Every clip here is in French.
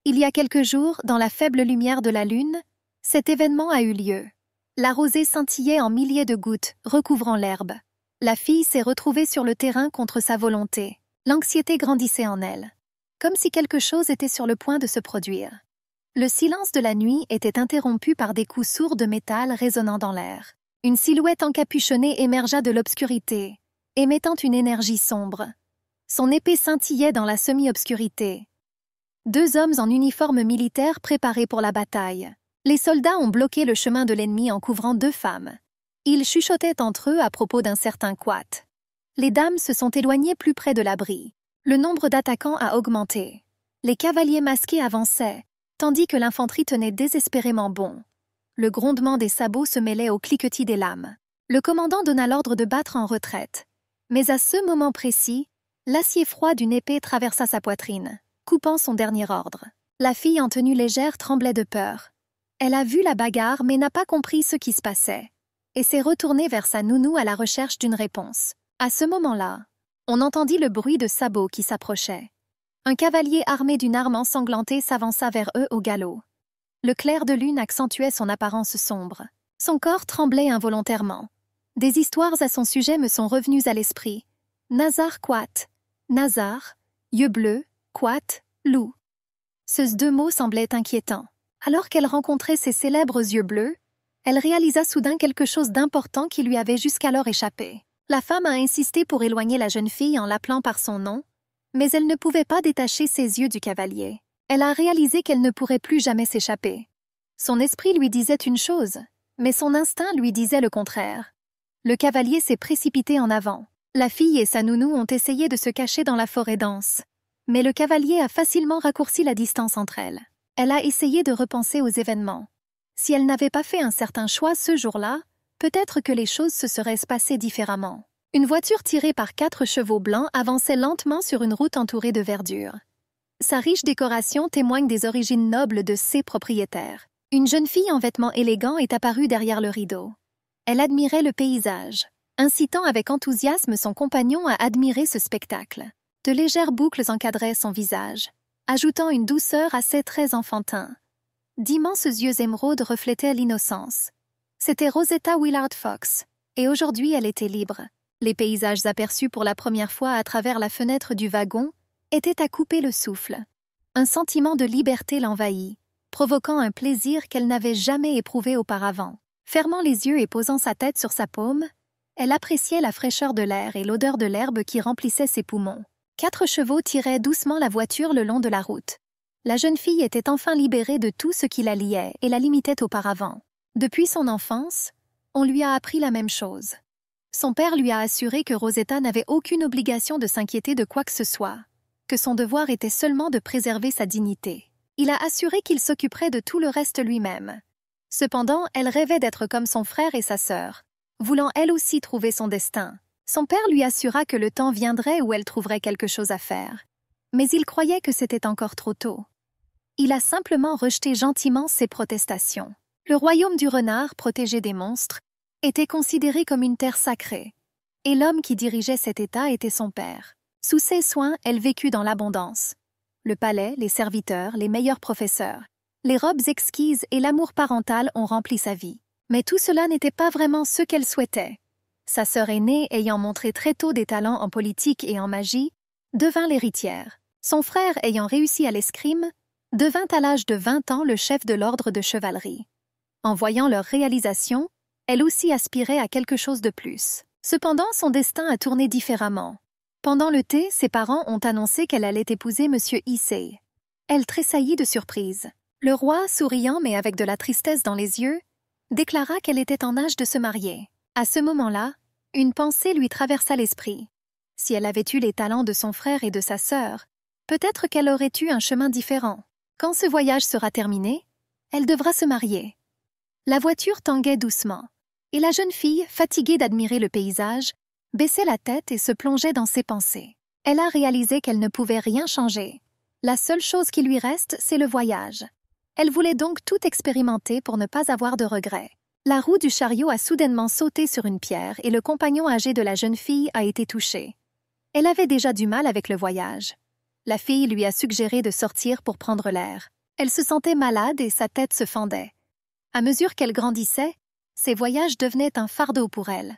Il y a quelques jours, dans la faible lumière de la lune, cet événement a eu lieu. La rosée scintillait en milliers de gouttes, recouvrant l'herbe. La fille s'est retrouvée sur le terrain contre sa volonté. L'anxiété grandissait en elle, comme si quelque chose était sur le point de se produire. Le silence de la nuit était interrompu par des coups sourds de métal résonnant dans l'air. Une silhouette encapuchonnée émergea de l'obscurité, émettant une énergie sombre. Son épée scintillait dans la semi-obscurité. Deux hommes en uniforme militaire préparés pour la bataille. Les soldats ont bloqué le chemin de l'ennemi en couvrant deux femmes. Ils chuchotaient entre eux à propos d'un certain Quat. Les dames se sont éloignées plus près de l'abri. Le nombre d'attaquants a augmenté. Les cavaliers masqués avançaient, tandis que l'infanterie tenait désespérément bon. Le grondement des sabots se mêlait au cliquetis des lames. Le commandant donna l'ordre de battre en retraite. Mais à ce moment précis, l'acier froid d'une épée traversa sa poitrine, coupant son dernier ordre. La fille en tenue légère tremblait de peur. Elle a vu la bagarre mais n'a pas compris ce qui se passait, et s'est retournée vers sa nounou à la recherche d'une réponse. À ce moment-là, on entendit le bruit de sabots qui s'approchaient. Un cavalier armé d'une arme ensanglantée s'avança vers eux au galop. Le clair de lune accentuait son apparence sombre. Son corps tremblait involontairement. Des histoires à son sujet me sont revenues à l'esprit. Nazar Quat. Nazar, yeux bleus, Quat, loup. Ces deux mots semblaient inquiétants. Alors qu'elle rencontrait ses célèbres yeux bleus, elle réalisa soudain quelque chose d'important qui lui avait jusqu'alors échappé. La femme a insisté pour éloigner la jeune fille en l'appelant par son nom, mais elle ne pouvait pas détacher ses yeux du cavalier. Elle a réalisé qu'elle ne pourrait plus jamais s'échapper. Son esprit lui disait une chose, mais son instinct lui disait le contraire. Le cavalier s'est précipité en avant. La fille et sa nounou ont essayé de se cacher dans la forêt dense, mais le cavalier a facilement raccourci la distance entre elles. Elle a essayé de repenser aux événements. Si elle n'avait pas fait un certain choix ce jour-là, peut-être que les choses se seraient passées différemment. Une voiture tirée par 4 chevaux blancs avançait lentement sur une route entourée de verdure. Sa riche décoration témoigne des origines nobles de ses propriétaires. Une jeune fille en vêtements élégants est apparue derrière le rideau. Elle admirait le paysage, incitant avec enthousiasme son compagnon à admirer ce spectacle. De légères boucles encadraient son visage, ajoutant une douceur à ses traits enfantins. D'immenses yeux émeraudes reflétaient l'innocence. C'était Rosetta Willard Fox, et aujourd'hui elle était libre. Les paysages aperçus pour la première fois à travers la fenêtre du wagon étaient à couper le souffle. Un sentiment de liberté l'envahit, provoquant un plaisir qu'elle n'avait jamais éprouvé auparavant. Fermant les yeux et posant sa tête sur sa paume, elle appréciait la fraîcheur de l'air et l'odeur de l'herbe qui remplissait ses poumons. 4 chevaux tiraient doucement la voiture le long de la route. La jeune fille était enfin libérée de tout ce qui la liait et la limitait auparavant. Depuis son enfance, on lui a appris la même chose. Son père lui a assuré que Rosetta n'avait aucune obligation de s'inquiéter de quoi que ce soit, que son devoir était seulement de préserver sa dignité. Il a assuré qu'il s'occuperait de tout le reste lui-même. Cependant, elle rêvait d'être comme son frère et sa sœur, voulant elle aussi trouver son destin. Son père lui assura que le temps viendrait où elle trouverait quelque chose à faire. Mais il croyait que c'était encore trop tôt. Il a simplement rejeté gentiment ses protestations. Le royaume du renard, protégé des monstres, était considéré comme une terre sacrée, et l'homme qui dirigeait cet État était son père. Sous ses soins, elle vécut dans l'abondance. Le palais, les serviteurs, les meilleurs professeurs, les robes exquises et l'amour parental ont rempli sa vie. Mais tout cela n'était pas vraiment ce qu'elle souhaitait. Sa sœur aînée, ayant montré très tôt des talents en politique et en magie, devint l'héritière. Son frère, ayant réussi à l'escrime, devint à l'âge de 20 ans le chef de l'ordre de chevalerie. En voyant leur réalisation, elle aussi aspirait à quelque chose de plus. Cependant, son destin a tourné différemment. Pendant le thé, ses parents ont annoncé qu'elle allait épouser M. Issei. Elle tressaillit de surprise. Le roi, souriant mais avec de la tristesse dans les yeux, déclara qu'elle était en âge de se marier. À ce moment-là, une pensée lui traversa l'esprit. Si elle avait eu les talents de son frère et de sa sœur, peut-être qu'elle aurait eu un chemin différent. Quand ce voyage sera terminé, elle devra se marier. La voiture tanguait doucement, et la jeune fille, fatiguée d'admirer le paysage, baissait la tête et se plongeait dans ses pensées. Elle a réalisé qu'elle ne pouvait rien changer. La seule chose qui lui reste, c'est le voyage. Elle voulait donc tout expérimenter pour ne pas avoir de regrets. La roue du chariot a soudainement sauté sur une pierre et le compagnon âgé de la jeune fille a été touché. Elle avait déjà du mal avec le voyage. La fille lui a suggéré de sortir pour prendre l'air. Elle se sentait malade et sa tête se fendait. À mesure qu'elle grandissait, ses voyages devenaient un fardeau pour elle.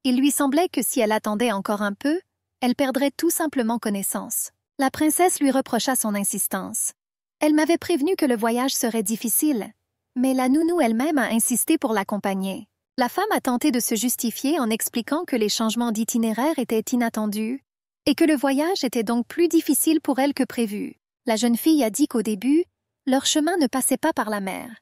Il lui semblait que si elle attendait encore un peu, elle perdrait tout simplement connaissance. La princesse lui reprocha son insistance. Elle m'avait prévenu que le voyage serait difficile, mais la nounou elle-même a insisté pour l'accompagner. La femme a tenté de se justifier en expliquant que les changements d'itinéraire étaient inattendus et que le voyage était donc plus difficile pour elle que prévu. La jeune fille a dit qu'au début, leur chemin ne passait pas par la mer.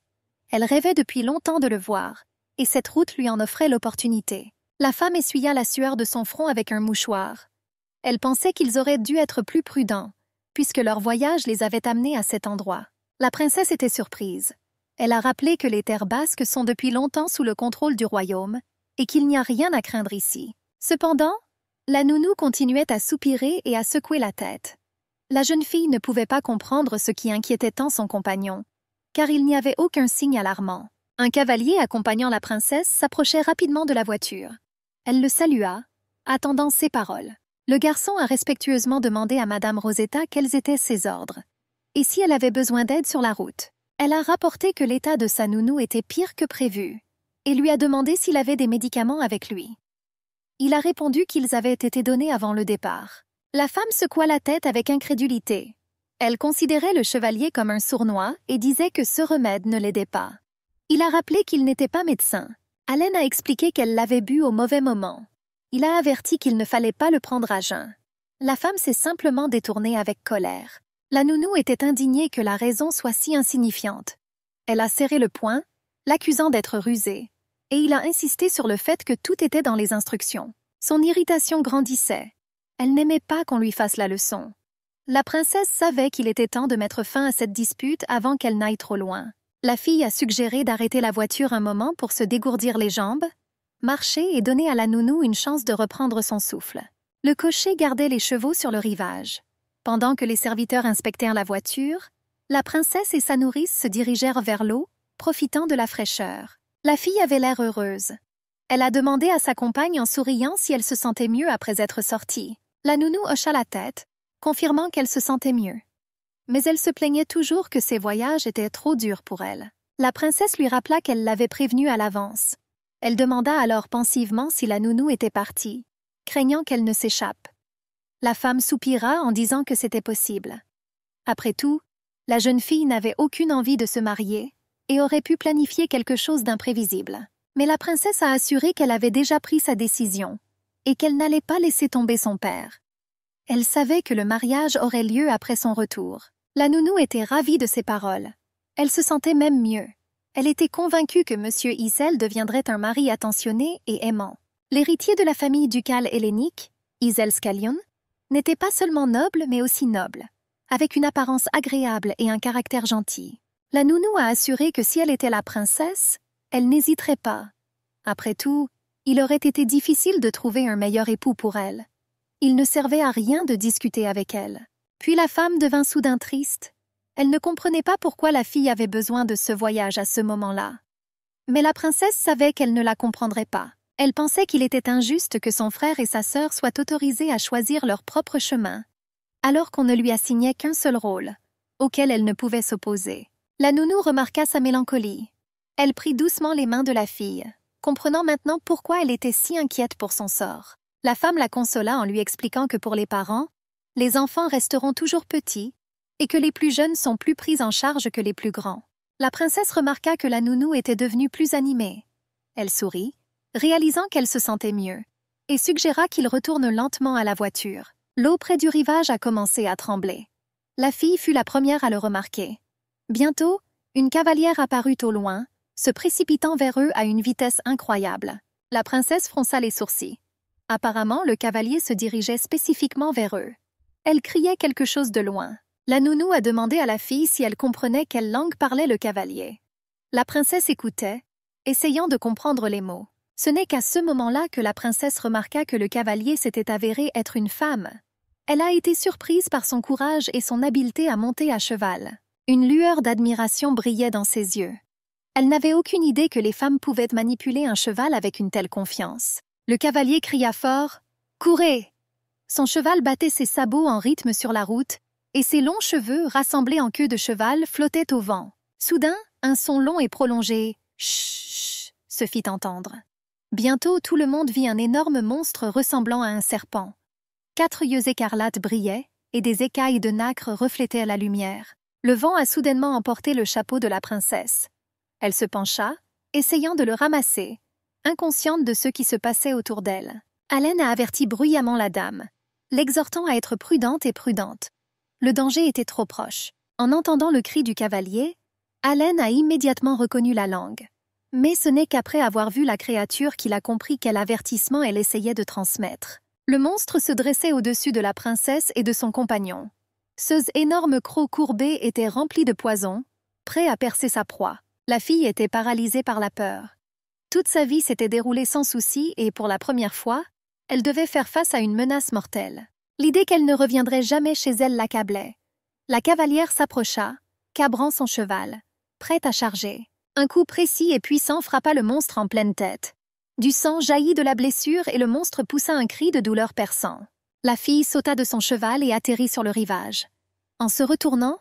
Elle rêvait depuis longtemps de le voir, et cette route lui en offrait l'opportunité. La femme essuya la sueur de son front avec un mouchoir. Elle pensait qu'ils auraient dû être plus prudents, puisque leur voyage les avait amenés à cet endroit. La princesse était surprise. Elle a rappelé que les terres basques sont depuis longtemps sous le contrôle du royaume et qu'il n'y a rien à craindre ici. Cependant, la nounou continuait à soupirer et à secouer la tête. La jeune fille ne pouvait pas comprendre ce qui inquiétait tant son compagnon, car il n'y avait aucun signe alarmant. Un cavalier accompagnant la princesse s'approchait rapidement de la voiture. Elle le salua, attendant ses paroles. Le garçon a respectueusement demandé à Madame Rosetta quels étaient ses ordres, et si elle avait besoin d'aide sur la route. Elle a rapporté que l'état de sa nounou était pire que prévu, et lui a demandé s'il avait des médicaments avec lui. Il a répondu qu'ils avaient été donnés avant le départ. La femme secoua la tête avec incrédulité. Elle considérait le chevalier comme un sournois et disait que ce remède ne l'aidait pas. Il a rappelé qu'il n'était pas médecin. Allen a expliqué qu'elle l'avait bu au mauvais moment. Il a averti qu'il ne fallait pas le prendre à jeun. La femme s'est simplement détournée avec colère. La nounou était indignée que la raison soit si insignifiante. Elle a serré le poing, l'accusant d'être rusé, et il a insisté sur le fait que tout était dans les instructions. Son irritation grandissait. Elle n'aimait pas qu'on lui fasse la leçon. La princesse savait qu'il était temps de mettre fin à cette dispute avant qu'elle n'aille trop loin. La fille a suggéré d'arrêter la voiture un moment pour se dégourdir les jambes, marcher et donner à la nounou une chance de reprendre son souffle. Le cocher gardait les chevaux sur le rivage. Pendant que les serviteurs inspectèrent la voiture, la princesse et sa nourrice se dirigèrent vers l'eau, profitant de la fraîcheur. La fille avait l'air heureuse. Elle a demandé à sa compagne en souriant si elle se sentait mieux après être sortie. La nounou hocha la tête, confirmant qu'elle se sentait mieux. Mais elle se plaignait toujours que ses voyages étaient trop durs pour elle. La princesse lui rappela qu'elle l'avait prévenue à l'avance. Elle demanda alors pensivement si la nounou était partie, craignant qu'elle ne s'échappe. La femme soupira en disant que c'était possible. Après tout, la jeune fille n'avait aucune envie de se marier et aurait pu planifier quelque chose d'imprévisible. Mais la princesse a assuré qu'elle avait déjà pris sa décision et qu'elle n'allait pas laisser tomber son père. Elle savait que le mariage aurait lieu après son retour. La nounou était ravie de ses paroles. Elle se sentait même mieux. Elle était convaincue que M. Isel deviendrait un mari attentionné et aimant. L'héritier de la famille ducale hellénique, Isel Scallion, n'était pas seulement noble mais aussi noble, avec une apparence agréable et un caractère gentil. La nounou a assuré que si elle était la princesse, elle n'hésiterait pas. Après tout, il aurait été difficile de trouver un meilleur époux pour elle. Il ne servait à rien de discuter avec elle. Puis la femme devint soudain triste. Elle ne comprenait pas pourquoi la fille avait besoin de ce voyage à ce moment-là. Mais la princesse savait qu'elle ne la comprendrait pas. Elle pensait qu'il était injuste que son frère et sa sœur soient autorisés à choisir leur propre chemin, alors qu'on ne lui assignait qu'un seul rôle, auquel elle ne pouvait s'opposer. La nounou remarqua sa mélancolie. Elle prit doucement les mains de la fille, comprenant maintenant pourquoi elle était si inquiète pour son sort. La femme la consola en lui expliquant que pour les parents, les enfants resteront toujours petits et que les plus jeunes sont plus pris en charge que les plus grands. La princesse remarqua que la nounou était devenue plus animée. Elle sourit, réalisant qu'elle se sentait mieux, et suggéra qu'il retourne lentement à la voiture. L'eau près du rivage a commencé à trembler. La fille fut la première à le remarquer. Bientôt, une cavalière apparut au loin, se précipitant vers eux à une vitesse incroyable. La princesse fronça les sourcils. Apparemment, le cavalier se dirigeait spécifiquement vers eux. Elle criait quelque chose de loin. La nounou a demandé à la fille si elle comprenait quelle langue parlait le cavalier. La princesse écoutait, essayant de comprendre les mots. Ce n'est qu'à ce moment-là que la princesse remarqua que le cavalier s'était avéré être une femme. Elle a été surprise par son courage et son habileté à monter à cheval. Une lueur d'admiration brillait dans ses yeux. Elle n'avait aucune idée que les femmes pouvaient manipuler un cheval avec une telle confiance. Le cavalier cria fort « Courez !» Son cheval battait ses sabots en rythme sur la route, et ses longs cheveux rassemblés en queue de cheval flottaient au vent. Soudain, un son long et prolongé « chut » se fit entendre. Bientôt, tout le monde vit un énorme monstre ressemblant à un serpent. 4 yeux écarlates brillaient, et des écailles de nacre reflétaient la lumière. Le vent a soudainement emporté le chapeau de la princesse. Elle se pencha, essayant de le ramasser, inconsciente de ce qui se passait autour d'elle. Haleine a averti bruyamment la dame, l'exhortant à être prudente et prudente. Le danger était trop proche. En entendant le cri du cavalier, Haleine a immédiatement reconnu la langue. Mais ce n'est qu'après avoir vu la créature qu'il a compris quel avertissement elle essayait de transmettre. Le monstre se dressait au-dessus de la princesse et de son compagnon. Ce énorme croc courbé était rempli de poison, prêt à percer sa proie. La fille était paralysée par la peur. Toute sa vie s'était déroulée sans souci et, pour la première fois, elle devait faire face à une menace mortelle. L'idée qu'elle ne reviendrait jamais chez elle l'accablait. La cavalière s'approcha, cabrant son cheval, prête à charger. Un coup précis et puissant frappa le monstre en pleine tête. Du sang jaillit de la blessure et le monstre poussa un cri de douleur perçant. La fille sauta de son cheval et atterrit sur le rivage. En se retournant,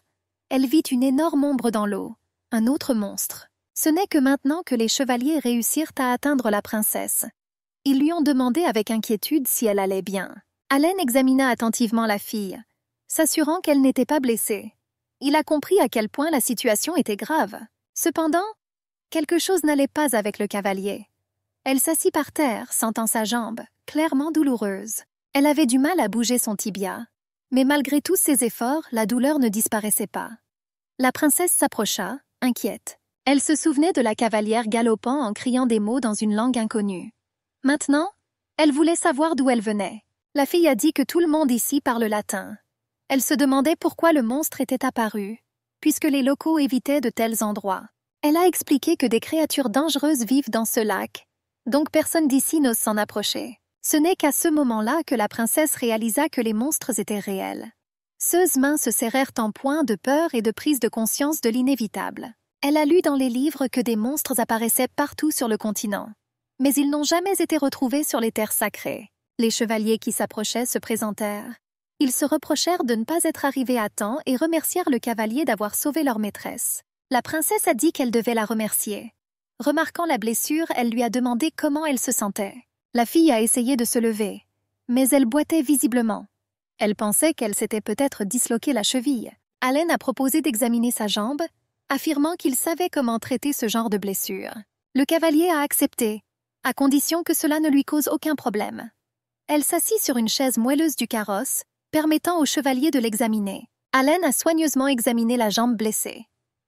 elle vit une énorme ombre dans l'eau, un autre monstre. Ce n'est que maintenant que les chevaliers réussirent à atteindre la princesse. Ils lui ont demandé avec inquiétude si elle allait bien. Haleine examina attentivement la fille, s'assurant qu'elle n'était pas blessée. Il a compris à quel point la situation était grave. Cependant, quelque chose n'allait pas avec le cavalier. Elle s'assit par terre, sentant sa jambe, clairement douloureuse. Elle avait du mal à bouger son tibia. Mais malgré tous ses efforts, la douleur ne disparaissait pas. La princesse s'approcha, inquiète. Elle se souvenait de la cavalière galopant en criant des mots dans une langue inconnue. Maintenant, elle voulait savoir d'où elle venait. La fille a dit que tout le monde ici parle latin. Elle se demandait pourquoi le monstre était apparu, puisque les locaux évitaient de tels endroits. Elle a expliqué que des créatures dangereuses vivent dans ce lac, donc personne d'ici n'ose s'en approcher. Ce n'est qu'à ce moment-là que la princesse réalisa que les monstres étaient réels. Ses mains se serrèrent en poing de peur et de prise de conscience de l'inévitable. Elle a lu dans les livres que des monstres apparaissaient partout sur le continent. Mais ils n'ont jamais été retrouvés sur les terres sacrées. Les chevaliers qui s'approchaient se présentèrent. Ils se reprochèrent de ne pas être arrivés à temps et remercièrent le cavalier d'avoir sauvé leur maîtresse. La princesse a dit qu'elle devait la remercier. Remarquant la blessure, elle lui a demandé comment elle se sentait. La fille a essayé de se lever, mais elle boitait visiblement. Elle pensait qu'elle s'était peut-être disloqué la cheville. Haleine a proposé d'examiner sa jambe, affirmant qu'il savait comment traiter ce genre de blessure. Le cavalier a accepté, à condition que cela ne lui cause aucun problème. Elle s'assit sur une chaise moelleuse du carrosse, permettant au chevalier de l'examiner. Haleine a soigneusement examiné la jambe blessée,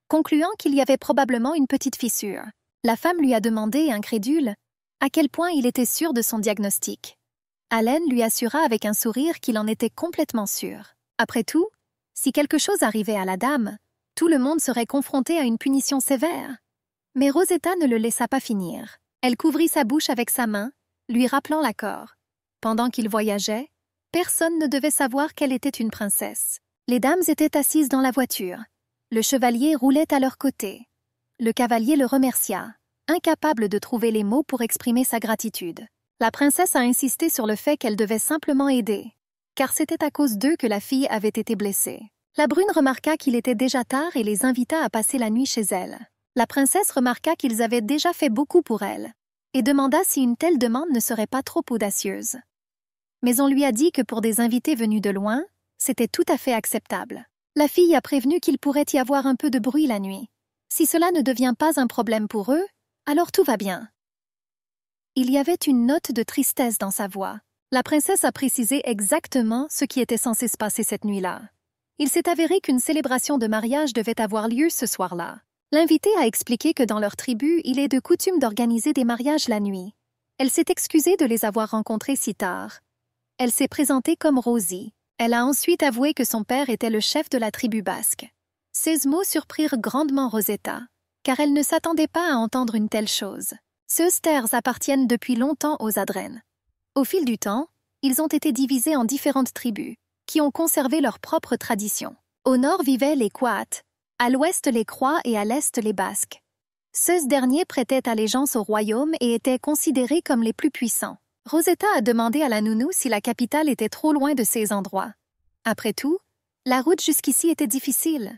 concluant qu'il y avait probablement une petite fissure. La femme lui a demandé, incrédule, à quel point il était sûr de son diagnostic. Haleine lui assura avec un sourire qu'il en était complètement sûr. Après tout, si quelque chose arrivait à la dame, tout le monde serait confronté à une punition sévère. Mais Rosetta ne le laissa pas finir. Elle couvrit sa bouche avec sa main, lui rappelant l'accord. Pendant qu'ils voyageaient, personne ne devait savoir qu'elle était une princesse. Les dames étaient assises dans la voiture. Le chevalier roulait à leur côté. Le cavalier le remercia, incapable de trouver les mots pour exprimer sa gratitude. La princesse a insisté sur le fait qu'elle devait simplement aider, car c'était à cause d'eux que la fille avait été blessée. La brune remarqua qu'il était déjà tard et les invita à passer la nuit chez elle. La princesse remarqua qu'ils avaient déjà fait beaucoup pour elle, et demanda si une telle demande ne serait pas trop audacieuse. Mais on lui a dit que pour des invités venus de loin, c'était tout à fait acceptable. La fille a prévenu qu'il pourrait y avoir un peu de bruit la nuit. Si cela ne devient pas un problème pour eux, alors tout va bien. Il y avait une note de tristesse dans sa voix. La princesse a précisé exactement ce qui était censé se passer cette nuit-là. Il s'est avéré qu'une célébration de mariage devait avoir lieu ce soir-là. L'invité a expliqué que dans leur tribu, il est de coutume d'organiser des mariages la nuit. Elle s'est excusée de les avoir rencontrés si tard. Elle s'est présentée comme Rosie. Elle a ensuite avoué que son père était le chef de la tribu basque. Ces mots surprirent grandement Rosetta, car elle ne s'attendait pas à entendre une telle chose. Ces terres appartiennent depuis longtemps aux Adrènes. Au fil du temps, ils ont été divisés en différentes tribus, qui ont conservé leurs propres traditions. Au nord vivaient les Coates, à l'ouest les Croix et à l'est les Basques. Ces derniers prêtaient allégeance au royaume et étaient considérés comme les plus puissants. Rosetta a demandé à la nounou si la capitale était trop loin de ces endroits. Après tout, La route jusqu'ici était difficile.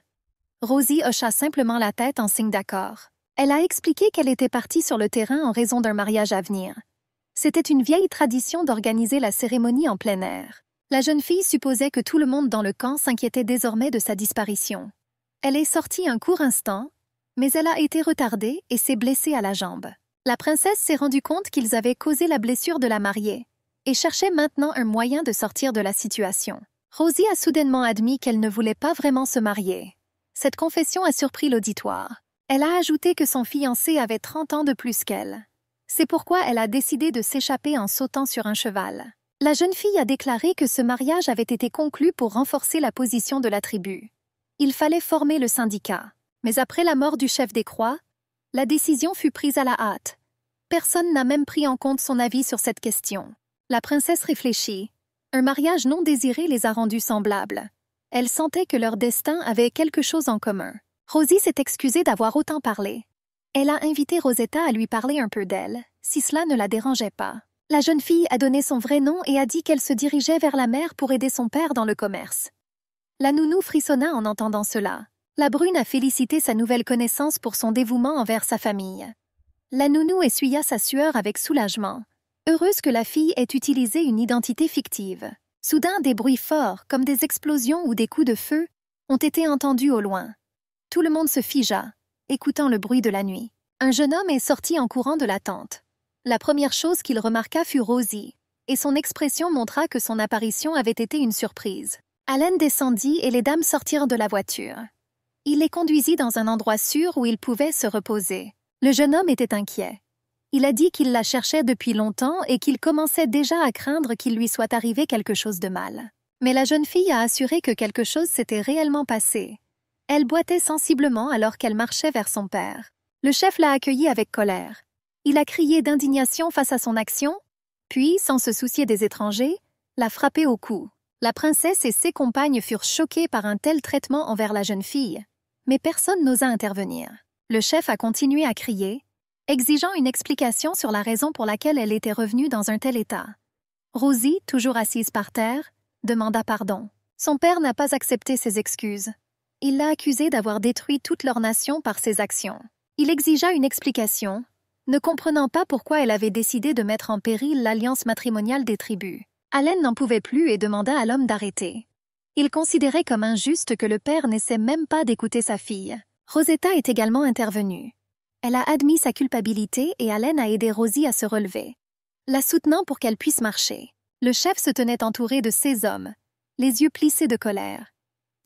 Rosie hocha simplement la tête en signe d'accord. Elle a expliqué qu'elle était partie sur le terrain en raison d'un mariage à venir. C'était une vieille tradition d'organiser la cérémonie en plein air. La jeune fille supposait que tout le monde dans le camp s'inquiétait désormais de sa disparition. Elle est sortie un court instant, mais elle a été retardée et s'est blessée à la jambe. La princesse s'est rendue compte qu'ils avaient causé la blessure de la mariée et cherchait maintenant un moyen de sortir de la situation. Rosie a soudainement admis qu'elle ne voulait pas vraiment se marier. Cette confession a surpris l'auditoire. Elle a ajouté que son fiancé avait 30 ans de plus qu'elle. C'est pourquoi elle a décidé de s'échapper en sautant sur un cheval. La jeune fille a déclaré que ce mariage avait été conclu pour renforcer la position de la tribu. Il fallait former le syndicat. Mais après la mort du chef des Croix, la décision fut prise à la hâte. Personne n'a même pris en compte son avis sur cette question. La princesse réfléchit. Un mariage non désiré les a rendus semblables. Elle sentait que leur destin avait quelque chose en commun. Rosie s'est excusée d'avoir autant parlé. Elle a invité Rosetta à lui parler un peu d'elle, si cela ne la dérangeait pas. La jeune fille a donné son vrai nom et a dit qu'elle se dirigeait vers la mer pour aider son père dans le commerce. La nounou frissonna en entendant cela. La brune a félicité sa nouvelle connaissance pour son dévouement envers sa famille. La nounou essuya sa sueur avec soulagement, heureuse que la fille ait utilisé une identité fictive. Soudain, des bruits forts, comme des explosions ou des coups de feu, ont été entendus au loin. Tout le monde se figea, écoutant le bruit de la nuit. Un jeune homme est sorti en courant de la tente. La première chose qu'il remarqua fut Rosie, et son expression montra que son apparition avait été une surprise. Allen descendit et les dames sortirent de la voiture. Il les conduisit dans un endroit sûr où ils pouvaient se reposer. Le jeune homme était inquiet. Il a dit qu'il la cherchait depuis longtemps et qu'il commençait déjà à craindre qu'il lui soit arrivé quelque chose de mal. Mais la jeune fille a assuré que quelque chose s'était réellement passé. Elle boitait sensiblement alors qu'elle marchait vers son père. Le chef l'a accueillie avec colère. Il a crié d'indignation face à son action, puis, sans se soucier des étrangers, l'a frappée au cou. La princesse et ses compagnes furent choquées par un tel traitement envers la jeune fille, mais personne n'osa intervenir. Le chef a continué à crier, exigeant une explication sur la raison pour laquelle elle était revenue dans un tel état. Rosie, toujours assise par terre, demanda pardon. Son père n'a pas accepté ses excuses. Il l'a accusée d'avoir détruit toute leur nation par ses actions. Il exigea une explication, ne comprenant pas pourquoi elle avait décidé de mettre en péril l'alliance matrimoniale des tribus. Allen n'en pouvait plus et demanda à l'homme d'arrêter. Il considérait comme injuste que le père n'essaie même pas d'écouter sa fille. Rosetta est également intervenue. Elle a admis sa culpabilité et Allen a aidé Rosie à se relever, la soutenant pour qu'elle puisse marcher. Le chef se tenait entouré de ses hommes, les yeux plissés de colère.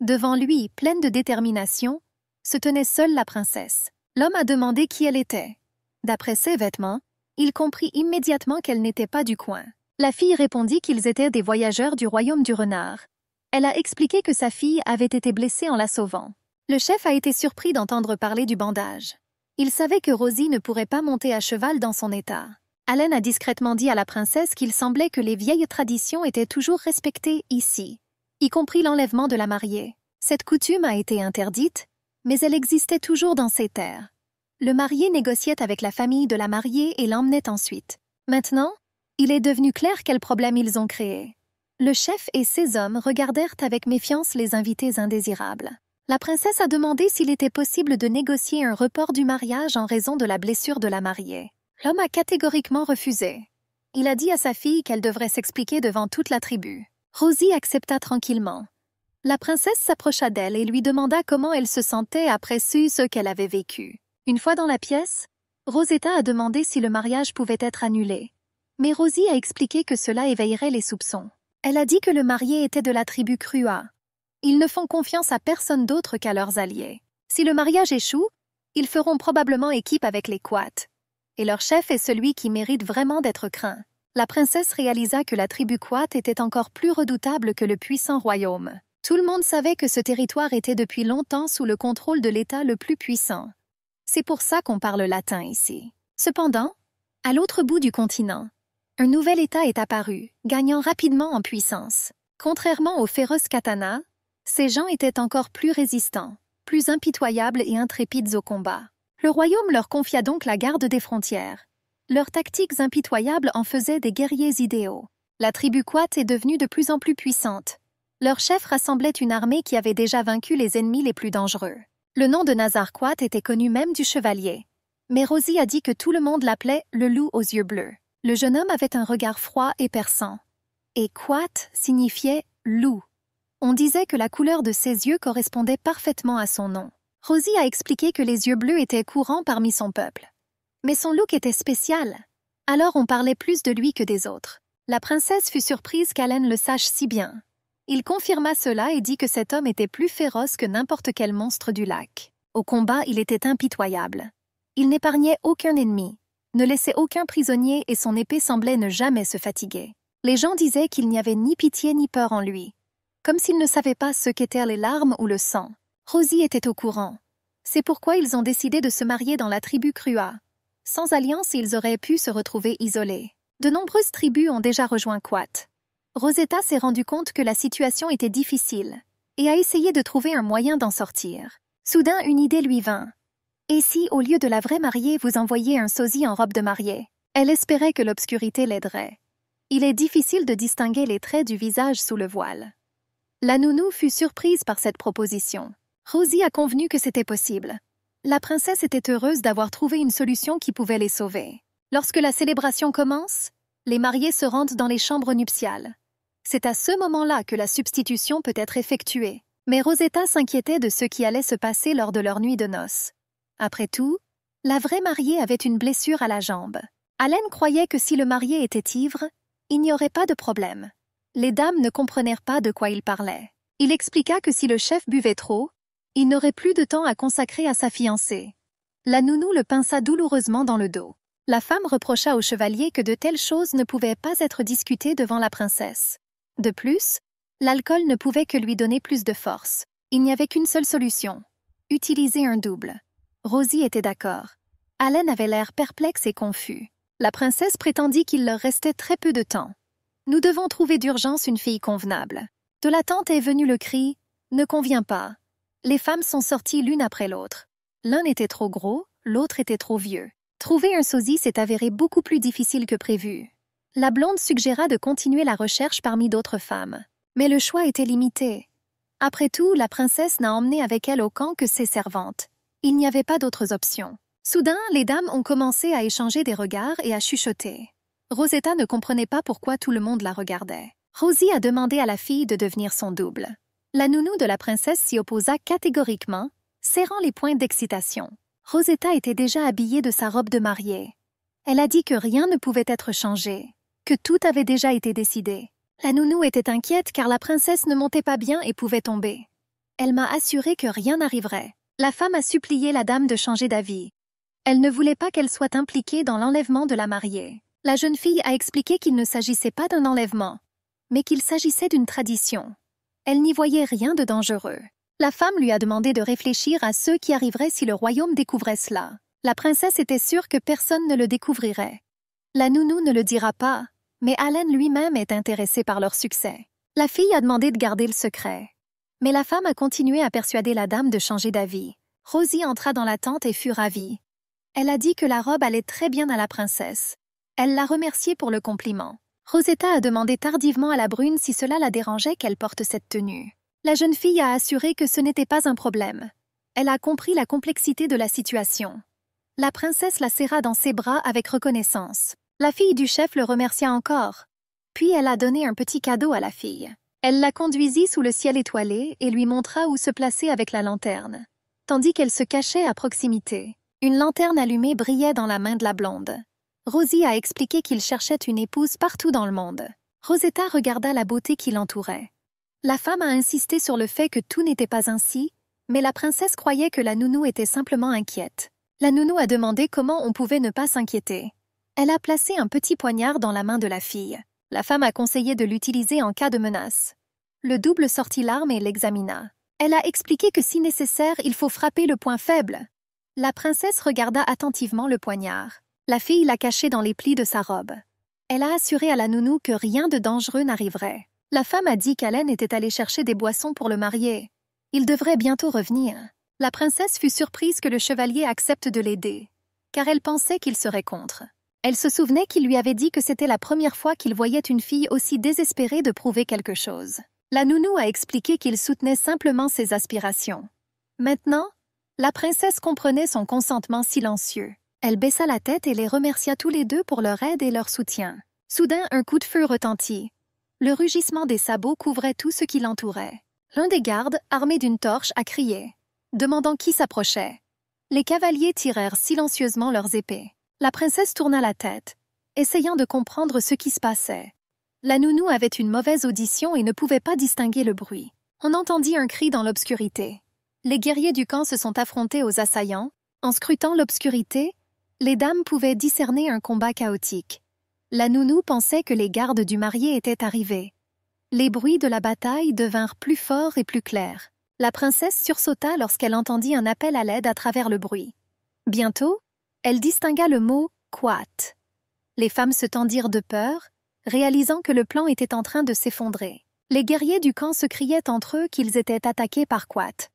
Devant lui, pleine de détermination, se tenait seule la princesse. L'homme a demandé qui elle était. D'après ses vêtements, il comprit immédiatement qu'elle n'était pas du coin. La fille répondit qu'ils étaient des voyageurs du royaume du renard. Elle a expliqué que sa fille avait été blessée en la sauvant. Le chef a été surpris d'entendre parler du bandage. Il savait que Rosie ne pourrait pas monter à cheval dans son état. Allen a discrètement dit à la princesse qu'il semblait que les vieilles traditions étaient toujours respectées ici, y compris l'enlèvement de la mariée. Cette coutume a été interdite, mais elle existait toujours dans ces terres. Le marié négociait avec la famille de la mariée et l'emmenait ensuite. Maintenant, il est devenu clair quel problème ils ont créé. Le chef et ses hommes regardèrent avec méfiance les invités indésirables. La princesse a demandé s'il était possible de négocier un report du mariage en raison de la blessure de la mariée. L'homme a catégoriquement refusé. Il a dit à sa fille qu'elle devrait s'expliquer devant toute la tribu. Rosie accepta tranquillement. La princesse s'approcha d'elle et lui demanda comment elle se sentait après ce qu'elle avait vécu. Une fois dans la pièce, Rosetta a demandé si le mariage pouvait être annulé. Mais Rosie a expliqué que cela éveillerait les soupçons. Elle a dit que le marié était de la tribu Krua. Ils ne font confiance à personne d'autre qu'à leurs alliés. Si le mariage échoue, ils feront probablement équipe avec les Quat. Et leur chef est celui qui mérite vraiment d'être craint. La princesse réalisa que la tribu Quat était encore plus redoutable que le puissant royaume. Tout le monde savait que ce territoire était depuis longtemps sous le contrôle de l'État le plus puissant. C'est pour ça qu'on parle latin ici. Cependant, à l'autre bout du continent, un nouvel État est apparu, gagnant rapidement en puissance. Contrairement aux féroces Katana, ces gens étaient encore plus résistants, plus impitoyables et intrépides au combat. Le royaume leur confia donc la garde des frontières. Leurs tactiques impitoyables en faisaient des guerriers idéaux. La tribu Quat est devenue de plus en plus puissante. Leur chef rassemblait une armée qui avait déjà vaincu les ennemis les plus dangereux. Le nom de Nazarquat était connu même du chevalier. Mais Rosie a dit que tout le monde l'appelait le loup aux yeux bleus. Le jeune homme avait un regard froid et perçant. Et Quat signifiait loup. On disait que la couleur de ses yeux correspondait parfaitement à son nom. Rosie a expliqué que les yeux bleus étaient courants parmi son peuple. Mais son look était spécial. Alors on parlait plus de lui que des autres. La princesse fut surprise qu'Allen le sache si bien. Il confirma cela et dit que cet homme était plus féroce que n'importe quel monstre du lac. Au combat, il était impitoyable. Il n'épargnait aucun ennemi, ne laissait aucun prisonnier et son épée semblait ne jamais se fatiguer. Les gens disaient qu'il n'y avait ni pitié ni peur en lui, comme s'il ne savait pas ce qu'étaient les larmes ou le sang. Rosie était au courant. C'est pourquoi ils ont décidé de se marier dans la tribu Krua. Sans alliance, ils auraient pu se retrouver isolés. De nombreuses tribus ont déjà rejoint Quat. Rosetta s'est rendu compte que la situation était difficile et a essayé de trouver un moyen d'en sortir. Soudain, une idée lui vint. Et si, au lieu de la vraie mariée, vous envoyiez un sosie en robe de mariée? Elle espérait que l'obscurité l'aiderait. Il est difficile de distinguer les traits du visage sous le voile. La nounou fut surprise par cette proposition. Rosie a convenu que c'était possible. La princesse était heureuse d'avoir trouvé une solution qui pouvait les sauver. Lorsque la célébration commence, les mariés se rendent dans les chambres nuptiales. C'est à ce moment-là que la substitution peut être effectuée. Mais Rosetta s'inquiétait de ce qui allait se passer lors de leur nuit de noces. Après tout, la vraie mariée avait une blessure à la jambe. Allen croyait que si le marié était ivre, il n'y aurait pas de problème. Les dames ne comprenèrent pas de quoi il parlait. Il expliqua que si le chef buvait trop, il n'aurait plus de temps à consacrer à sa fiancée. La nounou le pinça douloureusement dans le dos. La femme reprocha au chevalier que de telles choses ne pouvaient pas être discutées devant la princesse. De plus, l'alcool ne pouvait que lui donner plus de force. Il n'y avait qu'une seule solution. Utiliser un double. Rosie était d'accord. Allen avait l'air perplexe et confus. La princesse prétendit qu'il leur restait très peu de temps. Nous devons trouver d'urgence une fille convenable. De la tente est venu le cri « Ne convient pas ». Les femmes sont sorties l'une après l'autre. L'un était trop gros, l'autre était trop vieux. Trouver un sosie s'est avéré beaucoup plus difficile que prévu. La blonde suggéra de continuer la recherche parmi d'autres femmes. Mais le choix était limité. Après tout, la princesse n'a emmené avec elle au camp que ses servantes. Il n'y avait pas d'autres options. Soudain, les dames ont commencé à échanger des regards et à chuchoter. Rosetta ne comprenait pas pourquoi tout le monde la regardait. Rosie a demandé à la fille de devenir son double. La nounou de la princesse s'y opposa catégoriquement, serrant les poings d'excitation. Rosetta était déjà habillée de sa robe de mariée. Elle a dit que rien ne pouvait être changé, que tout avait déjà été décidé. La nounou était inquiète car la princesse ne montait pas bien et pouvait tomber. Elle m'a assuré que rien n'arriverait. La femme a supplié la dame de changer d'avis. Elle ne voulait pas qu'elle soit impliquée dans l'enlèvement de la mariée. La jeune fille a expliqué qu'il ne s'agissait pas d'un enlèvement, mais qu'il s'agissait d'une tradition. Elle n'y voyait rien de dangereux. La femme lui a demandé de réfléchir à ce qui arriverait si le royaume découvrait cela. La princesse était sûre que personne ne le découvrirait. La nounou ne le dira pas, mais Allen lui-même est intéressé par leur succès. La fille a demandé de garder le secret. Mais la femme a continué à persuader la dame de changer d'avis. Rosie entra dans la tente et fut ravie. Elle a dit que la robe allait très bien à la princesse. Elle l'a remerciée pour le compliment. Rosetta a demandé tardivement à la brune si cela la dérangeait qu'elle porte cette tenue. La jeune fille a assuré que ce n'était pas un problème. Elle a compris la complexité de la situation. La princesse la serra dans ses bras avec reconnaissance. La fille du chef le remercia encore. Puis elle a donné un petit cadeau à la fille. Elle la conduisit sous le ciel étoilé et lui montra où se placer avec la lanterne, tandis qu'elle se cachait à proximité. Une lanterne allumée brillait dans la main de la blonde. Rosie a expliqué qu'il cherchait une épouse partout dans le monde. Rosetta regarda la beauté qui l'entourait. La femme a insisté sur le fait que tout n'était pas ainsi, mais la princesse croyait que la nounou était simplement inquiète. La nounou a demandé comment on pouvait ne pas s'inquiéter. Elle a placé un petit poignard dans la main de la fille. La femme a conseillé de l'utiliser en cas de menace. Le double sortit l'arme et l'examina. Elle a expliqué que si nécessaire, il faut frapper le point faible. La princesse regarda attentivement le poignard. La fille l'a caché dans les plis de sa robe. Elle a assuré à la nounou que rien de dangereux n'arriverait. La femme a dit qu'Allen était allée chercher des boissons pour le marier. Il devrait bientôt revenir. La princesse fut surprise que le chevalier accepte de l'aider, car elle pensait qu'il serait contre. Elle se souvenait qu'il lui avait dit que c'était la première fois qu'il voyait une fille aussi désespérée de prouver quelque chose. La nounou a expliqué qu'il soutenait simplement ses aspirations. Maintenant, la princesse comprenait son consentement silencieux. Elle baissa la tête et les remercia tous les deux pour leur aide et leur soutien. Soudain, un coup de feu retentit. Le rugissement des sabots couvrait tout ce qui l'entourait. L'un des gardes, armé d'une torche, a crié, demandant qui s'approchait. Les cavaliers tirèrent silencieusement leurs épées. La princesse tourna la tête, essayant de comprendre ce qui se passait. La nounou avait une mauvaise audition et ne pouvait pas distinguer le bruit. On entendit un cri dans l'obscurité. Les guerriers du camp se sont affrontés aux assaillants. En scrutant l'obscurité, les dames pouvaient discerner un combat chaotique. La nounou pensait que les gardes du marié étaient arrivés. Les bruits de la bataille devinrent plus forts et plus clairs. La princesse sursauta lorsqu'elle entendit un appel à l'aide à travers le bruit. Bientôt, elle distingua le mot « Quat ». Les femmes se tendirent de peur, réalisant que le plan était en train de s'effondrer. Les guerriers du camp se criaient entre eux qu'ils étaient attaqués par Quat.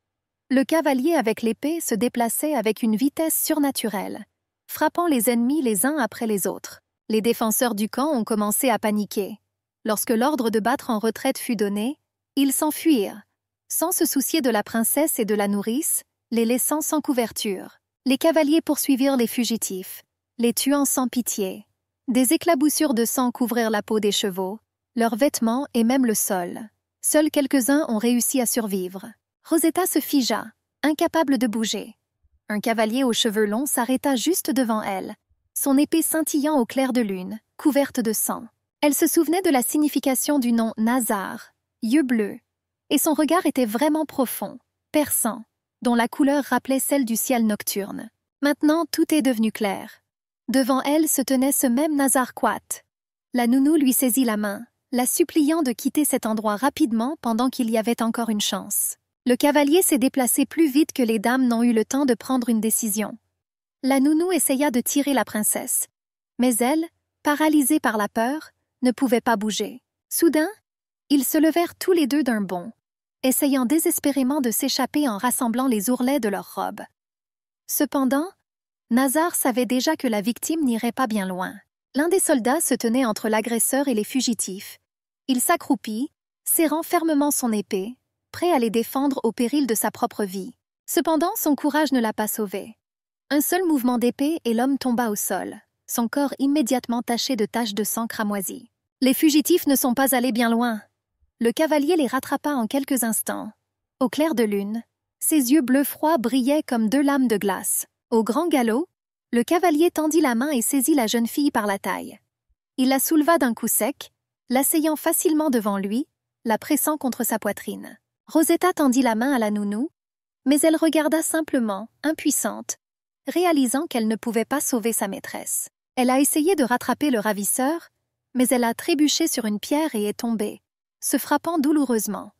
Le cavalier avec l'épée se déplaçait avec une vitesse surnaturelle, frappant les ennemis les uns après les autres. Les défenseurs du camp ont commencé à paniquer. Lorsque l'ordre de battre en retraite fut donné, ils s'enfuirent, sans se soucier de la princesse et de la nourrice, les laissant sans couverture. Les cavaliers poursuivirent les fugitifs, les tuant sans pitié. Des éclaboussures de sang couvrirent la peau des chevaux, leurs vêtements et même le sol. Seuls quelques-uns ont réussi à survivre. Rosetta se figea, incapable de bouger. Un cavalier aux cheveux longs s'arrêta juste devant elle, son épée scintillant au clair de lune, couverte de sang. Elle se souvenait de la signification du nom Nazar, yeux bleus, et son regard était vraiment profond, perçant, dont la couleur rappelait celle du ciel nocturne. Maintenant, tout est devenu clair. Devant elle se tenait ce même Nazar Quat. La nounou lui saisit la main, la suppliant de quitter cet endroit rapidement pendant qu'il y avait encore une chance. Le cavalier s'est déplacé plus vite que les dames n'ont eu le temps de prendre une décision. La nounou essaya de tirer la princesse, mais elle, paralysée par la peur, ne pouvait pas bouger. Soudain, ils se levèrent tous les deux d'un bond, essayant désespérément de s'échapper en rassemblant les ourlets de leurs robes. Cependant, Nazar savait déjà que la victime n'irait pas bien loin. L'un des soldats se tenait entre l'agresseur et les fugitifs. Il s'accroupit, serrant fermement son épée, prêt à les défendre au péril de sa propre vie. Cependant, son courage ne l'a pas sauvé. Un seul mouvement d'épée et l'homme tomba au sol, son corps immédiatement taché de taches de sang cramoisies. Les fugitifs ne sont pas allés bien loin. Le cavalier les rattrapa en quelques instants. Au clair de lune, ses yeux bleus froids brillaient comme deux lames de glace. Au grand galop, le cavalier tendit la main et saisit la jeune fille par la taille. Il la souleva d'un coup sec, l'asseyant facilement devant lui, la pressant contre sa poitrine. Rosetta tendit la main à la nounou, mais elle regarda simplement, impuissante, réalisant qu'elle ne pouvait pas sauver sa maîtresse. Elle a essayé de rattraper le ravisseur, mais elle a trébuché sur une pierre et est tombée, se frappant douloureusement.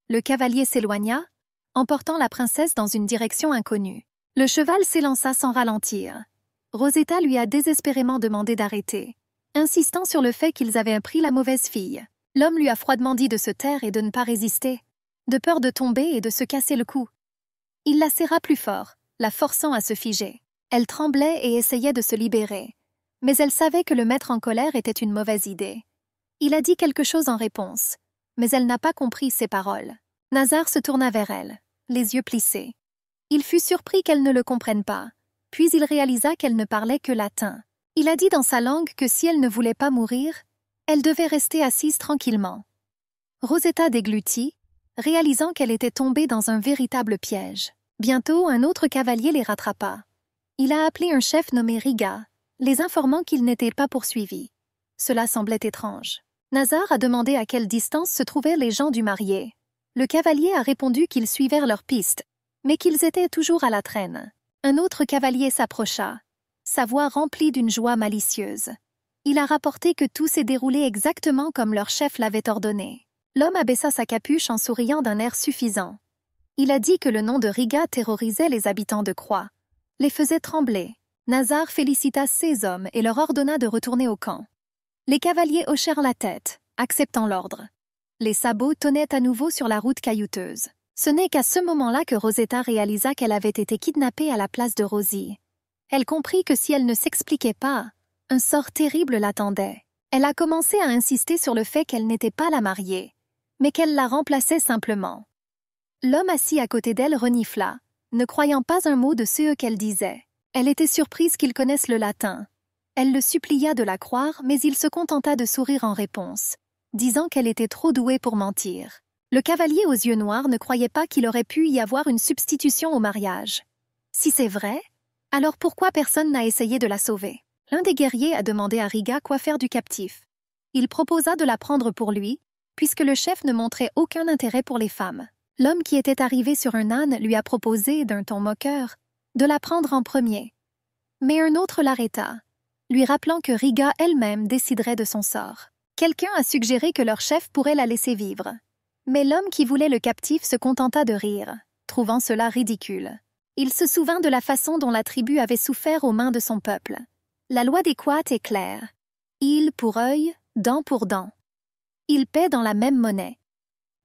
Le cavalier s'éloigna, emportant la princesse dans une direction inconnue. Le cheval s'élança sans ralentir. Rosetta lui a désespérément demandé d'arrêter, insistant sur le fait qu'ils avaient pris la mauvaise fille. L'homme lui a froidement dit de se taire et de ne pas résister, de peur de tomber et de se casser le cou. Il la serra plus fort, la forçant à se figer. Elle tremblait et essayait de se libérer, mais elle savait que le mettre en colère était une mauvaise idée. Il a dit quelque chose en réponse, mais elle n'a pas compris ses paroles. Nazar se tourna vers elle, les yeux plissés. Il fut surpris qu'elle ne le comprenne pas, puis il réalisa qu'elle ne parlait que latin. Il a dit dans sa langue que si elle ne voulait pas mourir, elle devait rester assise tranquillement. Rosetta déglutit, réalisant qu'elle était tombée dans un véritable piège. Bientôt, un autre cavalier les rattrapa. Il a appelé un chef nommé Riga, les informant qu'il n'était pas poursuivi. Cela semblait étrange. Nazar a demandé à quelle distance se trouvaient les gens du marié. Le cavalier a répondu qu'ils suivaient leur piste, mais qu'ils étaient toujours à la traîne. Un autre cavalier s'approcha, sa voix remplie d'une joie malicieuse. Il a rapporté que tout s'est déroulé exactement comme leur chef l'avait ordonné. L'homme abaissa sa capuche en souriant d'un air suffisant. Il a dit que le nom de Riga terrorisait les habitants de Croix, les faisait trembler. Nazar félicita ses hommes et leur ordonna de retourner au camp. Les cavaliers hochèrent la tête, acceptant l'ordre. Les sabots tonnaient à nouveau sur la route caillouteuse. Ce n'est qu'à ce moment-là que Rosetta réalisa qu'elle avait été kidnappée à la place de Rosie. Elle comprit que si elle ne s'expliquait pas, un sort terrible l'attendait. Elle a commencé à insister sur le fait qu'elle n'était pas la mariée, mais qu'elle la remplaçait simplement. L'homme assis à côté d'elle renifla, ne croyant pas un mot de ce qu'elle disait. Elle était surprise qu'il connaisse le latin. Elle le supplia de la croire, mais il se contenta de sourire en réponse, disant qu'elle était trop douée pour mentir. Le cavalier aux yeux noirs ne croyait pas qu'il aurait pu y avoir une substitution au mariage. Si c'est vrai, alors pourquoi personne n'a essayé de la sauver? L'un des guerriers a demandé à Riga quoi faire du captif. Il proposa de la prendre pour lui, puisque le chef ne montrait aucun intérêt pour les femmes. L'homme qui était arrivé sur un âne lui a proposé, d'un ton moqueur, de la prendre en premier. Mais un autre l'arrêta, lui rappelant que Riga elle-même déciderait de son sort. Quelqu'un a suggéré que leur chef pourrait la laisser vivre. Mais l'homme qui voulait le captif se contenta de rire, trouvant cela ridicule. Il se souvint de la façon dont la tribu avait souffert aux mains de son peuple. La loi des Quats est claire. Île pour œil, dent pour dent. Ils paient dans la même monnaie.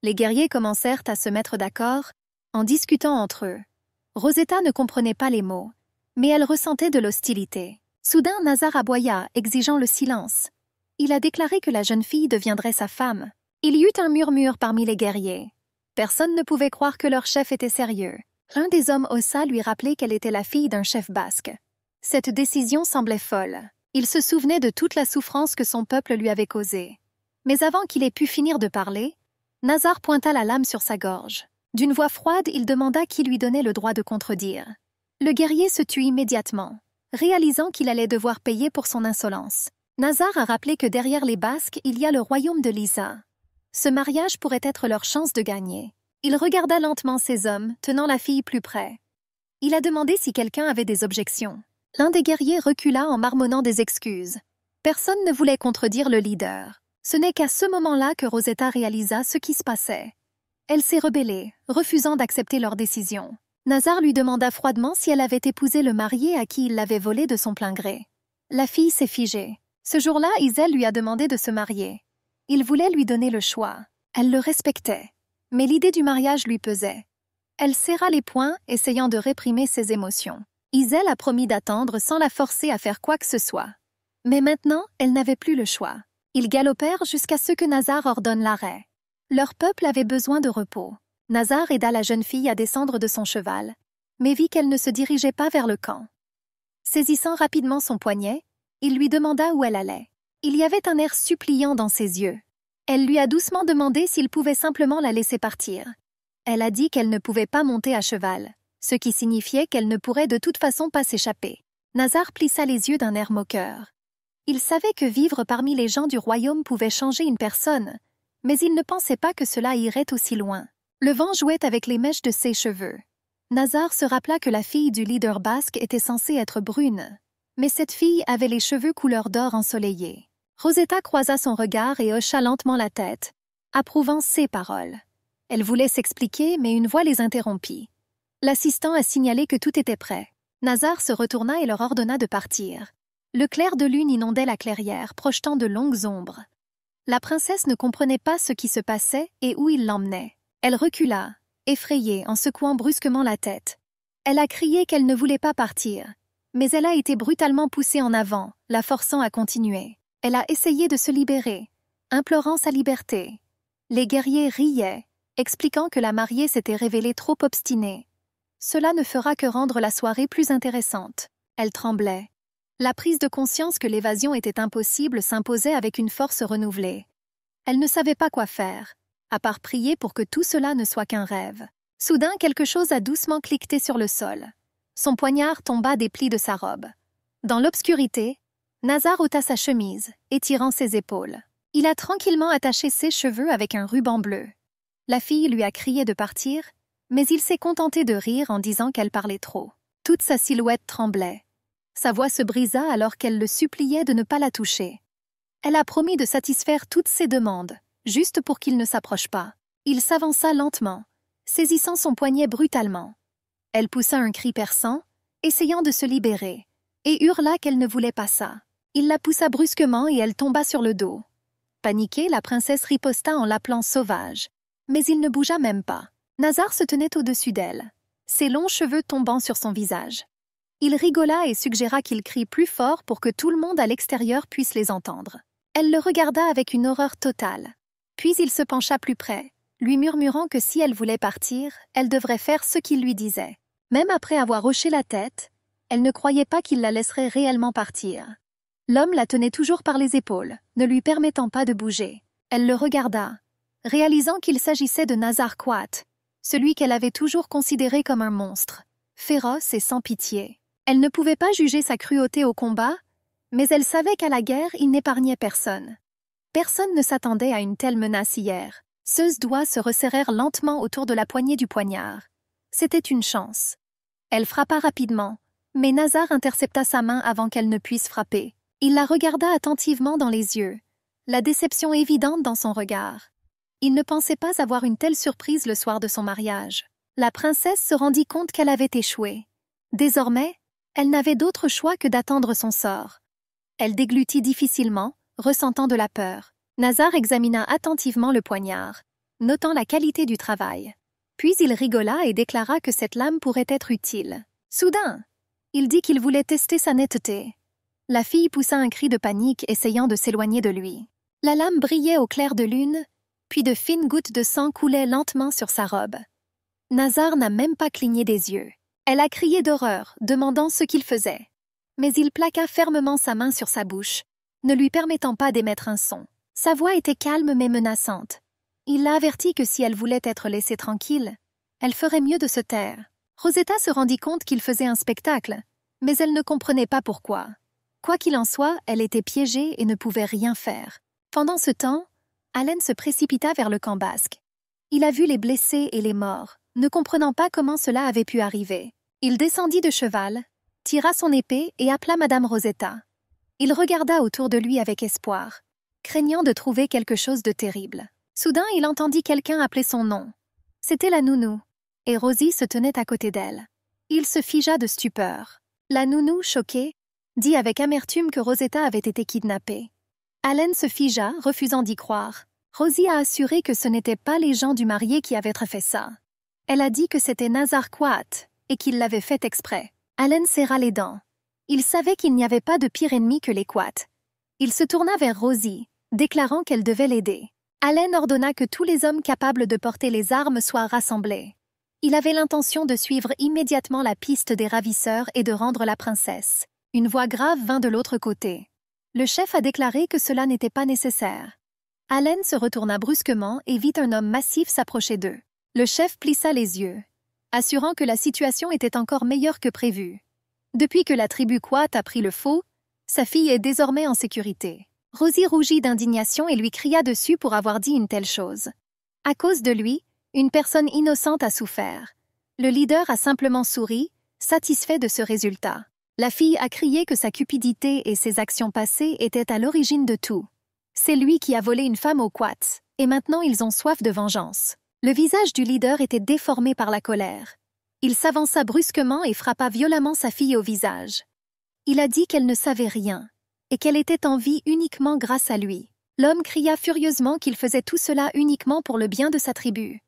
Les guerriers commencèrent à se mettre d'accord, en discutant entre eux. Rosetta ne comprenait pas les mots, mais elle ressentait de l'hostilité. Soudain, Nazar aboya, exigeant le silence. Il a déclaré que la jeune fille deviendrait sa femme. Il y eut un murmure parmi les guerriers. Personne ne pouvait croire que leur chef était sérieux. L'un des hommes osa lui rappeler qu'elle était la fille d'un chef basque. Cette décision semblait folle. Il se souvenait de toute la souffrance que son peuple lui avait causée. Mais avant qu'il ait pu finir de parler, Nazar pointa la lame sur sa gorge. D'une voix froide, il demanda qui lui donnait le droit de contredire. Le guerrier se tut immédiatement, réalisant qu'il allait devoir payer pour son insolence. Nazar a rappelé que derrière les Basques, il y a le royaume de Lisa. Ce mariage pourrait être leur chance de gagner. Il regarda lentement ces hommes, tenant la fille plus près. Il a demandé si quelqu'un avait des objections. L'un des guerriers recula en marmonnant des excuses. Personne ne voulait contredire le leader. Ce n'est qu'à ce moment-là que Rosetta réalisa ce qui se passait. Elle s'est rebellée, refusant d'accepter leur décision. Nazar lui demanda froidement si elle avait épousé le marié à qui il l'avait volé de son plein gré. La fille s'est figée. Ce jour-là, Isel lui a demandé de se marier. Il voulait lui donner le choix. Elle le respectait, mais l'idée du mariage lui pesait. Elle serra les poings, essayant de réprimer ses émotions. Isel a promis d'attendre sans la forcer à faire quoi que ce soit. Mais maintenant, elle n'avait plus le choix. Ils galopèrent jusqu'à ce que Nazar ordonne l'arrêt. Leur peuple avait besoin de repos. Nazar aida la jeune fille à descendre de son cheval, mais vit qu'elle ne se dirigeait pas vers le camp. Saisissant rapidement son poignet, il lui demanda où elle allait. Il y avait un air suppliant dans ses yeux. Elle lui a doucement demandé s'il pouvait simplement la laisser partir. Elle a dit qu'elle ne pouvait pas monter à cheval, ce qui signifiait qu'elle ne pourrait de toute façon pas s'échapper. Nazar plissa les yeux d'un air moqueur. Il savait que vivre parmi les gens du royaume pouvait changer une personne, mais il ne pensait pas que cela irait aussi loin. Le vent jouait avec les mèches de ses cheveux. Nazar se rappela que la fille du leader basque était censée être brune, mais cette fille avait les cheveux couleur d'or ensoleillé. Rosetta croisa son regard et hocha lentement la tête, approuvant ses paroles. Elle voulait s'expliquer, mais une voix les interrompit. L'assistant a signalé que tout était prêt. Nazar se retourna et leur ordonna de partir. Le clair de lune inondait la clairière, projetant de longues ombres. La princesse ne comprenait pas ce qui se passait et où il l'emmenait. Elle recula, effrayée, en secouant brusquement la tête. Elle a crié qu'elle ne voulait pas partir, mais elle a été brutalement poussée en avant, la forçant à continuer. Elle a essayé de se libérer, implorant sa liberté. Les guerriers riaient, expliquant que la mariée s'était révélée trop obstinée. Cela ne fera que rendre la soirée plus intéressante. Elle tremblait. La prise de conscience que l'évasion était impossible s'imposait avec une force renouvelée. Elle ne savait pas quoi faire, à part prier pour que tout cela ne soit qu'un rêve. Soudain, quelque chose a doucement cliqueté sur le sol. Son poignard tomba des plis de sa robe. Dans l'obscurité, Nazar ôta sa chemise, étirant ses épaules. Il a tranquillement attaché ses cheveux avec un ruban bleu. La fille lui a crié de partir, mais il s'est contenté de rire en disant qu'elle parlait trop. Toute sa silhouette tremblait. Sa voix se brisa alors qu'elle le suppliait de ne pas la toucher. Elle a promis de satisfaire toutes ses demandes, juste pour qu'il ne s'approche pas. Il s'avança lentement, saisissant son poignet brutalement. Elle poussa un cri perçant, essayant de se libérer, et hurla qu'elle ne voulait pas ça. Il la poussa brusquement et elle tomba sur le dos. Paniquée, la princesse riposta en l'appelant sauvage, mais il ne bougea même pas. Nazar se tenait au-dessus d'elle, ses longs cheveux tombant sur son visage. Il rigola et suggéra qu'il crie plus fort pour que tout le monde à l'extérieur puisse les entendre. Elle le regarda avec une horreur totale. Puis il se pencha plus près, lui murmurant que si elle voulait partir, elle devrait faire ce qu'il lui disait. Même après avoir hoché la tête, elle ne croyait pas qu'il la laisserait réellement partir. L'homme la tenait toujours par les épaules, ne lui permettant pas de bouger. Elle le regarda, réalisant qu'il s'agissait de Nazar Quat, celui qu'elle avait toujours considéré comme un monstre, féroce et sans pitié. Elle ne pouvait pas juger sa cruauté au combat, mais elle savait qu'à la guerre, il n'épargnait personne. Personne ne s'attendait à une telle menace hier. Ses doigts se resserrèrent lentement autour de la poignée du poignard. C'était une chance. Elle frappa rapidement, mais Nazar intercepta sa main avant qu'elle ne puisse frapper. Il la regarda attentivement dans les yeux, la déception évidente dans son regard. Il ne pensait pas avoir une telle surprise le soir de son mariage. La princesse se rendit compte qu'elle avait échoué. Désormais, elle n'avait d'autre choix que d'attendre son sort. Elle déglutit difficilement, ressentant de la peur. Nazar examina attentivement le poignard, notant la qualité du travail. Puis il rigola et déclara que cette lame pourrait être utile. Soudain, il dit qu'il voulait tester sa netteté. La fille poussa un cri de panique, essayant de s'éloigner de lui. La lame brillait au clair de lune, puis de fines gouttes de sang coulaient lentement sur sa robe. Nazar n'a même pas cligné des yeux. Elle a crié d'horreur, demandant ce qu'il faisait. Mais il plaqua fermement sa main sur sa bouche, ne lui permettant pas d'émettre un son. Sa voix était calme mais menaçante. Il l'a avertie que si elle voulait être laissée tranquille, elle ferait mieux de se taire. Rosetta se rendit compte qu'il faisait un spectacle, mais elle ne comprenait pas pourquoi. Quoi qu'il en soit, elle était piégée et ne pouvait rien faire. Pendant ce temps, Allen se précipita vers le camp basque. Il a vu les blessés et les morts, ne comprenant pas comment cela avait pu arriver. Il descendit de cheval, tira son épée et appela Madame Rosetta. Il regarda autour de lui avec espoir, craignant de trouver quelque chose de terrible. Soudain, il entendit quelqu'un appeler son nom. C'était la nounou, et Rosie se tenait à côté d'elle. Il se figea de stupeur. La nounou, choquée, dit avec amertume que Rosetta avait été kidnappée. Allen se figea, refusant d'y croire. Rosie a assuré que ce n'étaient pas les gens du marié qui avaient fait ça. Elle a dit que c'était Nazar Quat et qu'il l'avait fait exprès. Allen serra les dents. Il savait qu'il n'y avait pas de pire ennemi que les Quat. Il se tourna vers Rosie, déclarant qu'elle devait l'aider. Allen ordonna que tous les hommes capables de porter les armes soient rassemblés. Il avait l'intention de suivre immédiatement la piste des ravisseurs et de rendre la princesse. Une voix grave vint de l'autre côté. Le chef a déclaré que cela n'était pas nécessaire. Allen se retourna brusquement et vit un homme massif s'approcher d'eux. Le chef plissa les yeux, assurant que la situation était encore meilleure que prévu. Depuis que la tribu Quat a pris le faux, sa fille est désormais en sécurité. Rosie rougit d'indignation et lui cria dessus pour avoir dit une telle chose. À cause de lui, une personne innocente a souffert. Le leader a simplement souri, satisfait de ce résultat. La fille a crié que sa cupidité et ses actions passées étaient à l'origine de tout. C'est lui qui a volé une femme aux Quats, et maintenant ils ont soif de vengeance. Le visage du leader était déformé par la colère. Il s'avança brusquement et frappa violemment sa fille au visage. Il a dit qu'elle ne savait rien, et qu'elle était en vie uniquement grâce à lui. L'homme cria furieusement qu'il faisait tout cela uniquement pour le bien de sa tribu.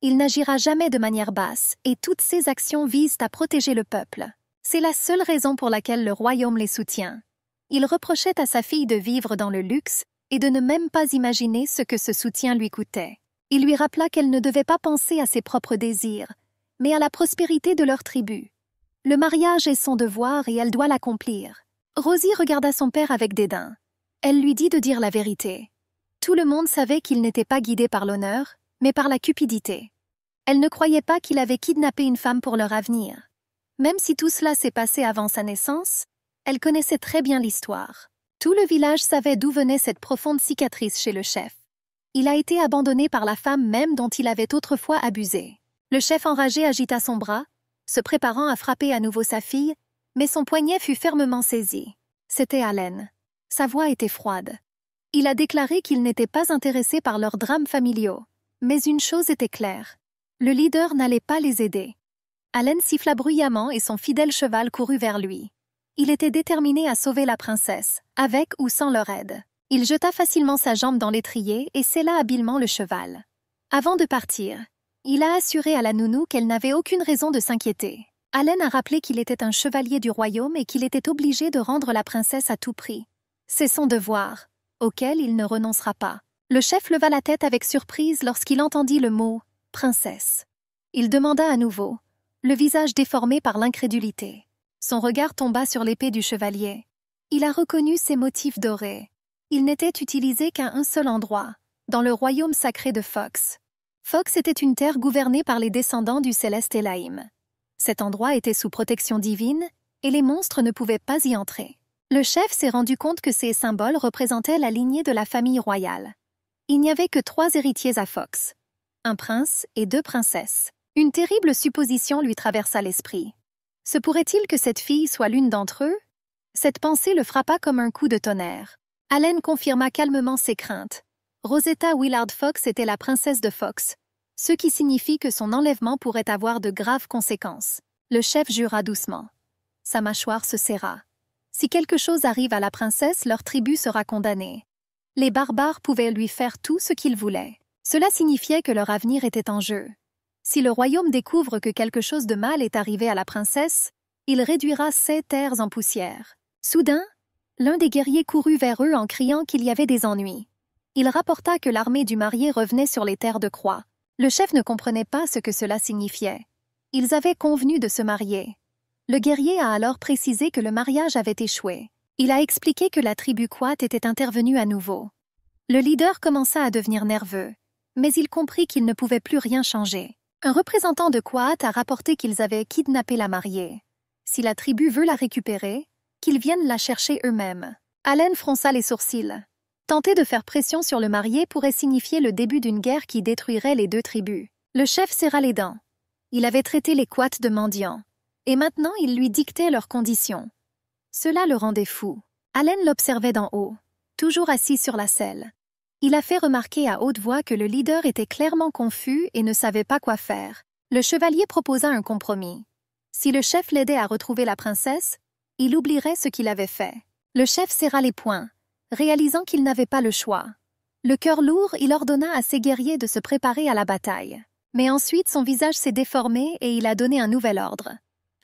Il n'agira jamais de manière basse, et toutes ses actions visent à protéger le peuple. C'est la seule raison pour laquelle le royaume les soutient. Il reprochait à sa fille de vivre dans le luxe et de ne même pas imaginer ce que ce soutien lui coûtait. Il lui rappela qu'elle ne devait pas penser à ses propres désirs, mais à la prospérité de leur tribu. Le mariage est son devoir et elle doit l'accomplir. Rosie regarda son père avec dédain. Elle lui dit de dire la vérité. Tout le monde savait qu'il n'était pas guidé par l'honneur, mais par la cupidité. Elle ne croyait pas qu'il avait kidnappé une femme pour leur avenir. Même si tout cela s'est passé avant sa naissance, elle connaissait très bien l'histoire. Tout le village savait d'où venait cette profonde cicatrice chez le chef. Il a été abandonné par la femme même dont il avait autrefois abusé. Le chef enragé agita son bras, se préparant à frapper à nouveau sa fille, mais son poignet fut fermement saisi. C'était Allen. Sa voix était froide. Il a déclaré qu'il n'était pas intéressé par leurs drames familiaux. Mais une chose était claire. Le leader n'allait pas les aider. Allen siffla bruyamment et son fidèle cheval courut vers lui. Il était déterminé à sauver la princesse, avec ou sans leur aide. Il jeta facilement sa jambe dans l'étrier et sella habilement le cheval. Avant de partir, il a assuré à la nounou qu'elle n'avait aucune raison de s'inquiéter. Allen a rappelé qu'il était un chevalier du royaume et qu'il était obligé de rendre la princesse à tout prix. C'est son devoir, auquel il ne renoncera pas. Le chef leva la tête avec surprise lorsqu'il entendit le mot « princesse ». Il demanda à nouveau, le visage déformé par l'incrédulité. Son regard tomba sur l'épée du chevalier. Il a reconnu ses motifs dorés. Ils n'étaient utilisés qu'à un seul endroit, dans le royaume sacré de Fox. Fox était une terre gouvernée par les descendants du céleste Elaim. Cet endroit était sous protection divine et les monstres ne pouvaient pas y entrer. Le chef s'est rendu compte que ces symboles représentaient la lignée de la famille royale. Il n'y avait que 3 héritiers à Fox, un prince et 2 princesses. Une terrible supposition lui traversa l'esprit. Se pourrait-il que cette fille soit l'une d'entre eux? Cette pensée le frappa comme un coup de tonnerre. Allen confirma calmement ses craintes. Rosetta Willard Fox était la princesse de Fox, ce qui signifie que son enlèvement pourrait avoir de graves conséquences. Le chef jura doucement. Sa mâchoire se serra. Si quelque chose arrive à la princesse, leur tribu sera condamnée. Les barbares pouvaient lui faire tout ce qu'ils voulaient. Cela signifiait que leur avenir était en jeu. Si le royaume découvre que quelque chose de mal est arrivé à la princesse, il réduira ces terres en poussière. Soudain, l'un des guerriers courut vers eux en criant qu'il y avait des ennuis. Il rapporta que l'armée du marié revenait sur les terres de Croix. Le chef ne comprenait pas ce que cela signifiait. Ils avaient convenu de se marier. Le guerrier a alors précisé que le mariage avait échoué. Il a expliqué que la tribu Quat était intervenue à nouveau. Le leader commença à devenir nerveux, mais il comprit qu'il ne pouvait plus rien changer. Un représentant de Quat a rapporté qu'ils avaient kidnappé la mariée. Si la tribu veut la récupérer, qu'ils viennent la chercher eux-mêmes. Allen fronça les sourcils. Tenter de faire pression sur le marié pourrait signifier le début d'une guerre qui détruirait les 2 tribus. Le chef serra les dents. Il avait traité les Quat de mendiants, et maintenant il lui dictait leurs conditions. Cela le rendait fou. Allen l'observait d'en haut, toujours assis sur la selle. Il a fait remarquer à haute voix que le leader était clairement confus et ne savait pas quoi faire. Le chevalier proposa un compromis. Si le chef l'aidait à retrouver la princesse, il oublierait ce qu'il avait fait. Le chef serra les poings, réalisant qu'il n'avait pas le choix. Le cœur lourd, il ordonna à ses guerriers de se préparer à la bataille. Mais ensuite, son visage s'est déformé et il a donné un nouvel ordre.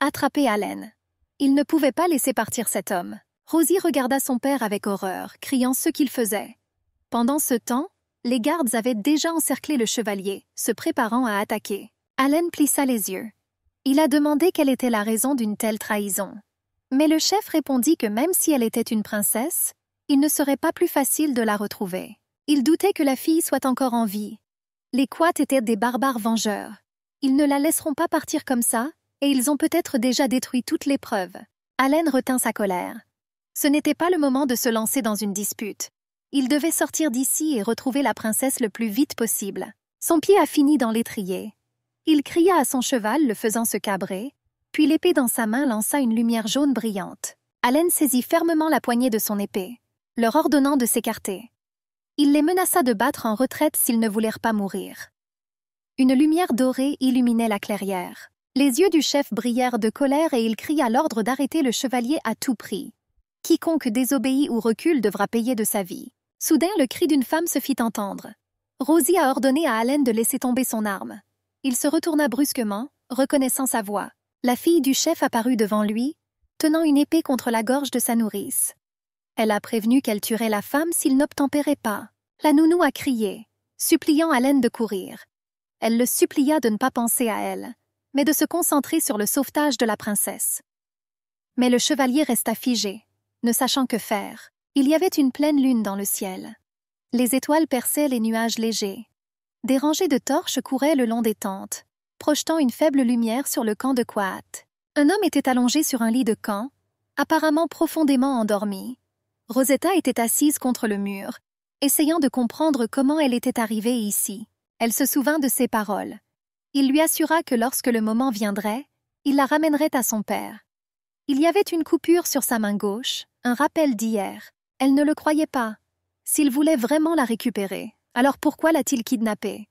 Attraper Allen. Il ne pouvait pas laisser partir cet homme. Rosie regarda son père avec horreur, criant ce qu'il faisait. Pendant ce temps, les gardes avaient déjà encerclé le chevalier, se préparant à attaquer. Allen plissa les yeux. Il a demandé quelle était la raison d'une telle trahison. Mais le chef répondit que même si elle était une princesse, il ne serait pas plus facile de la retrouver. Il doutait que la fille soit encore en vie. Les Quat étaient des barbares vengeurs. Ils ne la laisseront pas partir comme ça, et ils ont peut-être déjà détruit toutes les preuves. Allen retint sa colère. Ce n'était pas le moment de se lancer dans une dispute. Il devait sortir d'ici et retrouver la princesse le plus vite possible. Son pied a fini dans l'étrier. Il cria à son cheval, le faisant se cabrer, puis l'épée dans sa main lança une lumière jaune brillante. Allen saisit fermement la poignée de son épée, leur ordonnant de s'écarter. Il les menaça de battre en retraite s'ils ne voulèrent pas mourir. Une lumière dorée illuminait la clairière. Les yeux du chef brillèrent de colère et il cria l'ordre d'arrêter le chevalier à tout prix. Quiconque désobéit ou recule devra payer de sa vie. Soudain, le cri d'une femme se fit entendre. Rosie a ordonné à Allen de laisser tomber son arme. Il se retourna brusquement, reconnaissant sa voix. La fille du chef apparut devant lui, tenant une épée contre la gorge de sa nourrice. Elle a prévenu qu'elle tuerait la femme s'il n'obtempérait pas. La nounou a crié, suppliant Allen de courir. Elle le supplia de ne pas penser à elle, mais de se concentrer sur le sauvetage de la princesse. Mais le chevalier resta figé, ne sachant que faire. Il y avait une pleine lune dans le ciel. Les étoiles perçaient les nuages légers. Des rangées de torches couraient le long des tentes, projetant une faible lumière sur le camp de Quat. Un homme était allongé sur un lit de camp, apparemment profondément endormi. Rosetta était assise contre le mur, essayant de comprendre comment elle était arrivée ici. Elle se souvint de ses paroles. Il lui assura que lorsque le moment viendrait, il la ramènerait à son père. Il y avait une coupure sur sa main gauche, un rappel d'hier. Elle ne le croyait pas. S'il voulait vraiment la récupérer, alors pourquoi l'a-t-il kidnappée?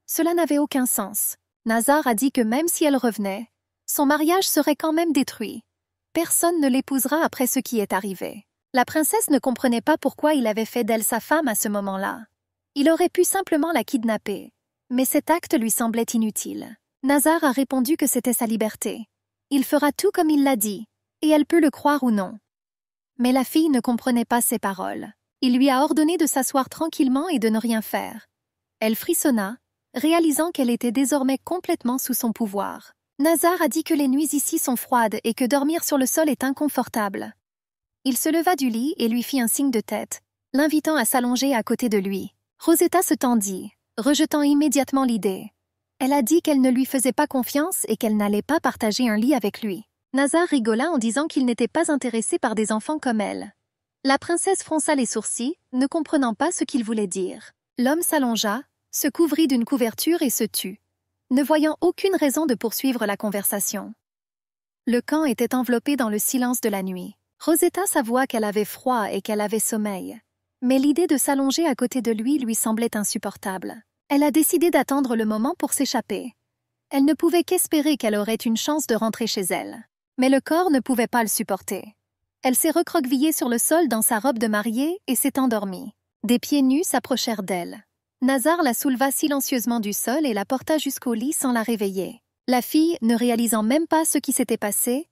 Cela n'avait aucun sens. Nazar a dit que même si elle revenait, son mariage serait quand même détruit. Personne ne l'épousera après ce qui est arrivé. La princesse ne comprenait pas pourquoi il avait fait d'elle sa femme à ce moment-là. Il aurait pu simplement la kidnapper, mais cet acte lui semblait inutile. Nazar a répondu que c'était sa liberté. Il fera tout comme il l'a dit, et elle peut le croire ou non. Mais la fille ne comprenait pas ses paroles. Il lui a ordonné de s'asseoir tranquillement et de ne rien faire. Elle frissonna, réalisant qu'elle était désormais complètement sous son pouvoir. Nazar a dit que les nuits ici sont froides et que dormir sur le sol est inconfortable. Il se leva du lit et lui fit un signe de tête, l'invitant à s'allonger à côté de lui. Rosetta se tendit, rejetant immédiatement l'idée. Elle a dit qu'elle ne lui faisait pas confiance et qu'elle n'allait pas partager un lit avec lui. Nazar rigola en disant qu'il n'était pas intéressé par des enfants comme elle. La princesse fronça les sourcils, ne comprenant pas ce qu'il voulait dire. L'homme s'allongea, se couvrit d'une couverture et se tut, ne voyant aucune raison de poursuivre la conversation. Le camp était enveloppé dans le silence de la nuit. Rosetta s'avoua qu'elle avait froid et qu'elle avait sommeil. Mais l'idée de s'allonger à côté de lui semblait insupportable. Elle a décidé d'attendre le moment pour s'échapper. Elle ne pouvait qu'espérer qu'elle aurait une chance de rentrer chez elle. Mais le corps ne pouvait pas le supporter. Elle s'est recroquevillée sur le sol dans sa robe de mariée et s'est endormie. Des pieds nus s'approchèrent d'elle. Nazar la souleva silencieusement du sol et la porta jusqu'au lit sans la réveiller. La fille, ne réalisant même pas ce qui s'était passé,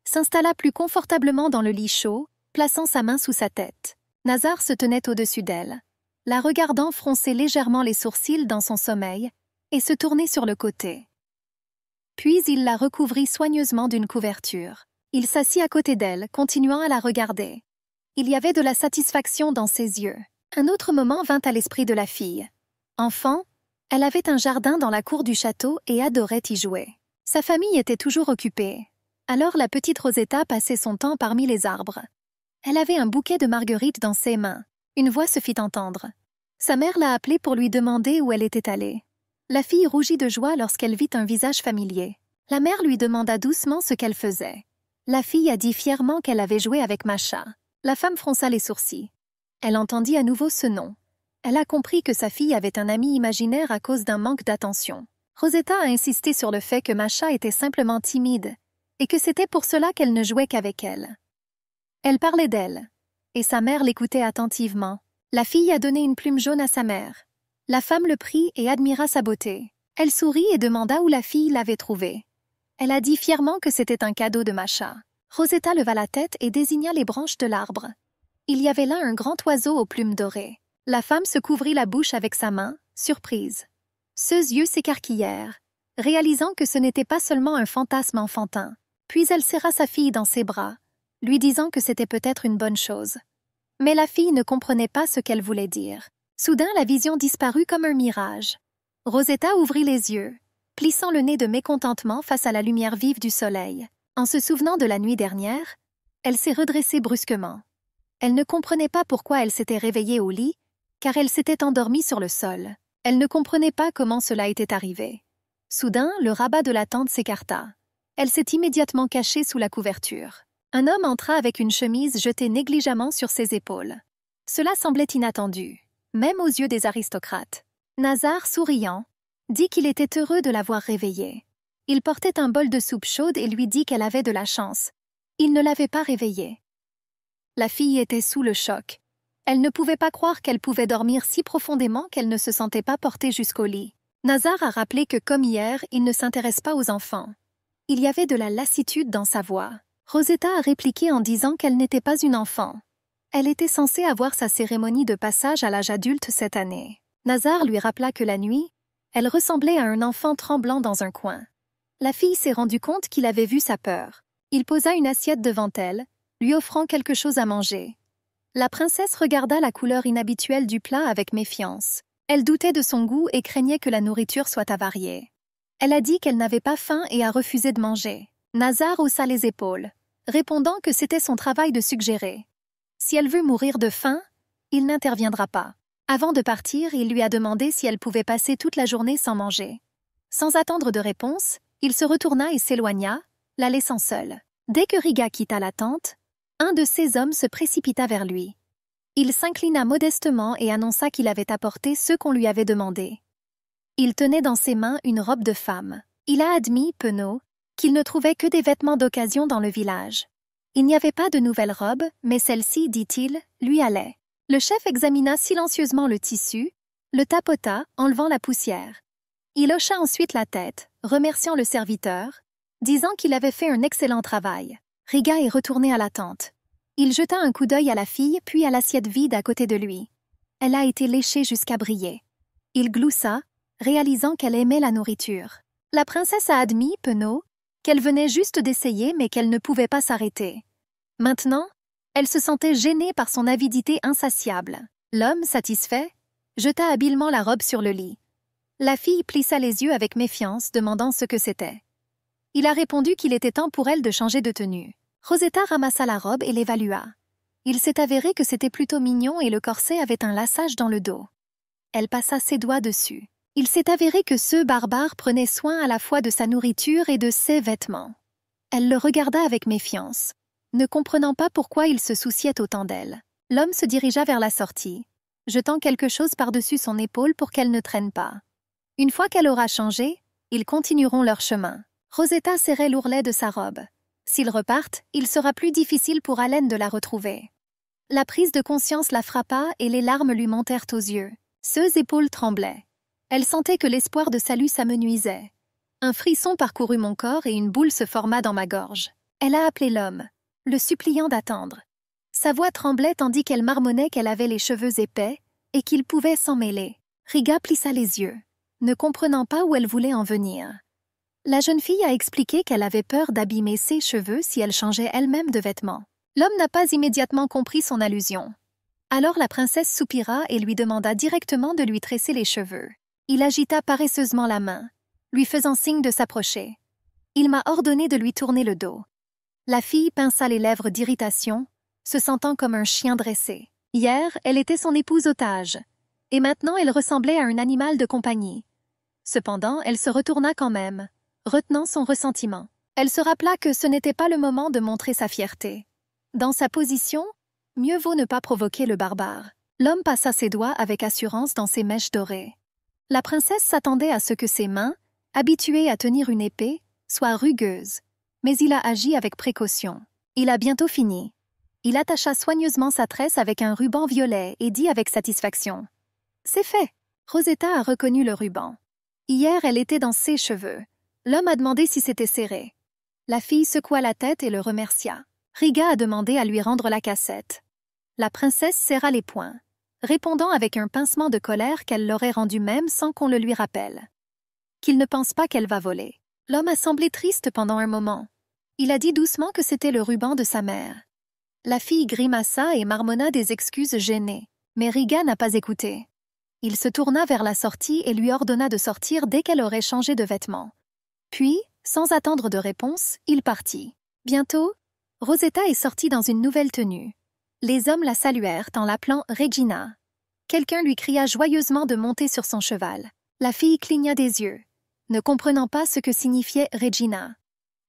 s'installa plus confortablement dans le lit chaud, plaçant sa main sous sa tête. Nazar se tenait au-dessus d'elle, la regardant froncer légèrement les sourcils dans son sommeil et se tourner sur le côté. Puis il la recouvrit soigneusement d'une couverture. Il s'assit à côté d'elle, continuant à la regarder. Il y avait de la satisfaction dans ses yeux. Un autre moment vint à l'esprit de la fille. Enfant, elle avait un jardin dans la cour du château et adorait y jouer. Sa famille était toujours occupée. Alors la petite Rosetta passait son temps parmi les arbres. Elle avait un bouquet de marguerites dans ses mains. Une voix se fit entendre. Sa mère l'a appelée pour lui demander où elle était allée. La fille rougit de joie lorsqu'elle vit un visage familier. La mère lui demanda doucement ce qu'elle faisait. La fille a dit fièrement qu'elle avait joué avec Masha. La femme fronça les sourcils. Elle entendit à nouveau ce nom. Elle a compris que sa fille avait un ami imaginaire à cause d'un manque d'attention. Rosetta a insisté sur le fait que Masha était simplement timide et que c'était pour cela qu'elle ne jouait qu'avec elle. Elle parlait d'elle, et sa mère l'écoutait attentivement. La fille a donné une plume jaune à sa mère. La femme le prit et admira sa beauté. Elle sourit et demanda où la fille l'avait trouvée. Elle a dit fièrement que c'était un cadeau de Masha. Rosetta leva la tête et désigna les branches de l'arbre. Il y avait là un grand oiseau aux plumes dorées. La femme se couvrit la bouche avec sa main, surprise. Ses yeux s'écarquillèrent, réalisant que ce n'était pas seulement un fantasme enfantin. Puis elle serra sa fille dans ses bras, lui disant que c'était peut-être une bonne chose. Mais la fille ne comprenait pas ce qu'elle voulait dire. Soudain, la vision disparut comme un mirage. Rosetta ouvrit les yeux, plissant le nez de mécontentement face à la lumière vive du soleil. En se souvenant de la nuit dernière, elle s'est redressée brusquement. Elle ne comprenait pas pourquoi elle s'était réveillée au lit, car elle s'était endormie sur le sol. Elle ne comprenait pas comment cela était arrivé. Soudain, le rabat de la tente s'écarta. Elle s'est immédiatement cachée sous la couverture. Un homme entra avec une chemise jetée négligemment sur ses épaules. Cela semblait inattendu, même aux yeux des aristocrates. Nazar, souriant, dit qu'il était heureux de l'avoir réveillée. Il portait un bol de soupe chaude et lui dit qu'elle avait de la chance. Il ne l'avait pas réveillée. La fille était sous le choc. Elle ne pouvait pas croire qu'elle pouvait dormir si profondément qu'elle ne se sentait pas portée jusqu'au lit. Nazar a rappelé que, comme hier, il ne s'intéresse pas aux enfants. Il y avait de la lassitude dans sa voix. Rosetta a répliqué en disant qu'elle n'était pas une enfant. Elle était censée avoir sa cérémonie de passage à l'âge adulte cette année. Nazar lui rappela que la nuit, elle ressemblait à un enfant tremblant dans un coin. La fille s'est rendue compte qu'il avait vu sa peur. Il posa une assiette devant elle, lui offrant quelque chose à manger. La princesse regarda la couleur inhabituelle du plat avec méfiance. Elle doutait de son goût et craignait que la nourriture soit avariée. Elle a dit qu'elle n'avait pas faim et a refusé de manger. Nazar haussa les épaules, répondant que c'était son travail de suggérer. Si elle veut mourir de faim, il n'interviendra pas. Avant de partir, il lui a demandé si elle pouvait passer toute la journée sans manger. Sans attendre de réponse, il se retourna et s'éloigna, la laissant seule. Dès que Riga quitta la tente, un de ses hommes se précipita vers lui. Il s'inclina modestement et annonça qu'il avait apporté ce qu'on lui avait demandé. Il tenait dans ses mains une robe de femme. Il a admis, penaud, qu'il ne trouvait que des vêtements d'occasion dans le village. Il n'y avait pas de nouvelle robe, mais celle-ci, dit-il, lui allait. Le chef examina silencieusement le tissu, le tapota, enlevant la poussière. Il hocha ensuite la tête, remerciant le serviteur, disant qu'il avait fait un excellent travail. Riga est retourné à la tente. Il jeta un coup d'œil à la fille, puis à l'assiette vide à côté de lui. Elle a été léchée jusqu'à briller. Il gloussa, réalisant qu'elle aimait la nourriture. La princesse a admis, penaud, qu'elle venait juste d'essayer mais qu'elle ne pouvait pas s'arrêter. Maintenant, elle se sentait gênée par son avidité insatiable. L'homme, satisfait, jeta habilement la robe sur le lit. La fille plissa les yeux avec méfiance, demandant ce que c'était. Il a répondu qu'il était temps pour elle de changer de tenue. Rosetta ramassa la robe et l'évalua. Il s'est avéré que c'était plutôt mignon et le corset avait un laçage dans le dos. Elle passa ses doigts dessus. Il s'est avéré que ce barbare prenait soin à la fois de sa nourriture et de ses vêtements. Elle le regarda avec méfiance, ne comprenant pas pourquoi il se souciait autant d'elle. L'homme se dirigea vers la sortie, jetant quelque chose par-dessus son épaule pour qu'elle ne traîne pas. Une fois qu'elle aura changé, ils continueront leur chemin. Rosetta serrait l'ourlet de sa robe. S'ils repartent, il sera plus difficile pour Allen de la retrouver. La prise de conscience la frappa et les larmes lui montèrent aux yeux. Ses épaules tremblaient. Elle sentait que l'espoir de salut s'amenuisait. Un frisson parcourut mon corps et une boule se forma dans ma gorge. Elle a appelé l'homme, le suppliant d'attendre. Sa voix tremblait tandis qu'elle marmonnait qu'elle avait les cheveux épais et qu'il pouvait s'en mêler. Riga plissa les yeux, ne comprenant pas où elle voulait en venir. La jeune fille a expliqué qu'elle avait peur d'abîmer ses cheveux si elle changeait elle-même de vêtements. L'homme n'a pas immédiatement compris son allusion. Alors la princesse soupira et lui demanda directement de lui tresser les cheveux. Il agita paresseusement la main, lui faisant signe de s'approcher. Il m'a ordonné de lui tourner le dos. La fille pinça les lèvres d'irritation, se sentant comme un chien dressé. Hier, elle était son épouse otage, et maintenant elle ressemblait à un animal de compagnie. Cependant, elle se retourna quand même, retenant son ressentiment. Elle se rappela que ce n'était pas le moment de montrer sa fierté. Dans sa position, mieux vaut ne pas provoquer le barbare. L'homme passa ses doigts avec assurance dans ses mèches dorées. La princesse s'attendait à ce que ses mains, habituées à tenir une épée, soient rugueuses, mais il a agi avec précaution. Il a bientôt fini. Il attacha soigneusement sa tresse avec un ruban violet et dit avec satisfaction. « C'est fait !» Rosetta a reconnu le ruban. Hier, elle était dans ses cheveux. L'homme a demandé si c'était serré. La fille secoua la tête et le remercia. Riga a demandé à lui rendre la cassette. La princesse serra les poings, répondant avec un pincement de colère qu'elle l'aurait rendu même sans qu'on le lui rappelle. Qu'il ne pense pas qu'elle va voler. L'homme a semblé triste pendant un moment. Il a dit doucement que c'était le ruban de sa mère. La fille grimaça et marmonna des excuses gênées, mais Riga n'a pas écouté. Il se tourna vers la sortie et lui ordonna de sortir dès qu'elle aurait changé de vêtements. Puis, sans attendre de réponse, il partit. Bientôt, Rosetta est sortie dans une nouvelle tenue. Les hommes la saluèrent en l'appelant Regina. Quelqu'un lui cria joyeusement de monter sur son cheval. La fille cligna des yeux, ne comprenant pas ce que signifiait Regina.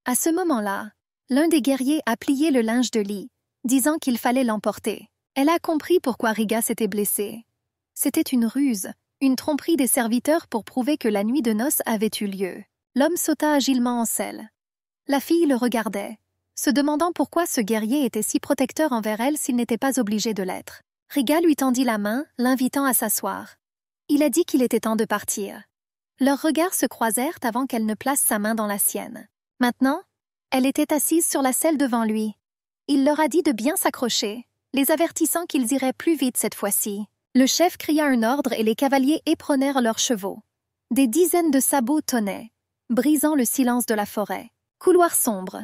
À ce moment-là, l'un des guerriers a plié le linge de lit, disant qu'il fallait l'emporter. Elle a compris pourquoi Riga s'était blessée. C'était une ruse, une tromperie des serviteurs pour prouver que la nuit de noces avait eu lieu. L'homme sauta agilement en selle. La fille le regardait, se demandant pourquoi ce guerrier était si protecteur envers elle s'il n'était pas obligé de l'être. Riga lui tendit la main, l'invitant à s'asseoir. Il a dit qu'il était temps de partir. Leurs regards se croisèrent avant qu'elle ne place sa main dans la sienne. Maintenant, elle était assise sur la selle devant lui. Il leur a dit de bien s'accrocher, les avertissant qu'ils iraient plus vite cette fois-ci. Le chef cria un ordre et les cavaliers éperonnèrent leurs chevaux. Des dizaines de sabots tonnaient, brisant le silence de la forêt. Couloir sombre.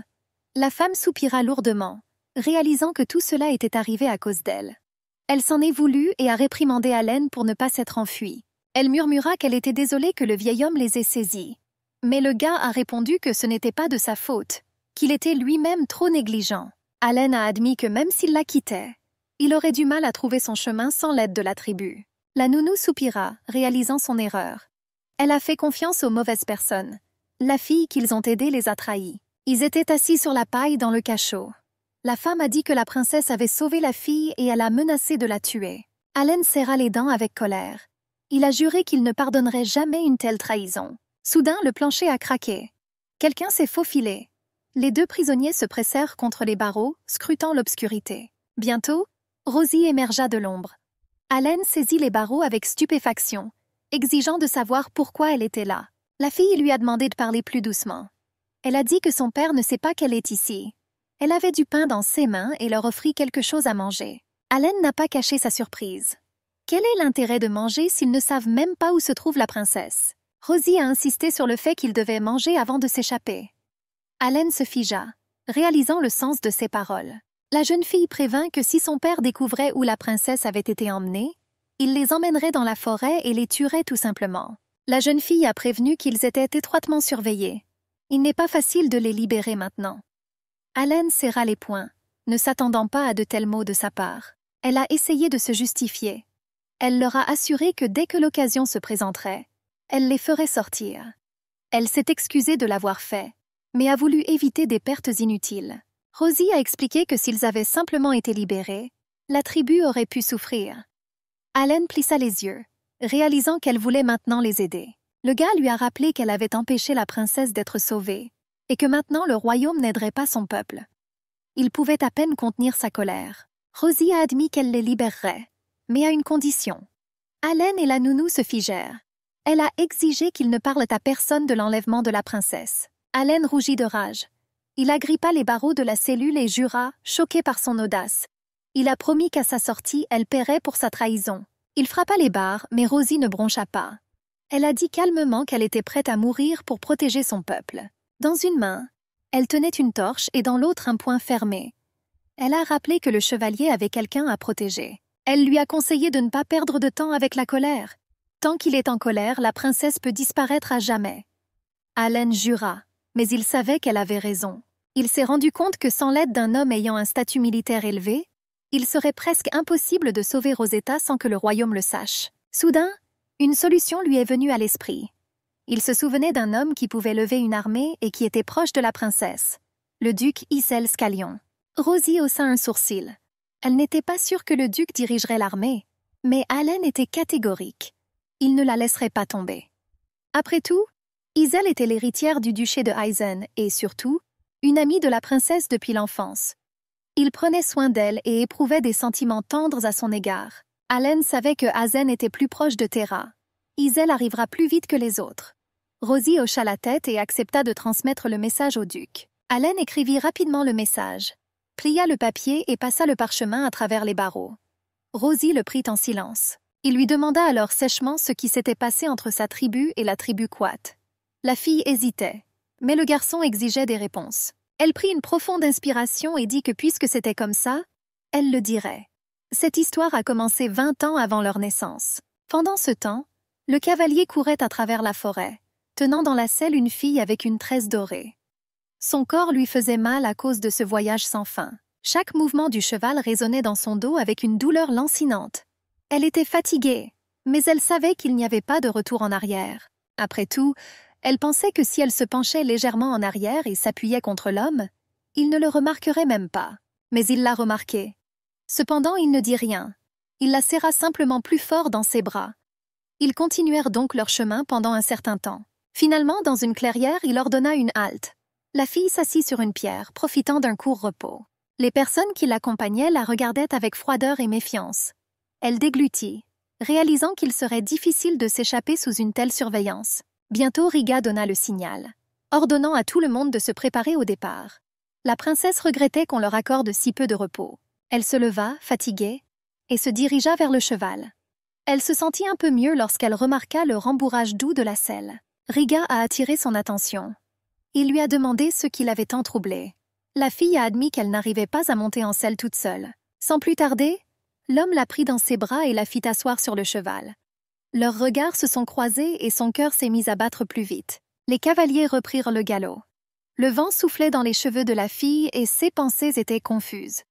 La femme soupira lourdement, réalisant que tout cela était arrivé à cause d'elle. Elle s'en est voulu et a réprimandé Allen pour ne pas s'être enfuie. Elle murmura qu'elle était désolée que le vieil homme les ait saisis. Mais le gars a répondu que ce n'était pas de sa faute, qu'il était lui-même trop négligent. Allen a admis que même s'il la quittait, il aurait du mal à trouver son chemin sans l'aide de la tribu. La nounou soupira, réalisant son erreur. Elle a fait confiance aux mauvaises personnes. La fille qu'ils ont aidée les a trahis. Ils étaient assis sur la paille dans le cachot. La femme a dit que la princesse avait sauvé la fille et elle a menacé de la tuer. Allen serra les dents avec colère. Il a juré qu'il ne pardonnerait jamais une telle trahison. Soudain, le plancher a craqué. Quelqu'un s'est faufilé. Les deux prisonniers se pressèrent contre les barreaux, scrutant l'obscurité. Bientôt, Rosie émergea de l'ombre. Allen saisit les barreaux avec stupéfaction, exigeant de savoir pourquoi elle était là. La fille lui a demandé de parler plus doucement. Elle a dit que son père ne sait pas qu'elle est ici. Elle avait du pain dans ses mains et leur offrit quelque chose à manger. Allen n'a pas caché sa surprise. Quel est l'intérêt de manger s'ils ne savent même pas où se trouve la princesse? Rosie a insisté sur le fait qu'ils devaient manger avant de s'échapper. Allen se figea, réalisant le sens de ses paroles. La jeune fille prévint que si son père découvrait où la princesse avait été emmenée, il les emmènerait dans la forêt et les tuerait tout simplement. La jeune fille a prévenu qu'ils étaient étroitement surveillés. Il n'est pas facile de les libérer maintenant. Allen serra les poings, ne s'attendant pas à de tels mots de sa part. Elle a essayé de se justifier. Elle leur a assuré que dès que l'occasion se présenterait, elle les ferait sortir. Elle s'est excusée de l'avoir fait, mais a voulu éviter des pertes inutiles. Rosie a expliqué que s'ils avaient simplement été libérés, la tribu aurait pu souffrir. Allen plissa les yeux, réalisant qu'elle voulait maintenant les aider. Le gars lui a rappelé qu'elle avait empêché la princesse d'être sauvée, et que maintenant le royaume n'aiderait pas son peuple. Il pouvait à peine contenir sa colère. Rosie a admis qu'elle les libérerait, mais à une condition. Allen et la nounou se figèrent. Elle a exigé qu'ils ne parlent à personne de l'enlèvement de la princesse. Allen rougit de rage. Il agrippa les barreaux de la cellule et jura, choqué par son audace. Il a promis qu'à sa sortie, elle paierait pour sa trahison. Il frappa les barres, mais Rosie ne broncha pas. Elle a dit calmement qu'elle était prête à mourir pour protéger son peuple. Dans une main, elle tenait une torche et dans l'autre un poing fermé. Elle a rappelé que le chevalier avait quelqu'un à protéger. Elle lui a conseillé de ne pas perdre de temps avec la colère. Tant qu'il est en colère, la princesse peut disparaître à jamais. Allen jura, mais il savait qu'elle avait raison. Il s'est rendu compte que sans l'aide d'un homme ayant un statut militaire élevé, il serait presque impossible de sauver Rosetta sans que le royaume le sache. Soudain, une solution lui est venue à l'esprit. Il se souvenait d'un homme qui pouvait lever une armée et qui était proche de la princesse, le duc Ysel Scallion. Rosie haussa un sourcil. Elle n'était pas sûre que le duc dirigerait l'armée, mais Allen était catégorique. Il ne la laisserait pas tomber. Après tout, Ysel était l'héritière du duché de Eisen et, surtout, une amie de la princesse depuis l'enfance. Il prenait soin d'elle et éprouvait des sentiments tendres à son égard. Allen savait que Azen était plus proche de Terra. Ysel arrivera plus vite que les autres. Rosie hocha la tête et accepta de transmettre le message au duc. Allen écrivit rapidement le message, plia le papier et passa le parchemin à travers les barreaux. Rosie le prit en silence. Il lui demanda alors sèchement ce qui s'était passé entre sa tribu et la tribu Quat. La fille hésitait, mais le garçon exigeait des réponses. Elle prit une profonde inspiration et dit que puisque c'était comme ça, elle le dirait. Cette histoire a commencé 20 ans avant leur naissance. Pendant ce temps, le cavalier courait à travers la forêt, tenant dans la selle une fille avec une tresse dorée. Son corps lui faisait mal à cause de ce voyage sans fin. Chaque mouvement du cheval résonnait dans son dos avec une douleur lancinante. Elle était fatiguée, mais elle savait qu'il n'y avait pas de retour en arrière. Après tout, elle pensait que si elle se penchait légèrement en arrière et s'appuyait contre l'homme, il ne le remarquerait même pas. Mais il l'a remarqué. Cependant, il ne dit rien. Il la serra simplement plus fort dans ses bras. Ils continuèrent donc leur chemin pendant un certain temps. Finalement, dans une clairière, il ordonna une halte. La fille s'assit sur une pierre, profitant d'un court repos. Les personnes qui l'accompagnaient la regardaient avec froideur et méfiance. Elle déglutit, réalisant qu'il serait difficile de s'échapper sous une telle surveillance. Bientôt, Riga donna le signal, ordonnant à tout le monde de se préparer au départ. La princesse regrettait qu'on leur accorde si peu de repos. Elle se leva, fatiguée, et se dirigea vers le cheval. Elle se sentit un peu mieux lorsqu'elle remarqua le rembourrage doux de la selle. Riga a attiré son attention. Il lui a demandé ce qui l'avait tant troublée. La fille a admis qu'elle n'arrivait pas à monter en selle toute seule. Sans plus tarder, l'homme la prit dans ses bras et la fit asseoir sur le cheval. Leurs regards se sont croisés et son cœur s'est mis à battre plus vite. Les cavaliers reprirent le galop. Le vent soufflait dans les cheveux de la fille et ses pensées étaient confuses.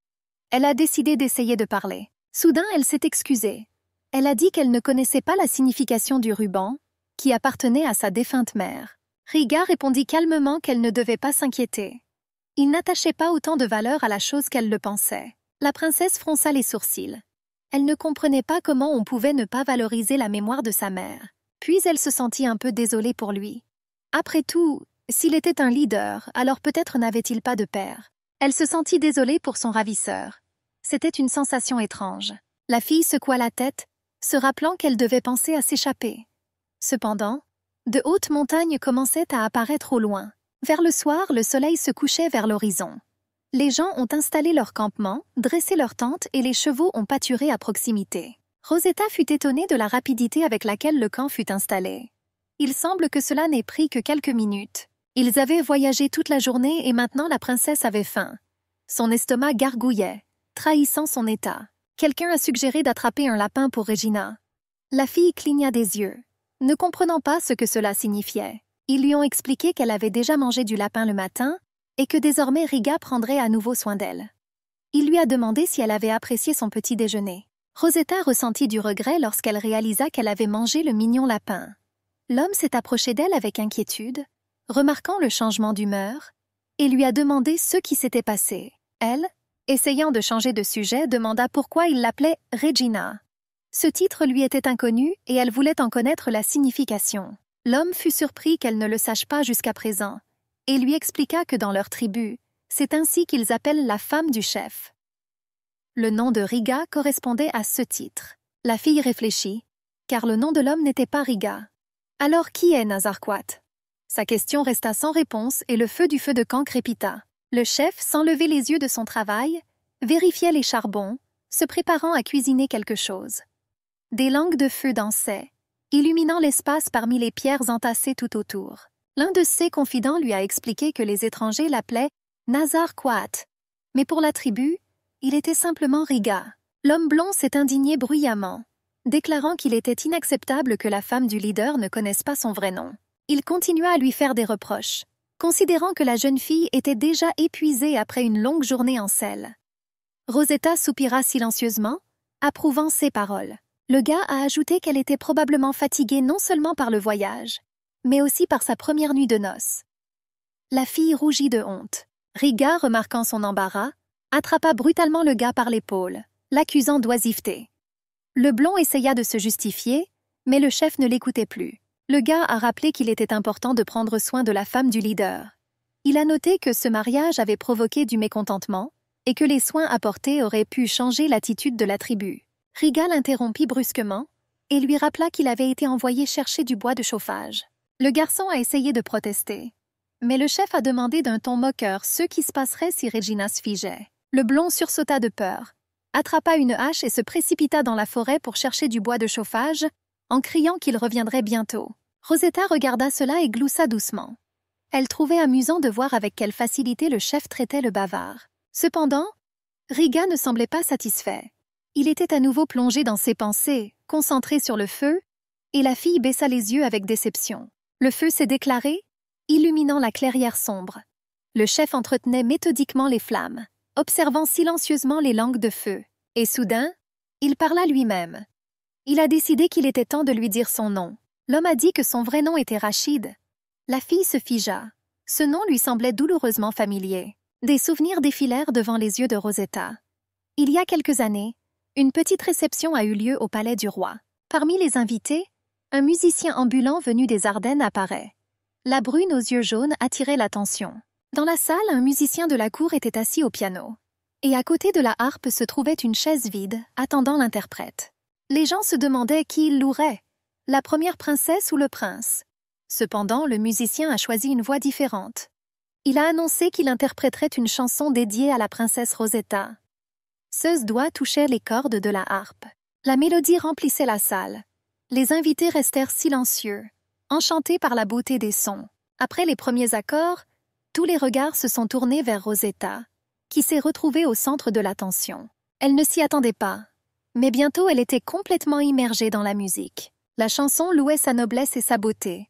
Elle a décidé d'essayer de parler. Soudain, elle s'est excusée. Elle a dit qu'elle ne connaissait pas la signification du ruban, qui appartenait à sa défunte mère. Riga répondit calmement qu'elle ne devait pas s'inquiéter. Il n'attachait pas autant de valeur à la chose qu'elle le pensait. La princesse fronça les sourcils. Elle ne comprenait pas comment on pouvait ne pas valoriser la mémoire de sa mère. Puis elle se sentit un peu désolée pour lui. Après tout, s'il était un leader, alors peut-être n'avait-il pas de père. Elle se sentit désolée pour son ravisseur. C'était une sensation étrange. La fille secoua la tête, se rappelant qu'elle devait penser à s'échapper. Cependant, de hautes montagnes commençaient à apparaître au loin. Vers le soir, le soleil se couchait vers l'horizon. Les gens ont installé leur campement, dressé leur tente et les chevaux ont pâturé à proximité. Rosetta fut étonnée de la rapidité avec laquelle le camp fut installé. Il semble que cela n'ait pris que quelques minutes. Ils avaient voyagé toute la journée et maintenant la princesse avait faim. Son estomac gargouillait, trahissant son état. Quelqu'un a suggéré d'attraper un lapin pour Regina. La fille cligna des yeux, ne comprenant pas ce que cela signifiait. Ils lui ont expliqué qu'elle avait déjà mangé du lapin le matin et que désormais Riga prendrait à nouveau soin d'elle. Il lui a demandé si elle avait apprécié son petit déjeuner. Rosetta ressentit du regret lorsqu'elle réalisa qu'elle avait mangé le mignon lapin. L'homme s'est approché d'elle avec inquiétude, remarquant le changement d'humeur, et lui a demandé ce qui s'était passé. Elle, essayant de changer de sujet, demanda pourquoi il l'appelait Regina. Ce titre lui était inconnu et elle voulait en connaître la signification. L'homme fut surpris qu'elle ne le sache pas jusqu'à présent et lui expliqua que dans leur tribu, c'est ainsi qu'ils appellent la femme du chef. Le nom de Riga correspondait à ce titre. La fille réfléchit, car le nom de l'homme n'était pas Riga. Alors qui est Nazarquat? Sa question resta sans réponse et le feu du feu de camp crépita. Le chef, sans lever les yeux de son travail, vérifiait les charbons, se préparant à cuisiner quelque chose. Des langues de feu dansaient, illuminant l'espace parmi les pierres entassées tout autour. L'un de ses confidents lui a expliqué que les étrangers l'appelaient Nazarquat, mais pour la tribu, il était simplement Riga. L'homme blond s'est indigné bruyamment, déclarant qu'il était inacceptable que la femme du leader ne connaisse pas son vrai nom. Il continua à lui faire des reproches, considérant que la jeune fille était déjà épuisée après une longue journée en selle. Rosetta soupira silencieusement, approuvant ses paroles. Le gars a ajouté qu'elle était probablement fatiguée non seulement par le voyage, mais aussi par sa première nuit de noces. La fille rougit de honte. Riga, remarquant son embarras, attrapa brutalement le gars par l'épaule, l'accusant d'oisiveté. Le blond essaya de se justifier, mais le chef ne l'écoutait plus. Le gars a rappelé qu'il était important de prendre soin de la femme du leader. Il a noté que ce mariage avait provoqué du mécontentement et que les soins apportés auraient pu changer l'attitude de la tribu. Riga l'interrompit brusquement et lui rappela qu'il avait été envoyé chercher du bois de chauffage. Le garçon a essayé de protester, mais le chef a demandé d'un ton moqueur ce qui se passerait si Regina se figeait. Le blond sursauta de peur, attrapa une hache et se précipita dans la forêt pour chercher du bois de chauffage, en criant qu'il reviendrait bientôt. Rosetta regarda cela et gloussa doucement. Elle trouvait amusant de voir avec quelle facilité le chef traitait le bavard. Cependant, Riga ne semblait pas satisfait. Il était à nouveau plongé dans ses pensées, concentré sur le feu, et la fille baissa les yeux avec déception. Le feu s'est déclaré, illuminant la clairière sombre. Le chef entretenait méthodiquement les flammes, observant silencieusement les langues de feu. Et soudain, il parla lui-même. Il a décidé qu'il était temps de lui dire son nom. L'homme a dit que son vrai nom était Rachid. La fille se figea. Ce nom lui semblait douloureusement familier. Des souvenirs défilèrent devant les yeux de Rosetta. Il y a quelques années, une petite réception a eu lieu au palais du roi. Parmi les invités, un musicien ambulant venu des Ardennes apparaît. La brune aux yeux jaunes attirait l'attention. Dans la salle, un musicien de la cour était assis au piano. Et à côté de la harpe se trouvait une chaise vide, attendant l'interprète. Les gens se demandaient qui il louerait, la première princesse ou le prince. Cependant, le musicien a choisi une voix différente. Il a annoncé qu'il interpréterait une chanson dédiée à la princesse Rosetta. Ses doigts touchaient les cordes de la harpe. La mélodie remplissait la salle. Les invités restèrent silencieux, enchantés par la beauté des sons. Après les premiers accords, tous les regards se sont tournés vers Rosetta, qui s'est retrouvée au centre de l'attention. Elle ne s'y attendait pas, mais bientôt elle était complètement immergée dans la musique. La chanson louait sa noblesse et sa beauté.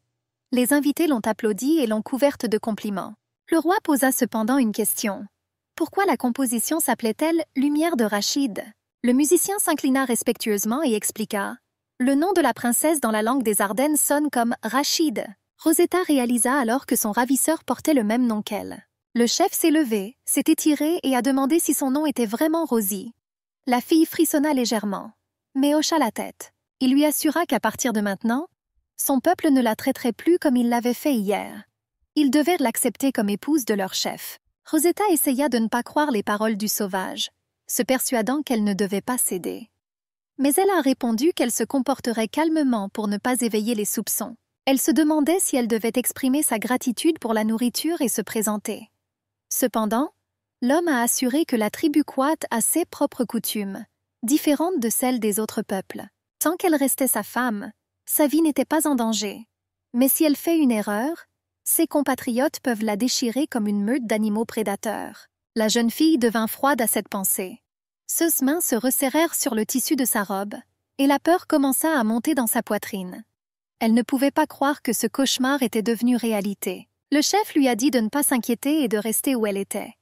Les invités l'ont applaudie et l'ont couverte de compliments. Le roi posa cependant une question. Pourquoi la composition s'appelait-elle « Lumière de Rachid » ? Le musicien s'inclina respectueusement et expliqua. Le nom de la princesse dans la langue des Ardennes sonne comme Rachid. Rosetta réalisa alors que son ravisseur portait le même nom qu'elle. Le chef s'est levé, s'est étiré et a demandé si son nom était vraiment Rosie. La fille frissonna légèrement, mais hocha la tête. Il lui assura qu'à partir de maintenant, son peuple ne la traiterait plus comme il l'avait fait hier. Ils devaient l'accepter comme épouse de leur chef. Rosetta essaya de ne pas croire les paroles du sauvage, se persuadant qu'elle ne devait pas céder. Mais elle a répondu qu'elle se comporterait calmement pour ne pas éveiller les soupçons. Elle se demandait si elle devait exprimer sa gratitude pour la nourriture et se présenter. Cependant, L'homme a assuré que la tribu Quat a ses propres coutumes, différentes de celles des autres peuples. Tant qu'elle restait sa femme, sa vie n'était pas en danger. Mais si elle fait une erreur, ses compatriotes peuvent la déchirer comme une meute d'animaux prédateurs. La jeune fille devint froide à cette pensée. Ses mains se resserrèrent sur le tissu de sa robe, et la peur commença à monter dans sa poitrine. Elle ne pouvait pas croire que ce cauchemar était devenu réalité. Le chef lui a dit de ne pas s'inquiéter et de rester où elle était.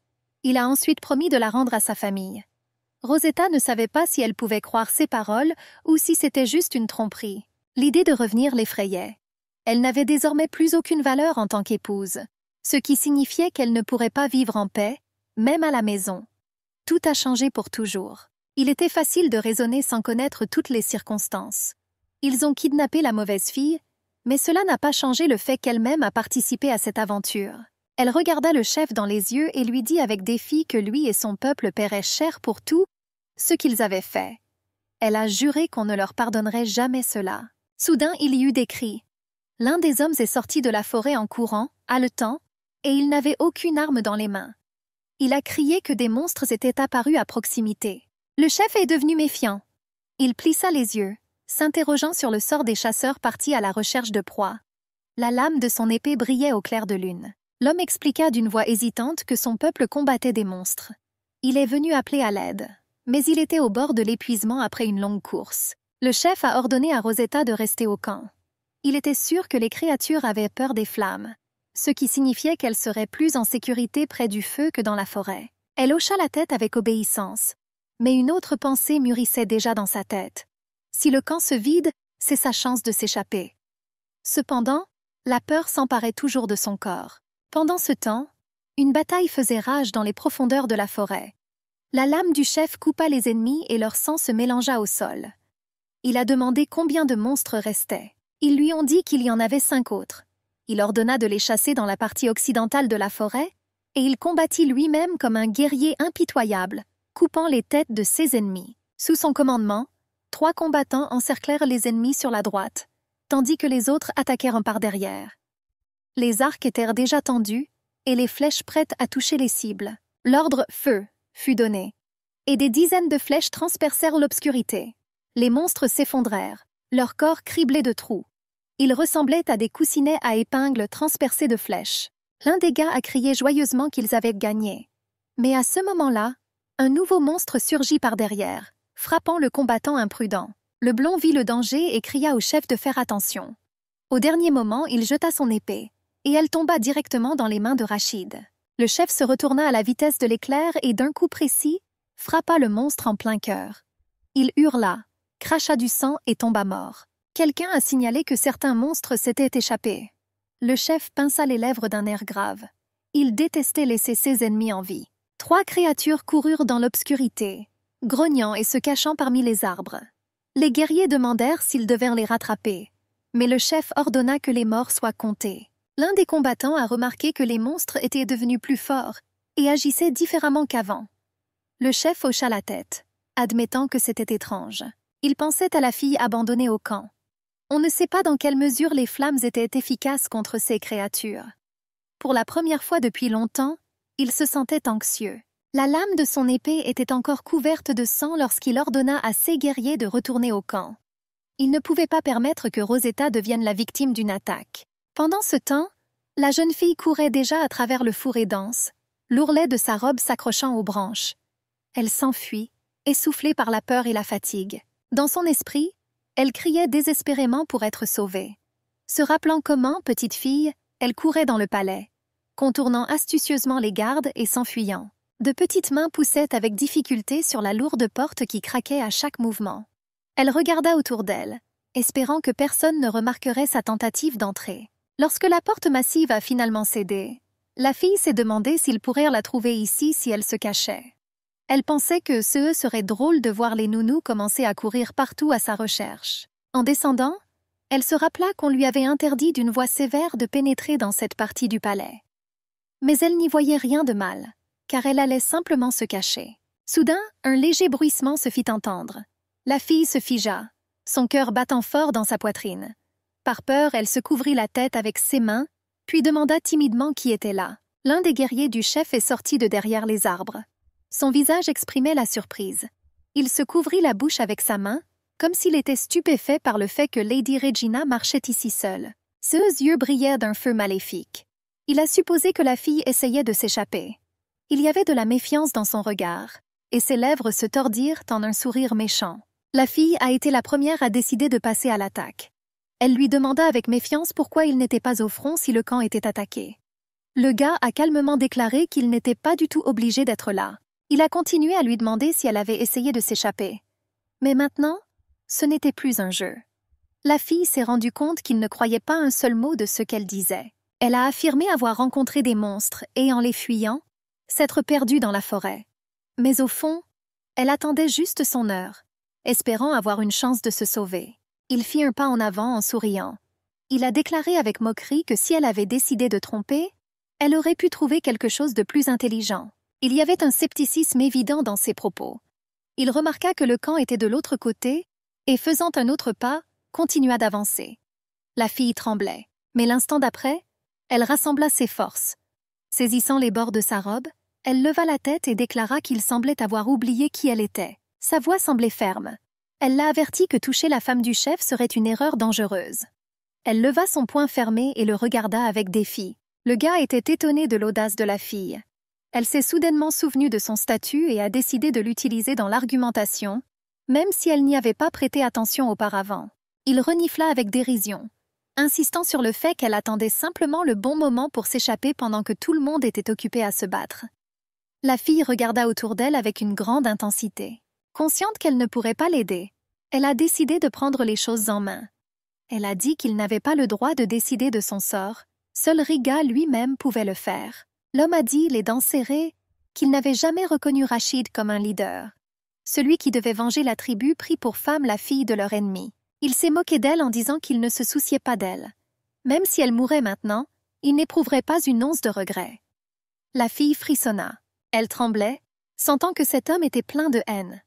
Il a ensuite promis de la rendre à sa famille. Rosetta ne savait pas si elle pouvait croire ses paroles ou si c'était juste une tromperie. L'idée de revenir l'effrayait. Elle n'avait désormais plus aucune valeur en tant qu'épouse, ce qui signifiait qu'elle ne pourrait pas vivre en paix, même à la maison. Tout a changé pour toujours. Il était facile de raisonner sans connaître toutes les circonstances. Ils ont kidnappé la mauvaise fille, mais cela n'a pas changé le fait qu'elle-même a participé à cette aventure. Elle regarda le chef dans les yeux et lui dit avec défi que lui et son peuple paieraient cher pour tout ce qu'ils avaient fait. Elle a juré qu'on ne leur pardonnerait jamais cela. Soudain, il y eut des cris. L'un des hommes est sorti de la forêt en courant, haletant, et il n'avait aucune arme dans les mains. Il a crié que des monstres étaient apparus à proximité. Le chef est devenu méfiant. Il plissa les yeux, s'interrogeant sur le sort des chasseurs partis à la recherche de proies. La lame de son épée brillait au clair de lune. L'homme expliqua d'une voix hésitante que son peuple combattait des monstres. Il est venu appeler à l'aide, mais il était au bord de l'épuisement après une longue course. Le chef a ordonné à Rosetta de rester au camp. Il était sûr que les créatures avaient peur des flammes, ce qui signifiait qu'elle serait plus en sécurité près du feu que dans la forêt. Elle hocha la tête avec obéissance, mais une autre pensée mûrissait déjà dans sa tête. Si le camp se vide, c'est sa chance de s'échapper. Cependant, la peur s'emparait toujours de son corps. Pendant ce temps, une bataille faisait rage dans les profondeurs de la forêt. La lame du chef coupa les ennemis et leur sang se mélangea au sol. Il a demandé combien de monstres restaient. Ils lui ont dit qu'il y en avait 5 autres. Il ordonna de les chasser dans la partie occidentale de la forêt, et il combattit lui-même comme un guerrier impitoyable, coupant les têtes de ses ennemis. Sous son commandement, 3 combattants encerclèrent les ennemis sur la droite, tandis que les autres attaquèrent par derrière. Les arcs étaient déjà tendus, et les flèches prêtes à toucher les cibles. L'ordre « Feu » fut donné, et des dizaines de flèches transpercèrent l'obscurité. Les monstres s'effondrèrent, leur corps criblé de trous. Ils ressemblaient à des coussinets à épingles transpercés de flèches. L'un des gars a crié joyeusement qu'ils avaient gagné. Mais à ce moment-là, un nouveau monstre surgit par derrière, frappant le combattant imprudent. Le blond vit le danger et cria au chef de faire attention. Au dernier moment, il jeta son épée, et elle tomba directement dans les mains de Rachid. Le chef se retourna à la vitesse de l'éclair et d'un coup précis, frappa le monstre en plein cœur. Il hurla, cracha du sang et tomba mort. Quelqu'un a signalé que certains monstres s'étaient échappés. Le chef pinça les lèvres d'un air grave. Il détestait laisser ses ennemis en vie. 3 créatures coururent dans l'obscurité, grognant et se cachant parmi les arbres. Les guerriers demandèrent s'ils devaient les rattraper, mais le chef ordonna que les morts soient comptés. L'un des combattants a remarqué que les monstres étaient devenus plus forts et agissaient différemment qu'avant. Le chef hocha la tête, admettant que c'était étrange. Il pensait à la fille abandonnée au camp. On ne sait pas dans quelle mesure les flammes étaient efficaces contre ces créatures. Pour la première fois depuis longtemps, il se sentait anxieux. La lame de son épée était encore couverte de sang lorsqu'il ordonna à ses guerriers de retourner au camp. Il ne pouvait pas permettre que Rosetta devienne la victime d'une attaque. Pendant ce temps, la jeune fille courait déjà à travers le fourré dense, l'ourlet de sa robe s'accrochant aux branches. Elle s'enfuit, essoufflée par la peur et la fatigue. Dans son esprit, elle criait désespérément pour être sauvée. Se rappelant comment, petite fille, elle courait dans le palais, contournant astucieusement les gardes et s'enfuyant. De petites mains poussaient avec difficulté sur la lourde porte qui craquait à chaque mouvement. Elle regarda autour d'elle, espérant que personne ne remarquerait sa tentative d'entrer. Lorsque la porte massive a finalement cédé, la fille s'est demandé s'ils pourraient la trouver ici si elle se cachait. Elle pensait que ce serait drôle de voir les nounous commencer à courir partout à sa recherche. En descendant, elle se rappela qu'on lui avait interdit d'une voix sévère de pénétrer dans cette partie du palais. Mais elle n'y voyait rien de mal, car elle allait simplement se cacher. Soudain, un léger bruissement se fit entendre. La fille se figea, son cœur battant fort dans sa poitrine. Par peur, elle se couvrit la tête avec ses mains, puis demanda timidement qui était là. L'un des guerriers du chef est sorti de derrière les arbres. Son visage exprimait la surprise. Il se couvrit la bouche avec sa main, comme s'il était stupéfait par le fait que Lady Regina marchait ici seule. Ses yeux brillaient d'un feu maléfique. Il a supposé que la fille essayait de s'échapper. Il y avait de la méfiance dans son regard, et ses lèvres se tordirent en un sourire méchant. La fille a été la première à décider de passer à l'attaque. Elle lui demanda avec méfiance pourquoi il n'était pas au front si le camp était attaqué. Le gars a calmement déclaré qu'il n'était pas du tout obligé d'être là. Il a continué à lui demander si elle avait essayé de s'échapper. Mais maintenant, ce n'était plus un jeu. La fille s'est rendue compte qu'il ne croyait pas un seul mot de ce qu'elle disait. Elle a affirmé avoir rencontré des monstres et, en les fuyant, s'être perdue dans la forêt. Mais au fond, elle attendait juste son heure, espérant avoir une chance de se sauver. Il fit un pas en avant en souriant. Il a déclaré avec moquerie que si elle avait décidé de tromper, elle aurait pu trouver quelque chose de plus intelligent. Il y avait un scepticisme évident dans ses propos. Il remarqua que le camp était de l'autre côté et, faisant un autre pas, continua d'avancer. La fille tremblait, mais l'instant d'après, elle rassembla ses forces. Saisissant les bords de sa robe, elle leva la tête et déclara qu'il semblait avoir oublié qui elle était. Sa voix semblait ferme. Elle l'a averti que toucher la femme du chef serait une erreur dangereuse. Elle leva son poing fermé et le regarda avec défi. Le gars était étonné de l'audace de la fille. Elle s'est soudainement souvenue de son statut et a décidé de l'utiliser dans l'argumentation, même si elle n'y avait pas prêté attention auparavant. Il renifla avec dérision, insistant sur le fait qu'elle attendait simplement le bon moment pour s'échapper pendant que tout le monde était occupé à se battre. La fille regarda autour d'elle avec une grande intensité. Consciente qu'elle ne pourrait pas l'aider, elle a décidé de prendre les choses en main. Elle a dit qu'il n'avait pas le droit de décider de son sort, seul Riga lui-même pouvait le faire. L'homme a dit, les dents serrées, qu'il n'avait jamais reconnu Rachid comme un leader. Celui qui devait venger la tribu prit pour femme la fille de leur ennemi. Il s'est moqué d'elle en disant qu'il ne se souciait pas d'elle. Même si elle mourait maintenant, il n'éprouverait pas une once de regret. La fille frissonna. Elle tremblait, sentant que cet homme était plein de haine.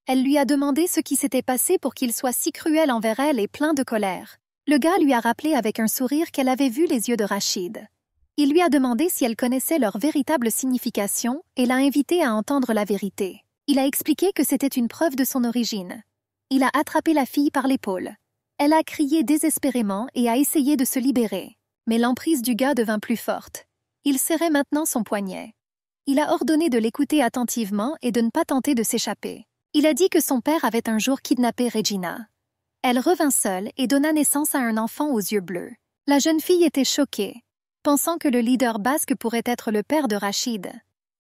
Elle lui a demandé ce qui s'était passé pour qu'il soit si cruel envers elle et plein de colère. Le gars lui a rappelé avec un sourire qu'elle avait vu les yeux de Rachid. Il lui a demandé si elle connaissait leur véritable signification et l'a invitée à entendre la vérité. Il a expliqué que c'était une preuve de son origine. Il a attrapé la fille par l'épaule. Elle a crié désespérément et a essayé de se libérer. Mais l'emprise du gars devint plus forte. Il serrait maintenant son poignet. Il a ordonné de l'écouter attentivement et de ne pas tenter de s'échapper. Il a dit que son père avait un jour kidnappé Regina. Elle revint seule et donna naissance à un enfant aux yeux bleus. La jeune fille était choquée, pensant que le leader basque pourrait être le père de Rachid.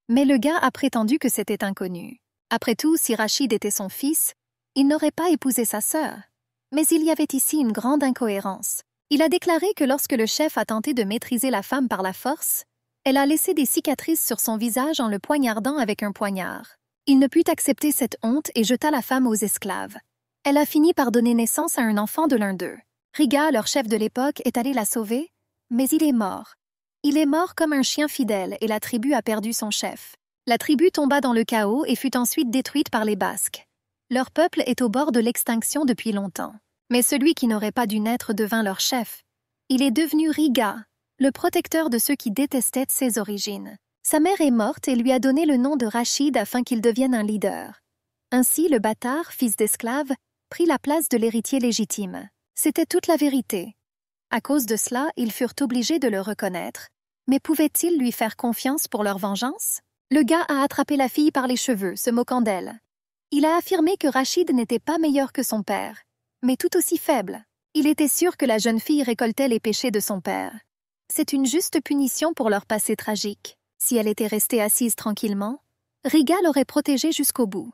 Mais le gars a prétendu que c'était inconnu. Après tout, si Rachid était son fils, il n'aurait pas épousé sa sœur. Mais il y avait ici une grande incohérence. Il a déclaré que lorsque le chef a tenté de maîtriser la femme par la force, elle a laissé des cicatrices sur son visage en le poignardant avec un poignard. Il ne put accepter cette honte et jeta la femme aux esclaves. Elle a fini par donner naissance à un enfant de l'un d'eux. Riga, leur chef de l'époque, est allé la sauver, mais il est mort. Il est mort comme un chien fidèle et la tribu a perdu son chef. La tribu tomba dans le chaos et fut ensuite détruite par les Basques. Leur peuple est au bord de l'extinction depuis longtemps. Mais celui qui n'aurait pas dû naître devint leur chef. Il est devenu Riga, le protecteur de ceux qui détestaient ses origines. Sa mère est morte et lui a donné le nom de Rachid afin qu'il devienne un leader. Ainsi, le bâtard, fils d'esclave, prit la place de l'héritier légitime. C'était toute la vérité. À cause de cela, ils furent obligés de le reconnaître. Mais pouvaient-ils lui faire confiance pour leur vengeance? Le gars a attrapé la fille par les cheveux, se moquant d'elle. Il a affirmé que Rachid n'était pas meilleur que son père, mais tout aussi faible. Il était sûr que la jeune fille récoltait les péchés de son père. C'est une juste punition pour leur passé tragique. Si elle était restée assise tranquillement, Riga l'aurait protégée jusqu'au bout.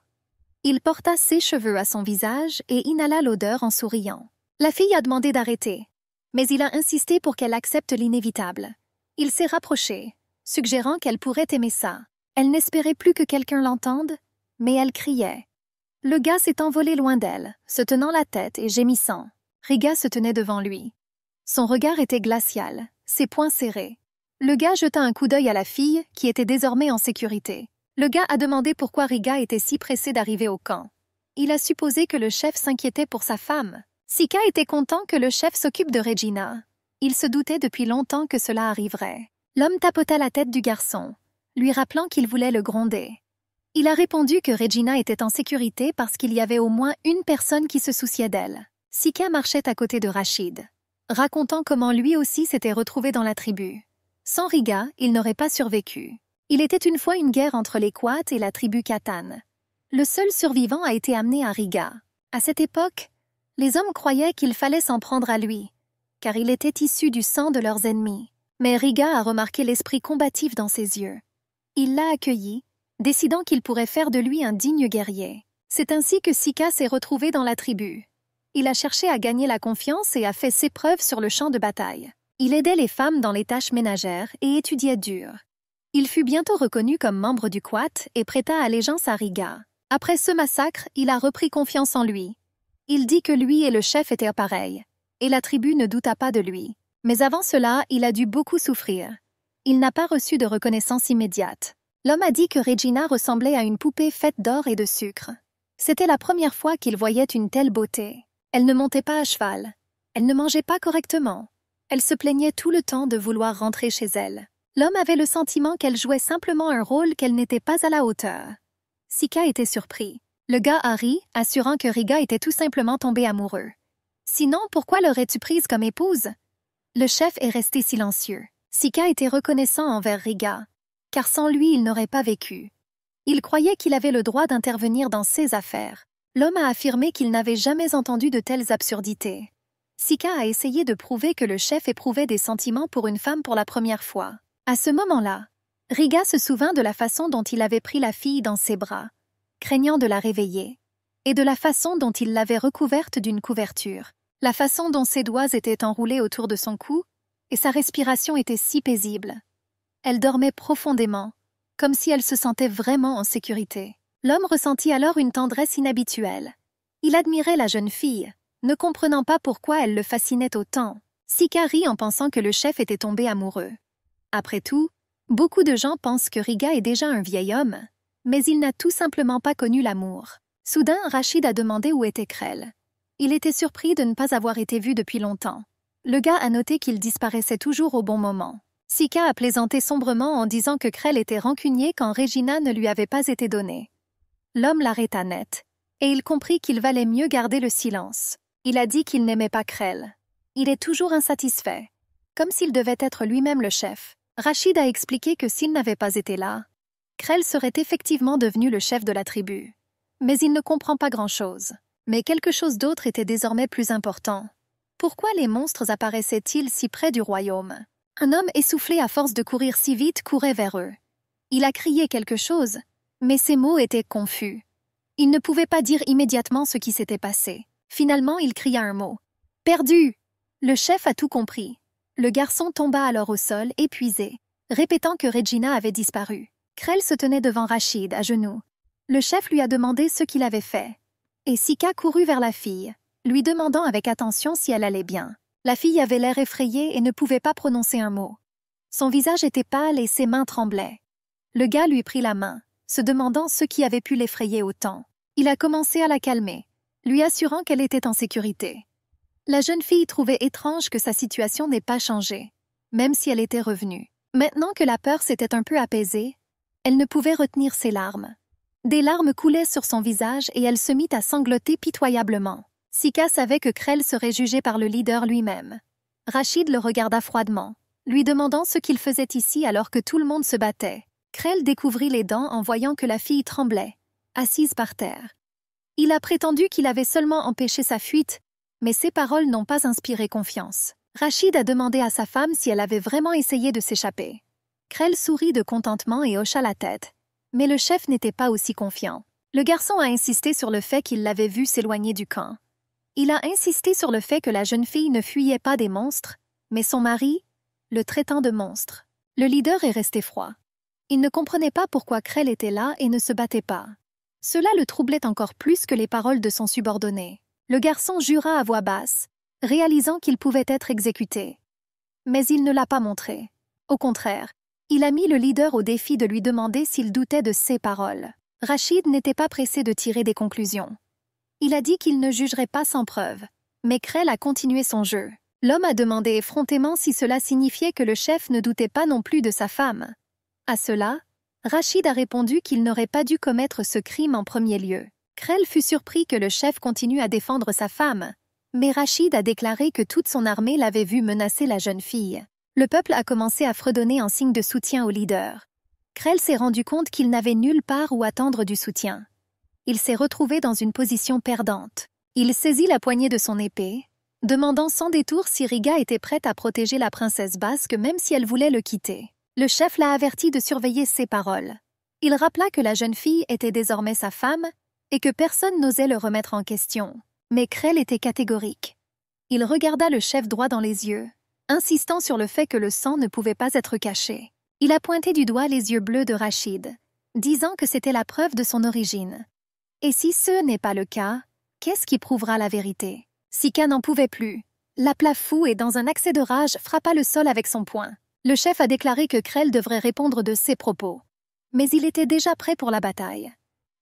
Il porta ses cheveux à son visage et inhala l'odeur en souriant. La fille a demandé d'arrêter, mais il a insisté pour qu'elle accepte l'inévitable. Il s'est rapproché, suggérant qu'elle pourrait aimer ça. Elle n'espérait plus que quelqu'un l'entende, mais elle criait. Le gars s'est envolé loin d'elle, se tenant la tête et gémissant. Riga se tenait devant lui. Son regard était glacial, ses poings serrés. Le gars jeta un coup d'œil à la fille, qui était désormais en sécurité. Le gars a demandé pourquoi Riga était si pressé d'arriver au camp. Il a supposé que le chef s'inquiétait pour sa femme. Sika était content que le chef s'occupe de Regina. Il se doutait depuis longtemps que cela arriverait. L'homme tapota la tête du garçon, lui rappelant qu'il voulait le gronder. Il a répondu que Regina était en sécurité parce qu'il y avait au moins une personne qui se souciait d'elle. Sika marchait à côté de Rachid, racontant comment lui aussi s'était retrouvé dans la tribu. Sans Riga, il n'aurait pas survécu. Il était une fois une guerre entre les Quat et la tribu Khatan. Le seul survivant a été amené à Riga. À cette époque, les hommes croyaient qu'il fallait s'en prendre à lui, car il était issu du sang de leurs ennemis. Mais Riga a remarqué l'esprit combatif dans ses yeux. Il l'a accueilli, décidant qu'il pourrait faire de lui un digne guerrier. C'est ainsi que Sika s'est retrouvé dans la tribu. Il a cherché à gagner la confiance et a fait ses preuves sur le champ de bataille. Il aidait les femmes dans les tâches ménagères et étudiait dur. Il fut bientôt reconnu comme membre du Quat et prêta allégeance à Riga. Après ce massacre, il a repris confiance en lui. Il dit que lui et le chef étaient pareils, et la tribu ne douta pas de lui. Mais avant cela, il a dû beaucoup souffrir. Il n'a pas reçu de reconnaissance immédiate. L'homme a dit que Regina ressemblait à une poupée faite d'or et de sucre. C'était la première fois qu'il voyait une telle beauté. Elle ne montait pas à cheval. Elle ne mangeait pas correctement. Elle se plaignait tout le temps de vouloir rentrer chez elle. L'homme avait le sentiment qu'elle jouait simplement un rôle qu'elle n'était pas à la hauteur. Sika était surpris. Le gars a ri, assurant que Riga était tout simplement tombé amoureux. Sinon, pourquoi l'aurais-tu prise comme épouse? Le chef est resté silencieux. Sika était reconnaissant envers Riga, car sans lui, il n'aurait pas vécu. Il croyait qu'il avait le droit d'intervenir dans ses affaires. L'homme a affirmé qu'il n'avait jamais entendu de telles absurdités. Sika a essayé de prouver que le chef éprouvait des sentiments pour une femme pour la première fois. À ce moment-là, Riga se souvint de la façon dont il avait pris la fille dans ses bras, craignant de la réveiller, et de la façon dont il l'avait recouverte d'une couverture, la façon dont ses doigts étaient enroulés autour de son cou, et sa respiration était si paisible. Elle dormait profondément, comme si elle se sentait vraiment en sécurité. L'homme ressentit alors une tendresse inhabituelle. Il admirait la jeune fille, ne comprenant pas pourquoi elle le fascinait autant. Sika rit en pensant que le chef était tombé amoureux. Après tout, beaucoup de gens pensent que Riga est déjà un vieil homme, mais il n'a tout simplement pas connu l'amour. Soudain, Rachid a demandé où était Krell. Il était surpris de ne pas avoir été vu depuis longtemps. Le gars a noté qu'il disparaissait toujours au bon moment. Sika a plaisanté sombrement en disant que Krell était rancunier quand Regina ne lui avait pas été donnée. L'homme l'arrêta net, et il comprit qu'il valait mieux garder le silence. Il a dit qu'il n'aimait pas Krell. Il est toujours insatisfait, comme s'il devait être lui-même le chef. Rachid a expliqué que s'il n'avait pas été là, Krell serait effectivement devenu le chef de la tribu. Mais il ne comprend pas grand-chose. Mais quelque chose d'autre était désormais plus important. Pourquoi les monstres apparaissaient-ils si près du royaume? Un homme essoufflé à force de courir si vite courait vers eux. Il a crié quelque chose, mais ses mots étaient confus. Il ne pouvait pas dire immédiatement ce qui s'était passé. Finalement, il cria un mot. « Perdu !» Le chef a tout compris. Le garçon tomba alors au sol, épuisé, répétant que Regina avait disparu. Krell se tenait devant Rachid, à genoux. Le chef lui a demandé ce qu'il avait fait. Et Sika courut vers la fille, lui demandant avec attention si elle allait bien. La fille avait l'air effrayée et ne pouvait pas prononcer un mot. Son visage était pâle et ses mains tremblaient. Le gars lui prit la main, se demandant ce qui avait pu l'effrayer autant. Il a commencé à la calmer, lui assurant qu'elle était en sécurité. La jeune fille trouvait étrange que sa situation n'ait pas changé, même si elle était revenue. Maintenant que la peur s'était un peu apaisée, elle ne pouvait retenir ses larmes. Des larmes coulaient sur son visage et elle se mit à sangloter pitoyablement. Sika savait que Krell serait jugé par le leader lui-même. Rachid le regarda froidement, lui demandant ce qu'il faisait ici alors que tout le monde se battait. Krell découvrit les dents en voyant que la fille tremblait, assise par terre. Il a prétendu qu'il avait seulement empêché sa fuite, mais ses paroles n'ont pas inspiré confiance. Rachid a demandé à sa femme si elle avait vraiment essayé de s'échapper. Krell sourit de contentement et hocha la tête, mais le chef n'était pas aussi confiant. Le garçon a insisté sur le fait qu'il l'avait vue s'éloigner du camp. Il a insisté sur le fait que la jeune fille ne fuyait pas des monstres, mais son mari, le traitant de monstre. Le leader est resté froid. Il ne comprenait pas pourquoi Krell était là et ne se battait pas. Cela le troublait encore plus que les paroles de son subordonné. Le garçon jura à voix basse, réalisant qu'il pouvait être exécuté. Mais il ne l'a pas montré. Au contraire, il a mis le leader au défi de lui demander s'il doutait de ses paroles. Rachid n'était pas pressé de tirer des conclusions. Il a dit qu'il ne jugerait pas sans preuve, mais Krell a continué son jeu. L'homme a demandé effrontément si cela signifiait que le chef ne doutait pas non plus de sa femme. À cela, Rachid a répondu qu'il n'aurait pas dû commettre ce crime en premier lieu. Krell fut surpris que le chef continue à défendre sa femme, mais Rachid a déclaré que toute son armée l'avait vu menacer la jeune fille. Le peuple a commencé à fredonner en signe de soutien au leader. Krell s'est rendu compte qu'il n'avait nulle part où attendre du soutien. Il s'est retrouvé dans une position perdante. Il saisit la poignée de son épée, demandant sans détour si Riga était prête à protéger la princesse basque même si elle voulait le quitter. Le chef l'a averti de surveiller ses paroles. Il rappela que la jeune fille était désormais sa femme et que personne n'osait le remettre en question. Mais Krell était catégorique. Il regarda le chef droit dans les yeux, insistant sur le fait que le sang ne pouvait pas être caché. Il a pointé du doigt les yeux bleus de Rachid, disant que c'était la preuve de son origine. Et si ce n'est pas le cas, qu'est-ce qui prouvera la vérité? Sika n'en pouvait plus. L'appela fou et dans un accès de rage frappa le sol avec son poing. Le chef a déclaré que Krell devrait répondre de ses propos. Mais il était déjà prêt pour la bataille.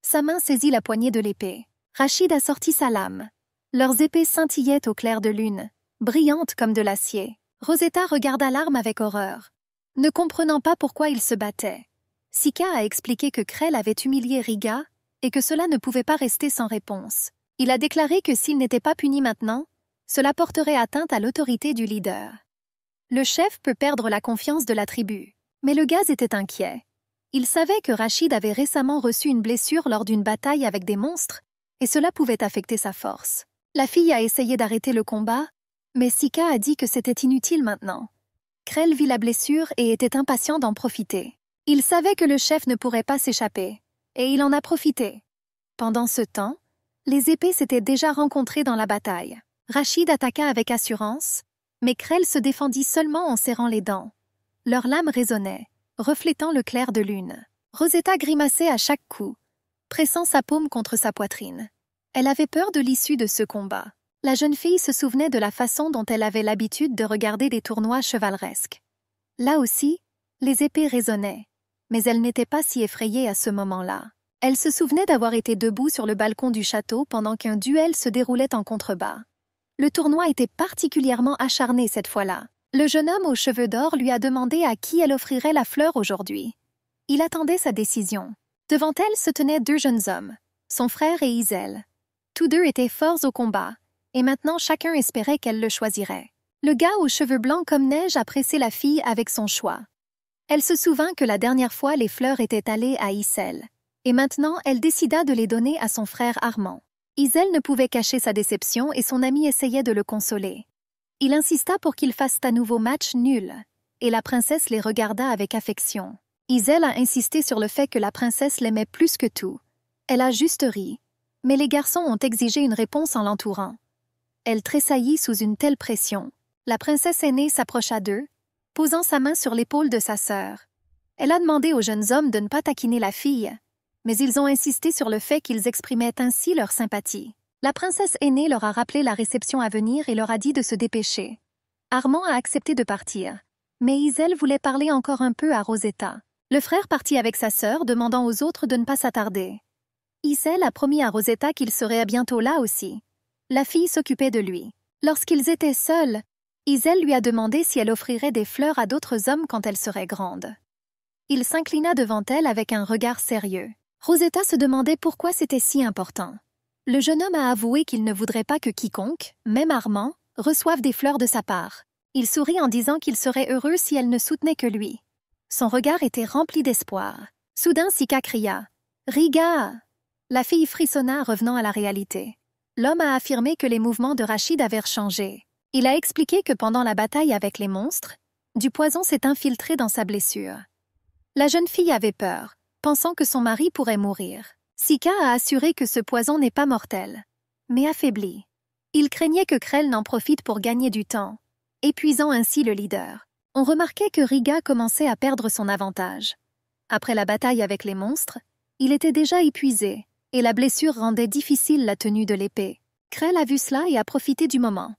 Sa main saisit la poignée de l'épée. Rachid a sorti sa lame. Leurs épées scintillaient au clair de lune, brillantes comme de l'acier. Rosetta regarda l'arme avec horreur, ne comprenant pas pourquoi ils se battaient. Sika a expliqué que Krell avait humilié Riga et que cela ne pouvait pas rester sans réponse. Il a déclaré que s'il n'était pas puni maintenant, cela porterait atteinte à l'autorité du leader. Le chef peut perdre la confiance de la tribu, mais le gaz était inquiet. Il savait que Rachid avait récemment reçu une blessure lors d'une bataille avec des monstres, et cela pouvait affecter sa force. La fille a essayé d'arrêter le combat, mais Sika a dit que c'était inutile maintenant. Krell vit la blessure et était impatient d'en profiter. Il savait que le chef ne pourrait pas s'échapper, et il en a profité. Pendant ce temps, les épées s'étaient déjà rencontrées dans la bataille. Rachid attaqua avec assurance, mais Krell se défendit seulement en serrant les dents. Leurs lames résonnaient, reflétant le clair de lune. Rosetta grimaçait à chaque coup, pressant sa paume contre sa poitrine. Elle avait peur de l'issue de ce combat. La jeune fille se souvenait de la façon dont elle avait l'habitude de regarder des tournois chevaleresques. Là aussi, les épées résonnaient, mais elle n'était pas si effrayée à ce moment-là. Elle se souvenait d'avoir été debout sur le balcon du château pendant qu'un duel se déroulait en contrebas. Le tournoi était particulièrement acharné cette fois-là. Le jeune homme aux cheveux d'or lui a demandé à qui elle offrirait la fleur aujourd'hui. Il attendait sa décision. Devant elle se tenaient deux jeunes hommes, son frère et Isel. Tous deux étaient forts au combat, et maintenant chacun espérait qu'elle le choisirait. Le gars aux cheveux blancs comme neige a pressé la fille avec son choix. Elle se souvint que la dernière fois les fleurs étaient allées à Isel, et maintenant elle décida de les donner à son frère Armand. Isel ne pouvait cacher sa déception et son ami essayait de le consoler. Il insista pour qu'ils fassent à nouveau match nul, et la princesse les regarda avec affection. Isel a insisté sur le fait que la princesse l'aimait plus que tout. Elle a juste ri, mais les garçons ont exigé une réponse en l'entourant. Elle tressaillit sous une telle pression. La princesse aînée s'approcha d'eux, posant sa main sur l'épaule de sa sœur. Elle a demandé aux jeunes hommes de ne pas taquiner la fille, mais ils ont insisté sur le fait qu'ils exprimaient ainsi leur sympathie. La princesse aînée leur a rappelé la réception à venir et leur a dit de se dépêcher. Armand a accepté de partir, mais Isel voulait parler encore un peu à Rosetta. Le frère partit avec sa sœur, demandant aux autres de ne pas s'attarder. Isel a promis à Rosetta qu'il serait bientôt là aussi. La fille s'occupait de lui. Lorsqu'ils étaient seuls, Isel lui a demandé si elle offrirait des fleurs à d'autres hommes quand elle serait grande. Il s'inclina devant elle avec un regard sérieux. Rosetta se demandait pourquoi c'était si important. Le jeune homme a avoué qu'il ne voudrait pas que quiconque, même Armand, reçoive des fleurs de sa part. Il sourit en disant qu'il serait heureux si elle ne soutenait que lui. Son regard était rempli d'espoir. Soudain, Sika cria « Riga !» La fille frissonna, revenant à la réalité. L'homme a affirmé que les mouvements de Rachid avaient changé. Il a expliqué que pendant la bataille avec les monstres, du poison s'est infiltré dans sa blessure. La jeune fille avait peur, pensant que son mari pourrait mourir. Sika a assuré que ce poison n'est pas mortel, mais affaibli. Il craignait que Krell n'en profite pour gagner du temps, épuisant ainsi le leader. On remarquait que Riga commençait à perdre son avantage. Après la bataille avec les monstres, il était déjà épuisé, et la blessure rendait difficile la tenue de l'épée. Krell a vu cela et a profité du moment.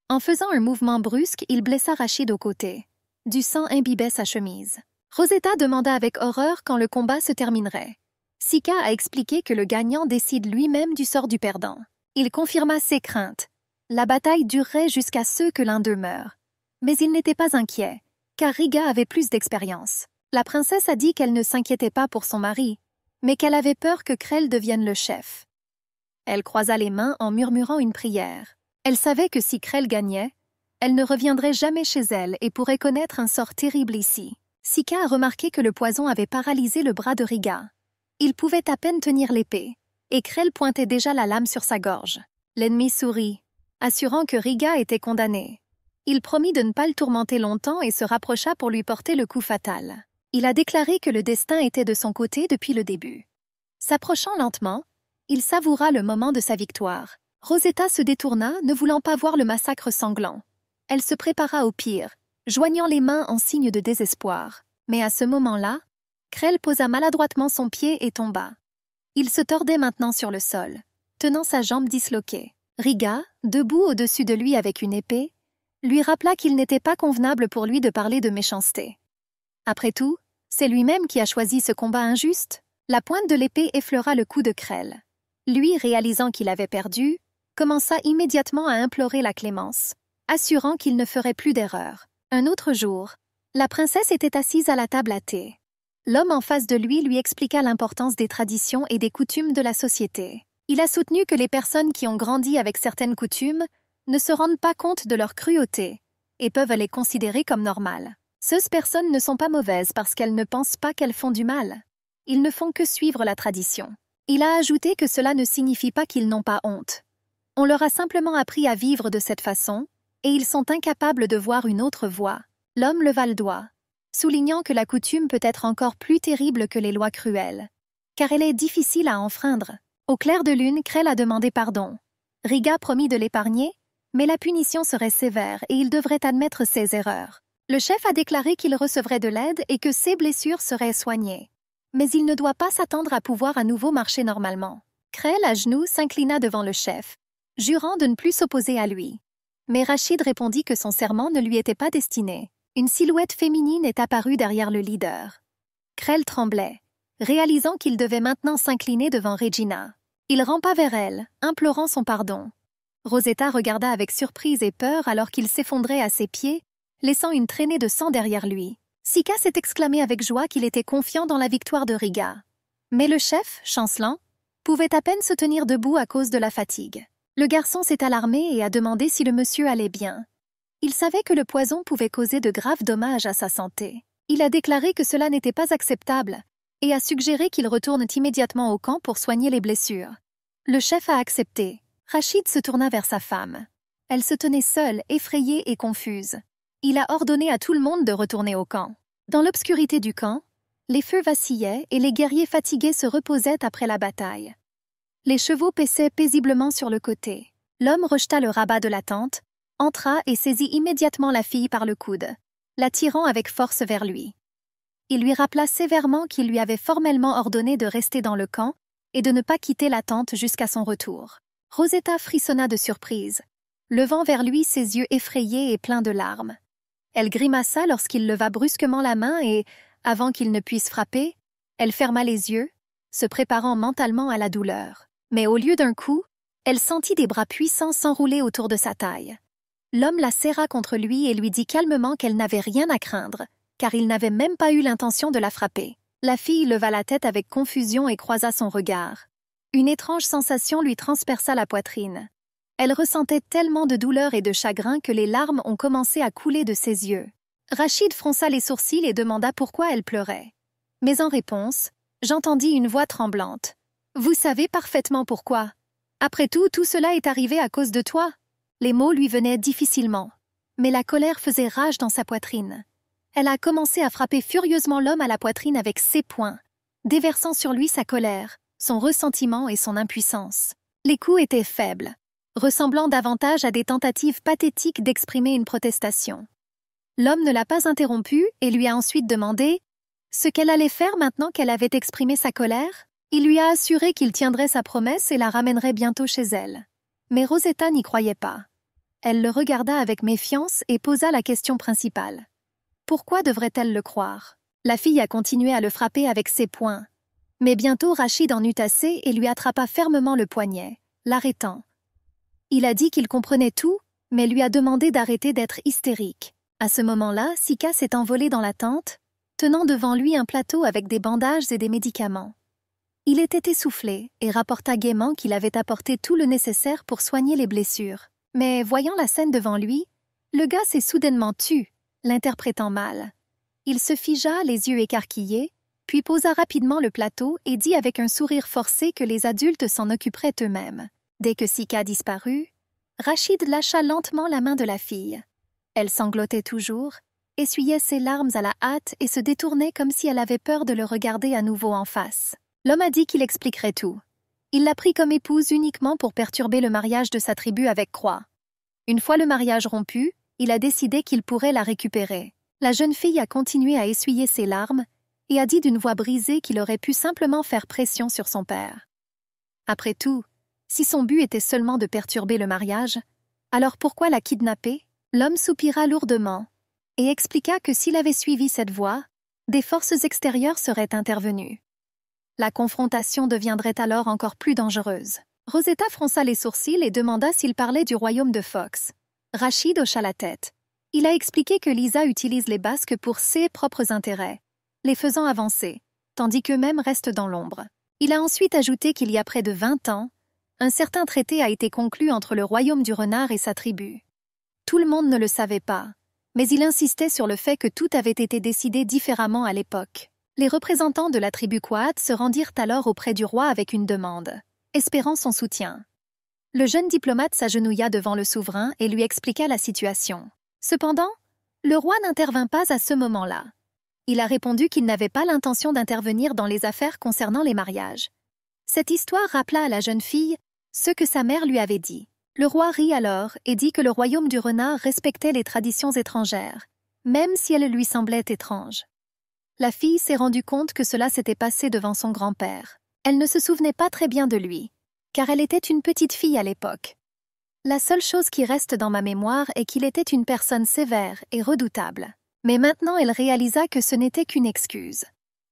En faisant un mouvement brusque, il blessa Rachid au côté. Du sang imbibait sa chemise. Rosetta demanda avec horreur quand le combat se terminerait. Sika a expliqué que le gagnant décide lui-même du sort du perdant. Il confirma ses craintes, La bataille durerait jusqu'à ce que l'un d'eux meure. Mais il n'était pas inquiet, car Riga avait plus d'expérience. La princesse a dit qu'elle ne s'inquiétait pas pour son mari, mais qu'elle avait peur que Krell devienne le chef. Elle croisa les mains en murmurant une prière. Elle savait que si Krell gagnait, elle ne reviendrait jamais chez elle et pourrait connaître un sort terrible ici. Sika a remarqué que le poison avait paralysé le bras de Riga. Il pouvait à peine tenir l'épée, et Krell pointait déjà la lame sur sa gorge. L'ennemi sourit, assurant que Riga était condamné. Il promit de ne pas le tourmenter longtemps et se rapprocha pour lui porter le coup fatal. Il a déclaré que le destin était de son côté depuis le début. S'approchant lentement, il savoura le moment de sa victoire. Rosetta se détourna, ne voulant pas voir le massacre sanglant. Elle se prépara au pire, joignant les mains en signe de désespoir. Mais à ce moment-là, Krell posa maladroitement son pied et tomba. Il se tordait maintenant sur le sol, tenant sa jambe disloquée. Riga, debout au-dessus de lui avec une épée, lui rappela qu'il n'était pas convenable pour lui de parler de méchanceté. Après tout, c'est lui-même qui a choisi ce combat injuste. La pointe de l'épée effleura le cou de Krell. Lui, réalisant qu'il avait perdu, commença immédiatement à implorer la clémence, assurant qu'il ne ferait plus d'erreur. Un autre jour, la princesse était assise à la table à thé. L'homme en face de lui expliqua l'importance des traditions et des coutumes de la société. Il a soutenu que les personnes qui ont grandi avec certaines coutumes ne se rendent pas compte de leur cruauté et peuvent les considérer comme normales. Ces personnes ne sont pas mauvaises parce qu'elles ne pensent pas qu'elles font du mal. Ils ne font que suivre la tradition. Il a ajouté que cela ne signifie pas qu'ils n'ont pas honte. On leur a simplement appris à vivre de cette façon, et ils sont incapables de voir une autre voie. L'homme leva le doigt, soulignant que la coutume peut être encore plus terrible que les lois cruelles, car elle est difficile à enfreindre. Au clair de lune, Krell a demandé pardon. Riga promit de l'épargner, mais la punition serait sévère et il devrait admettre ses erreurs. Le chef a déclaré qu'il recevrait de l'aide et que ses blessures seraient soignées. Mais il ne doit pas s'attendre à pouvoir à nouveau marcher normalement. Krell, à genoux, s'inclina devant le chef, jurant de ne plus s'opposer à lui. Mais Rachid répondit que son serment ne lui était pas destiné. Une silhouette féminine est apparue derrière le leader. Krell tremblait, réalisant qu'il devait maintenant s'incliner devant Regina. Il rampa vers elle, implorant son pardon. Rosetta regarda avec surprise et peur alors qu'il s'effondrait à ses pieds, laissant une traînée de sang derrière lui. Sika s'est exclamé avec joie qu'il était confiant dans la victoire de Riga. Mais le chef, chancelant, pouvait à peine se tenir debout à cause de la fatigue. Le garçon s'est alarmé et a demandé si le monsieur allait bien. Il savait que le poison pouvait causer de graves dommages à sa santé. Il a déclaré que cela n'était pas acceptable et a suggéré qu'il retourne immédiatement au camp pour soigner les blessures. Le chef a accepté. Rachid se tourna vers sa femme. Elle se tenait seule, effrayée et confuse. Il a ordonné à tout le monde de retourner au camp. Dans l'obscurité du camp, les feux vacillaient et les guerriers fatigués se reposaient après la bataille. Les chevaux paissaient paisiblement sur le côté. L'homme rejeta le rabat de la tente, entra et saisit immédiatement la fille par le coude, la tirant avec force vers lui. Il lui rappela sévèrement qu'il lui avait formellement ordonné de rester dans le camp et de ne pas quitter la tente jusqu'à son retour. Rosetta frissonna de surprise, levant vers lui ses yeux effrayés et pleins de larmes. Elle grimaça lorsqu'il leva brusquement la main et, avant qu'il ne puisse frapper, elle ferma les yeux, se préparant mentalement à la douleur. Mais au lieu d'un coup, elle sentit des bras puissants s'enrouler autour de sa taille. L'homme la serra contre lui et lui dit calmement qu'elle n'avait rien à craindre, car il n'avait même pas eu l'intention de la frapper. La fille leva la tête avec confusion et croisa son regard. Une étrange sensation lui transperça la poitrine. Elle ressentait tellement de douleur et de chagrin que les larmes ont commencé à couler de ses yeux. Rachid fronça les sourcils et demanda pourquoi elle pleurait. Mais en réponse, j'entendis une voix tremblante. « Vous savez parfaitement pourquoi. Après tout, tout cela est arrivé à cause de toi. » Les mots lui venaient difficilement, mais la colère faisait rage dans sa poitrine. Elle a commencé à frapper furieusement l'homme à la poitrine avec ses poings, déversant sur lui sa colère, son ressentiment et son impuissance. Les coups étaient faibles, ressemblant davantage à des tentatives pathétiques d'exprimer une protestation. L'homme ne l'a pas interrompue et lui a ensuite demandé ce qu'elle allait faire maintenant qu'elle avait exprimé sa colère. Il lui a assuré qu'il tiendrait sa promesse et la ramènerait bientôt chez elle. Mais Rosetta n'y croyait pas. Elle le regarda avec méfiance et posa la question principale. Pourquoi devrait-elle le croire? La fille a continué à le frapper avec ses poings. Mais bientôt Rachid en eut assez et lui attrapa fermement le poignet, l'arrêtant. Il a dit qu'il comprenait tout, mais lui a demandé d'arrêter d'être hystérique. À ce moment-là, Sika s'est envolée dans la tente, tenant devant lui un plateau avec des bandages et des médicaments. Il était essoufflé et rapporta gaiement qu'il avait apporté tout le nécessaire pour soigner les blessures. Mais voyant la scène devant lui, le gars s'est soudainement tu, l'interprétant mal. Il se figea, les yeux écarquillés, puis posa rapidement le plateau et dit avec un sourire forcé que les adultes s'en occuperaient eux-mêmes. Dès que Sika disparut, Rachid lâcha lentement la main de la fille. Elle sanglotait toujours, essuyait ses larmes à la hâte et se détournait comme si elle avait peur de le regarder à nouveau en face. L'homme a dit qu'il expliquerait tout. Il l'a pris comme épouse uniquement pour perturber le mariage de sa tribu avec Croix. Une fois le mariage rompu, il a décidé qu'il pourrait la récupérer. La jeune fille a continué à essuyer ses larmes et a dit d'une voix brisée qu'il aurait pu simplement faire pression sur son père. Après tout, si son but était seulement de perturber le mariage, alors pourquoi la kidnapper? L'homme soupira lourdement et expliqua que s'il avait suivi cette voie, des forces extérieures seraient intervenues. La confrontation deviendrait alors encore plus dangereuse. Rosetta fronça les sourcils et demanda s'il parlait du royaume de Fox. Rachid hocha la tête. Il a expliqué que Lisa utilise les Basques pour ses propres intérêts, les faisant avancer, tandis qu'eux-mêmes restent dans l'ombre. Il a ensuite ajouté qu'il y a près de 20 ans, un certain traité a été conclu entre le royaume du renard et sa tribu. Tout le monde ne le savait pas, mais il insistait sur le fait que tout avait été décidé différemment à l'époque. Les représentants de la tribu Quahat se rendirent alors auprès du roi avec une demande, espérant son soutien. Le jeune diplomate s'agenouilla devant le souverain et lui expliqua la situation. Cependant, le roi n'intervint pas à ce moment-là. Il a répondu qu'il n'avait pas l'intention d'intervenir dans les affaires concernant les mariages. Cette histoire rappela à la jeune fille ce que sa mère lui avait dit. Le roi rit alors et dit que le royaume du renard respectait les traditions étrangères, même si elles lui semblaient étranges. La fille s'est rendue compte que cela s'était passé devant son grand-père. Elle ne se souvenait pas très bien de lui, car elle était une petite fille à l'époque. La seule chose qui reste dans ma mémoire est qu'il était une personne sévère et redoutable. Mais maintenant elle réalisa que ce n'était qu'une excuse.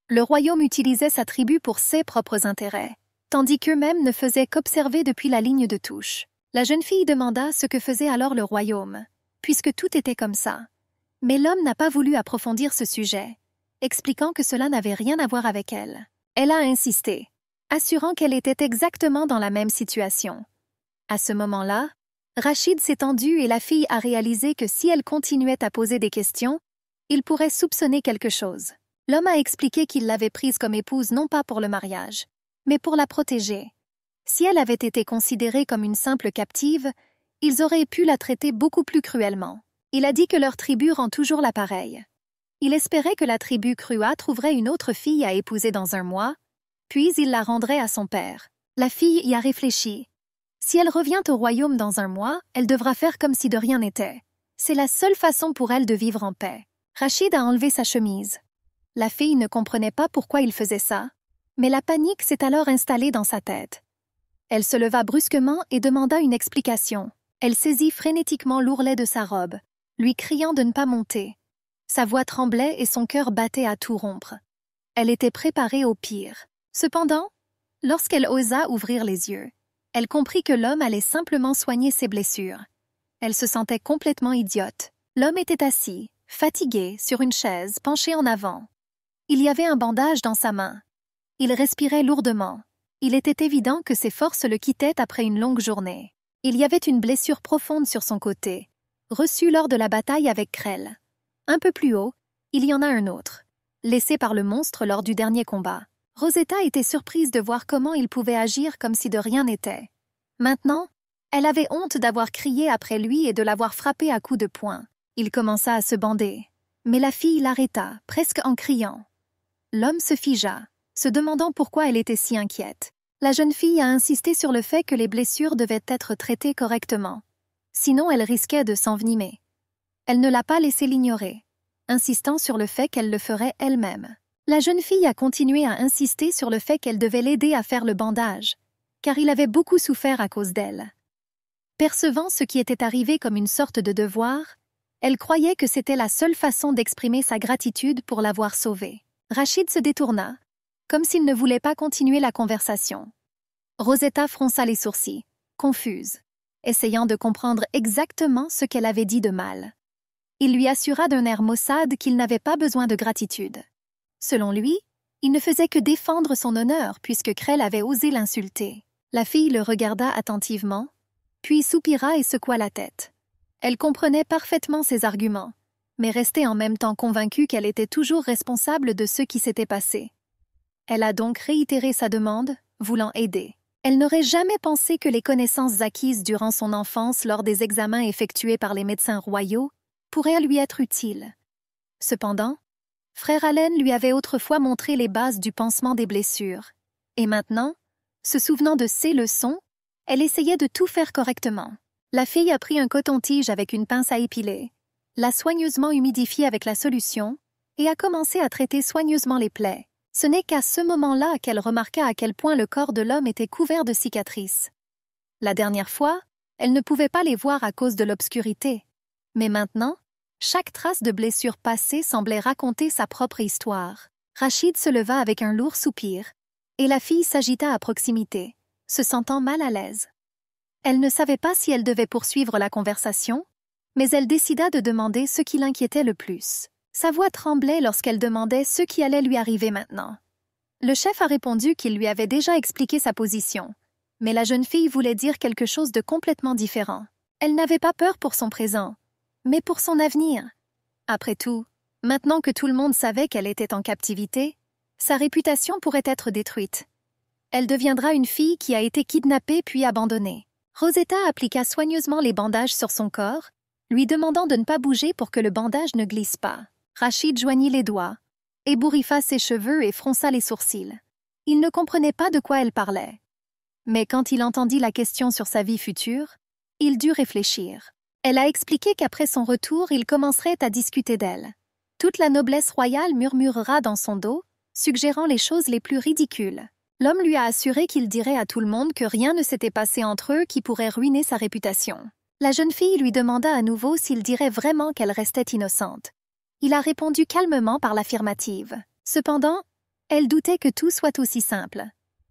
Le royaume utilisait sa tribu pour ses propres intérêts, tandis qu'eux-mêmes ne faisaient qu'observer depuis la ligne de touche. La jeune fille demanda ce que faisait alors le royaume, puisque tout était comme ça. Mais l'homme n'a pas voulu approfondir ce sujet, expliquant que cela n'avait rien à voir avec elle. Elle a insisté, assurant qu'elle était exactement dans la même situation. À ce moment-là, Rachid s'est tendu et la fille a réalisé que si elle continuait à poser des questions, il pourrait soupçonner quelque chose. L'homme a expliqué qu'il l'avait prise comme épouse non pas pour le mariage, mais pour la protéger. Si elle avait été considérée comme une simple captive, ils auraient pu la traiter beaucoup plus cruellement. Il a dit que leur tribu rend toujours la pareille. Il espérait que la tribu Crua trouverait une autre fille à épouser dans un mois, puis il la rendrait à son père. La fille y a réfléchi. Si elle revient au royaume dans un mois, elle devra faire comme si de rien n'était. C'est la seule façon pour elle de vivre en paix. Rachid a enlevé sa chemise. La fille ne comprenait pas pourquoi il faisait ça, mais la panique s'est alors installée dans sa tête. Elle se leva brusquement et demanda une explication. Elle saisit frénétiquement l'ourlet de sa robe, lui criant de ne pas monter. Sa voix tremblait et son cœur battait à tout rompre. Elle était préparée au pire. Cependant, lorsqu'elle osa ouvrir les yeux, elle comprit que l'homme allait simplement soigner ses blessures. Elle se sentait complètement idiote. L'homme était assis, fatigué, sur une chaise, penché en avant. Il y avait un bandage dans sa main. Il respirait lourdement. Il était évident que ses forces le quittaient après une longue journée. Il y avait une blessure profonde sur son côté, reçue lors de la bataille avec Krell. Un peu plus haut, il y en a un autre, laissé par le monstre lors du dernier combat. Rosetta était surprise de voir comment il pouvait agir comme si de rien n'était. Maintenant, elle avait honte d'avoir crié après lui et de l'avoir frappé à coups de poing. Il commença à se bander, mais la fille l'arrêta, presque en criant. L'homme se figea, se demandant pourquoi elle était si inquiète. La jeune fille a insisté sur le fait que les blessures devaient être traitées correctement. Sinon, elle risquait de s'envenimer. Elle ne l'a pas laissé l'ignorer, insistant sur le fait qu'elle le ferait elle-même. La jeune fille a continué à insister sur le fait qu'elle devait l'aider à faire le bandage, car il avait beaucoup souffert à cause d'elle. Percevant ce qui était arrivé comme une sorte de devoir, elle croyait que c'était la seule façon d'exprimer sa gratitude pour l'avoir sauvée. Rachid se détourna, comme s'il ne voulait pas continuer la conversation. Rosetta fronça les sourcils, confuse. essayant de comprendre exactement ce qu'elle avait dit de mal. Il lui assura d'un air maussade qu'il n'avait pas besoin de gratitude. Selon lui, il ne faisait que défendre son honneur puisque Krell avait osé l'insulter. La fille le regarda attentivement, puis soupira et secoua la tête. Elle comprenait parfaitement ses arguments, mais restait en même temps convaincue qu'elle était toujours responsable de ce qui s'était passé. Elle a donc réitéré sa demande, voulant aider. Elle n'aurait jamais pensé que les connaissances acquises durant son enfance lors des examens effectués par les médecins royaux pourraient lui être utiles. Cependant, Frère Allen lui avait autrefois montré les bases du pansement des blessures, et maintenant, se souvenant de ses leçons, elle essayait de tout faire correctement. La fille a pris un coton-tige avec une pince à épiler, l'a soigneusement humidifié avec la solution et a commencé à traiter soigneusement les plaies. Ce n'est qu'à ce moment-là qu'elle remarqua à quel point le corps de l'homme était couvert de cicatrices. La dernière fois, elle ne pouvait pas les voir à cause de l'obscurité, mais maintenant, chaque trace de blessure passée semblait raconter sa propre histoire. Rachid se leva avec un lourd soupir, et la fille s'agita à proximité, se sentant mal à l'aise. Elle ne savait pas si elle devait poursuivre la conversation, mais elle décida de demander ce qui l'inquiétait le plus. Sa voix tremblait lorsqu'elle demandait ce qui allait lui arriver maintenant. Le chef a répondu qu'il lui avait déjà expliqué sa position, mais la jeune fille voulait dire quelque chose de complètement différent. Elle n'avait pas peur pour son présent, mais pour son avenir. Après tout, maintenant que tout le monde savait qu'elle était en captivité, sa réputation pourrait être détruite. Elle deviendra une fille qui a été kidnappée puis abandonnée. Rosetta appliqua soigneusement les bandages sur son corps, lui demandant de ne pas bouger pour que le bandage ne glisse pas. Rachid joignit les doigts, ébouriffa ses cheveux et fronça les sourcils. Il ne comprenait pas de quoi elle parlait. Mais quand il entendit la question sur sa vie future, il dut réfléchir. Elle a expliqué qu'après son retour, il commencerait à discuter d'elle. Toute la noblesse royale murmurera dans son dos, suggérant les choses les plus ridicules. L'homme lui a assuré qu'il dirait à tout le monde que rien ne s'était passé entre eux qui pourrait ruiner sa réputation. La jeune fille lui demanda à nouveau s'il dirait vraiment qu'elle restait innocente. Il a répondu calmement par l'affirmative. Cependant, elle doutait que tout soit aussi simple.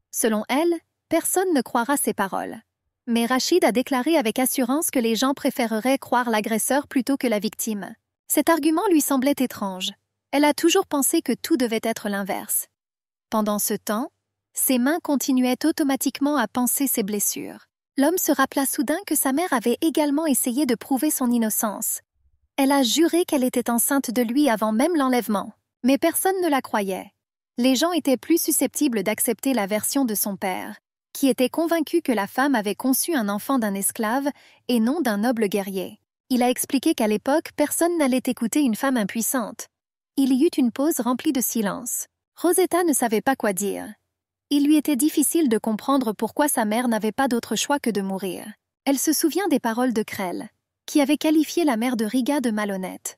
Selon elle, personne ne croira ses paroles. Mais Rachid a déclaré avec assurance que les gens préféreraient croire l'agresseur plutôt que la victime. Cet argument lui semblait étrange. Elle a toujours pensé que tout devait être l'inverse. Pendant ce temps, ses mains continuaient automatiquement à panser ses blessures. L'homme se rappela soudain que sa mère avait également essayé de prouver son innocence. Elle a juré qu'elle était enceinte de lui avant même l'enlèvement, mais personne ne la croyait. Les gens étaient plus susceptibles d'accepter la version de son père, qui était convaincu que la femme avait conçu un enfant d'un esclave et non d'un noble guerrier. Il a expliqué qu'à l'époque, personne n'allait écouter une femme impuissante. Il y eut une pause remplie de silence. Rosetta ne savait pas quoi dire. Il lui était difficile de comprendre pourquoi sa mère n'avait pas d'autre choix que de mourir. Elle se souvient des paroles de Krell, qui avait qualifié la mère de Riga de malhonnête.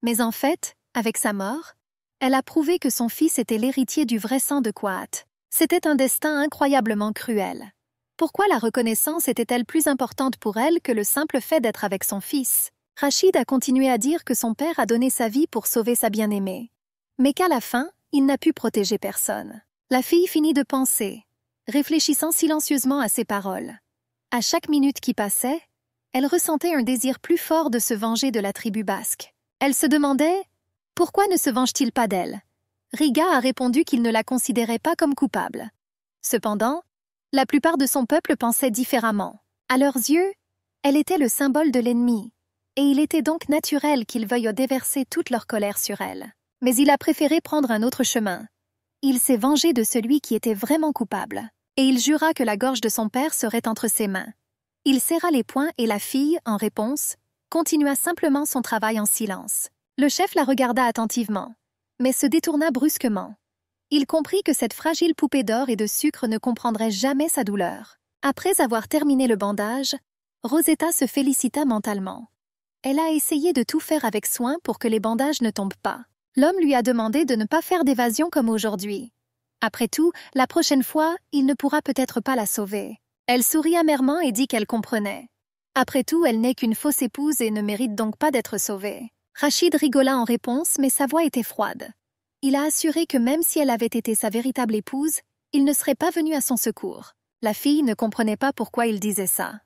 Mais en fait, avec sa mort, elle a prouvé que son fils était l'héritier du vrai sang de Quahat. C'était un destin incroyablement cruel. Pourquoi la reconnaissance était-elle plus importante pour elle que le simple fait d'être avec son fils? Rachid a continué à dire que son père a donné sa vie pour sauver sa bien-aimée, mais qu'à la fin, il n'a pu protéger personne. La fille finit de penser, réfléchissant silencieusement à ses paroles. À chaque minute qui passait, elle ressentait un désir plus fort de se venger de la tribu basque. Elle se demandait « Pourquoi ne se venge-t-il pas d'elle ?» Riga a répondu qu'il ne la considérait pas comme coupable. Cependant, la plupart de son peuple pensait différemment. À leurs yeux, elle était le symbole de l'ennemi, et il était donc naturel qu'ils veuillent déverser toute leur colère sur elle. Mais il a préféré prendre un autre chemin. Il s'est vengé de celui qui était vraiment coupable, et il jura que la gorge de son père serait entre ses mains. Il serra les poings et la fille, en réponse, continua simplement son travail en silence. Le chef la regarda attentivement, mais se détourna brusquement. Il comprit que cette fragile poupée d'or et de sucre ne comprendrait jamais sa douleur. Après avoir terminé le bandage, Rosetta se félicita mentalement. Elle a essayé de tout faire avec soin pour que les bandages ne tombent pas. L'homme lui a demandé de ne pas faire d'évasion comme aujourd'hui. Après tout, la prochaine fois, il ne pourra peut-être pas la sauver. Elle sourit amèrement et dit qu'elle comprenait. Après tout, elle n'est qu'une fausse épouse et ne mérite donc pas d'être sauvée. Rachid rigola en réponse, mais sa voix était froide. Il a assuré que même si elle avait été sa véritable épouse, il ne serait pas venu à son secours. La fille ne comprenait pas pourquoi il disait ça.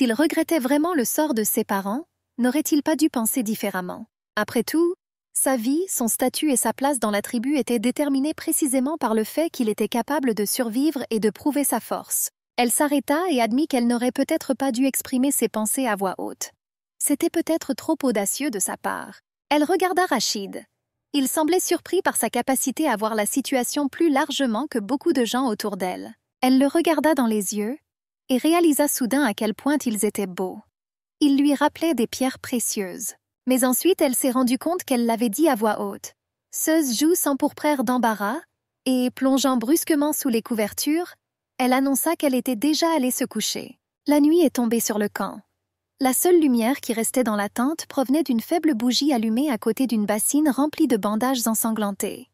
S'il regrettait vraiment le sort de ses parents, n'aurait-il pas dû penser différemment? Après tout, sa vie, son statut et sa place dans la tribu étaient déterminés précisément par le fait qu'il était capable de survivre et de prouver sa force. Elle s'arrêta et admit qu'elle n'aurait peut-être pas dû exprimer ses pensées à voix haute. C'était peut-être trop audacieux de sa part. Elle regarda Rachid. Il semblait surpris par sa capacité à voir la situation plus largement que beaucoup de gens autour d'elle. Elle le regarda dans les yeux et réalisa soudain à quel point ils étaient beaux. Ils lui rappelaient des pierres précieuses. Mais ensuite, elle s'est rendue compte qu'elle l'avait dit à voix haute. Ses joues s'empourprèrent d'embarras, et, plongeant brusquement sous les couvertures, elle annonça qu'elle était déjà allée se coucher. La nuit est tombée sur le camp. La seule lumière qui restait dans la tente provenait d'une faible bougie allumée à côté d'une bassine remplie de bandages ensanglantés.